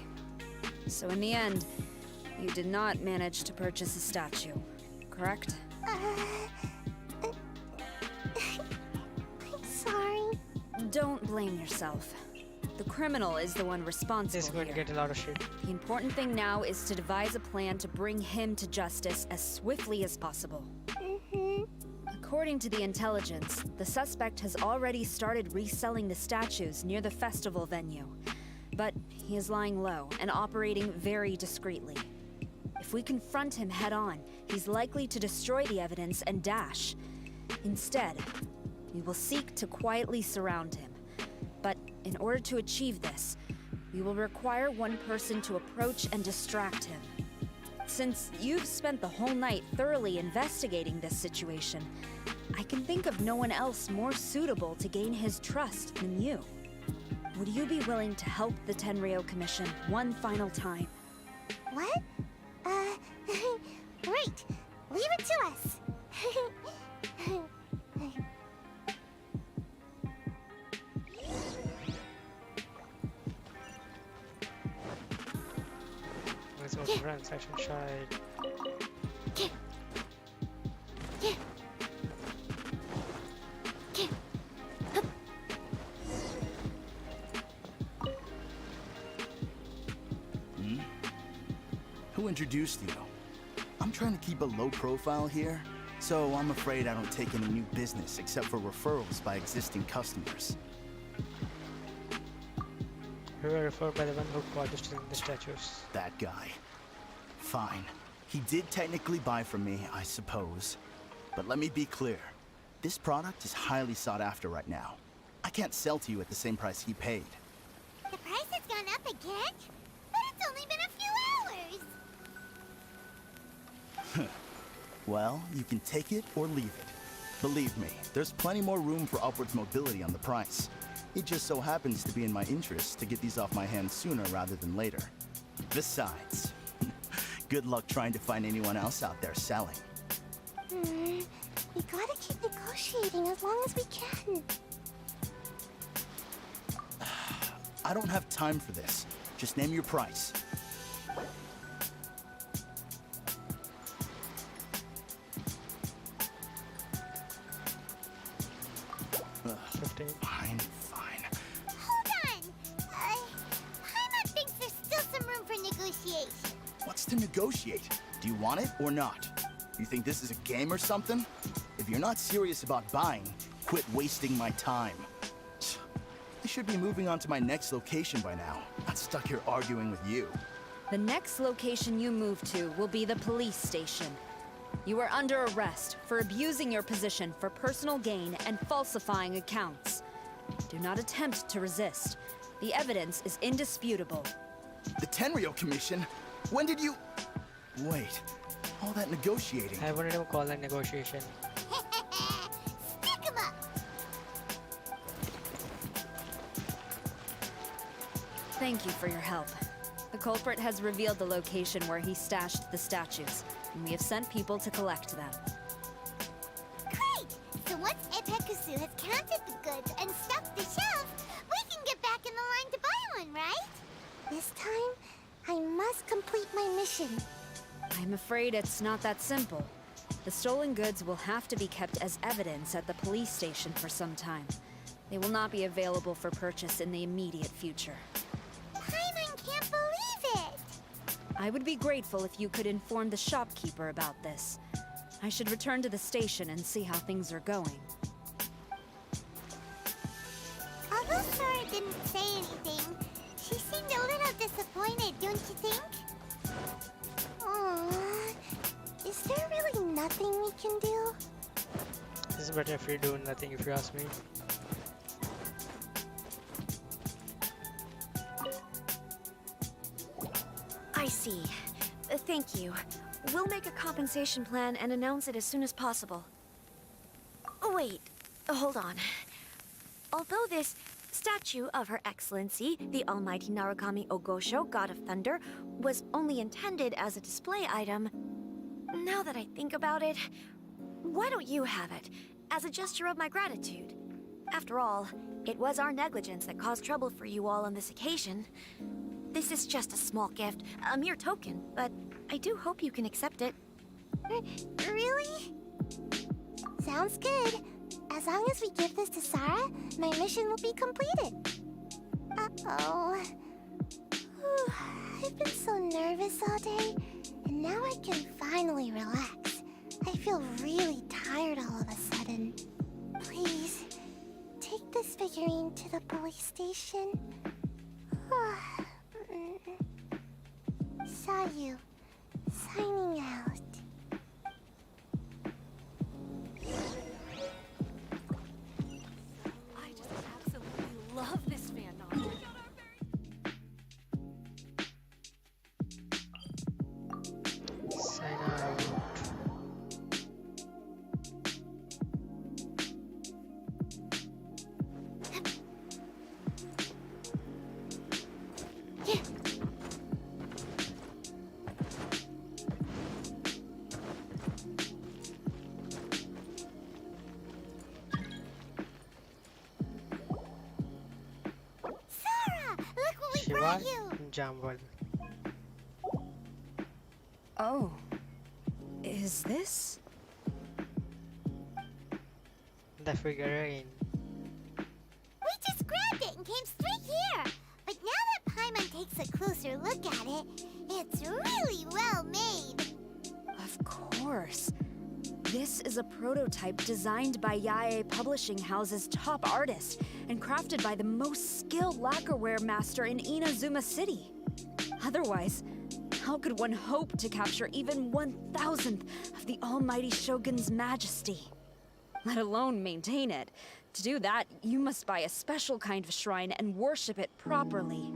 So in the end, you did not manage to purchase a statue, correct? I'm sorry. Don't blame yourself. The criminal is the one responsible. This is going to get a lot of shit. The important thing now is to devise a plan to bring him to justice as swiftly as possible. According to the intelligence, the suspect has already started reselling the statues near the festival venue. But he is lying low and operating very discreetly. If we confront him head-on, he's likely to destroy the evidence and dash. Instead, we will seek to quietly surround him. But in order to achieve this, we will require one person to approach and distract him. Since you've spent the whole night thoroughly investigating this situation, I can think of no one else more suitable to gain his trust than you. Would you be willing to help the Tenryo Commission one final time? What? Right. Leave it to us. Let's go to run section side. Who introduced you? I'm trying to keep a low profile here, so I'm afraid I don't take any new business except for referrals by existing customers. We were referred by the one who bought the statues. That guy. Fine. He did technically buy from me, I suppose. But let me be clear. This product is highly sought after right now. I can't sell to you at the same price he paid. The price has gone up again? But it's only been a few hours! Well, you can take it or leave it. Believe me, there's plenty more room for upwards mobility on the price. It just so happens to be in my interest to get these off my hands sooner rather than later. Besides, good luck trying to find anyone else out there selling. We gotta keep negotiating as long as we can. I don't have time for this. Just name your price. Fine, fine. Hold on! Paimon thinks there's still some room for negotiation. What's to negotiate? Do you want it or not? You think this is a game or something? If you're not serious about buying, quit wasting my time. I should be moving on to my next location by now. Not stuck here arguing with you. The next location you move to will be the police station. You are under arrest for abusing your position for personal gain and falsifying accounts. Do not attempt to resist. The evidence is indisputable. The Tenryo Commission? When did you... Wait, all that negotiating... I wouldn't even call that negotiation. Stick 'em up! Thank you for your help. The culprit has revealed the location where he stashed the statues, and we have sent people to collect them. Great! So once Epekusu has counted the goods and stuffed the shelves, we can get back in the line to buy one, right? This time, I must complete my mission. I'm afraid it's not that simple. The stolen goods will have to be kept as evidence at the police station for some time. They will not be available for purchase in the immediate future. Paimon can't believe it! I would be grateful if you could inform the shopkeeper about this. I should return to the station and see how things are going. Although Sora didn't say anything, she seemed a little disappointed, don't you think? Aww. Is there really nothing we can do? This is better if we do nothing, if you ask me. I see. Thank you. We'll make a compensation plan and announce it as soon as possible. Wait, hold on. Although this statue of Her Excellency, the Almighty Narukami Ogosho, God of Thunder, was only intended as a display item, now that I think about it, why don't you have it, as a gesture of my gratitude? After all, it was our negligence that caused trouble for you all on this occasion. This is just a small gift, a mere token, but I do hope you can accept it. Really? Sounds good. As long as we give this to Sarah, my mission will be completed. Uh-oh. I've been so nervous all day, and now I can finally relax. I feel really tired all of a sudden. Please, take this figurine to the police station. Sayu, signing out. I just absolutely love this fan novel. Sign out. Sarah, look what we Shiva brought you. Jambal. Oh. Is this? The figurine. We just grabbed it and came straight here. But now that Paimon takes a closer look at it, it's really well made. Of course. This is a prototype designed by Yae Publishing House's top artist and crafted by the most skilled lacquerware master in Inazuma City. Otherwise, How could one hope to capture even 1,000th of the almighty Shogun's majesty? Let alone maintain it. To do that, you must buy a special kind of shrine and worship it properly.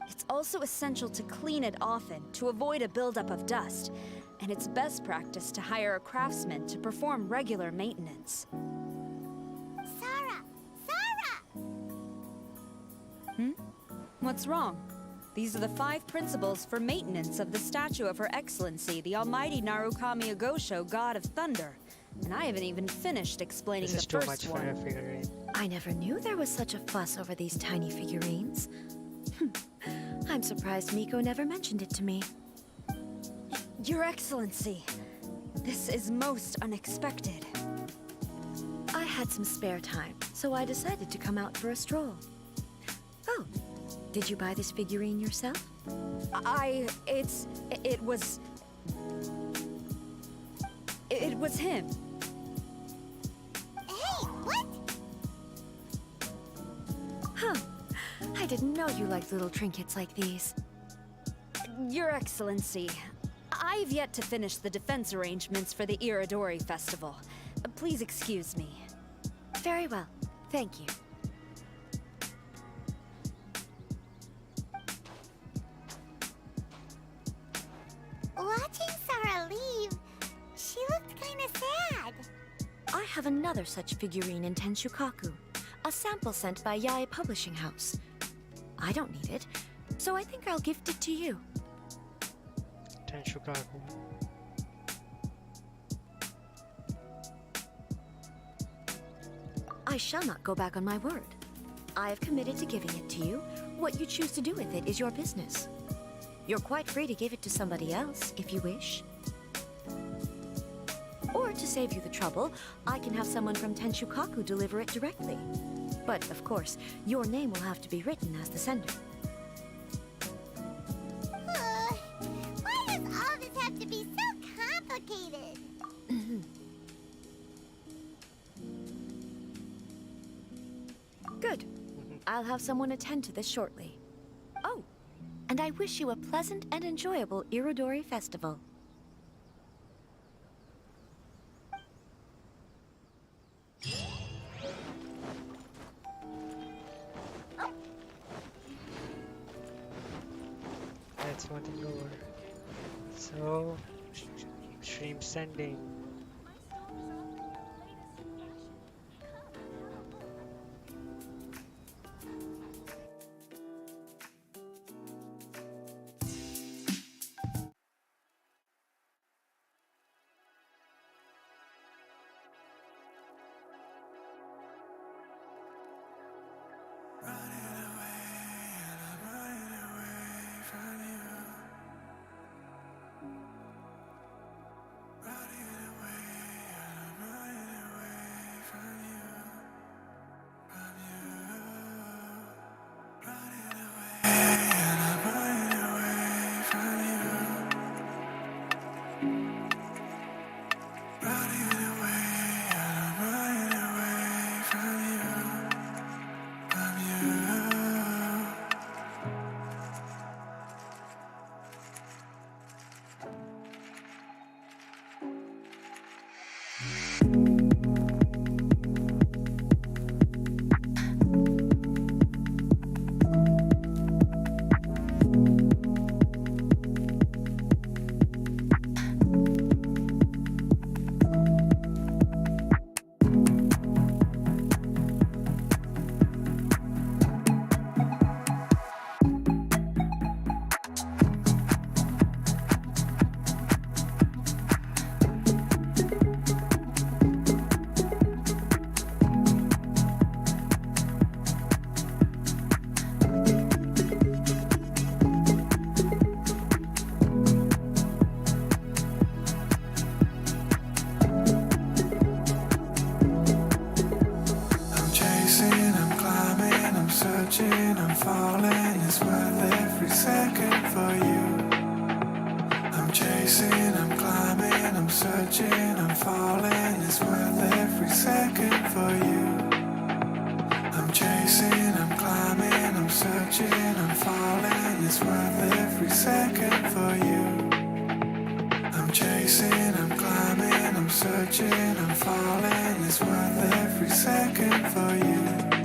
It's also essential to clean it often to avoid a buildup of dust, and it's best practice to hire a craftsman to perform regular maintenance. Sarah! Sarah! What's wrong? These are the 5 principles for maintenance of the statue of Her Excellency, the Almighty Narukami Agosho, God of Thunder. And I haven't even finished explaining This is the too first much for one. a figurine. I never knew there was such a fuss over these tiny figurines. I'm surprised Miko never mentioned it to me. Your Excellency, this is most unexpected. I had some spare time, so I decided to come out for a stroll. Oh, did you buy this figurine yourself? It was him. Hey, what? Huh. I didn't know you liked little trinkets like these. Your Excellency, I've yet to finish the defense arrangements for the Iridori Festival. Please excuse me. Very well. Thank you. Watching Sarah leave, she looked kinda sad. I have another such figurine in Tenshukaku, a sample sent by Yae Publishing House. I don't need it, so I think I'll gift it to you. Tenshukaku. I shall not go back on my word. I have committed to giving it to you. What you choose to do with it is your business. You're quite free to give it to somebody else, if you wish. Or to save you the trouble, I can have someone from Tenshukaku deliver it directly. But, of course, your name will have to be written as the sender. Why does all this have to be so complicated? Good. I'll have someone attend to this shortly. Oh, and I wish you a pleasant and enjoyable Irodori Festival. That's one thing over. So, stream sending. searching, I'm falling. It's worth every second for you. I'm chasing, I'm climbing, I'm searching, I'm falling. It's worth every second for you. I'm chasing, I'm climbing, I'm searching. searching, I'm falling. It's worth every second for you. I'm chasing, I'm climbing, I'm searching, I'm falling. It's worth every second for you.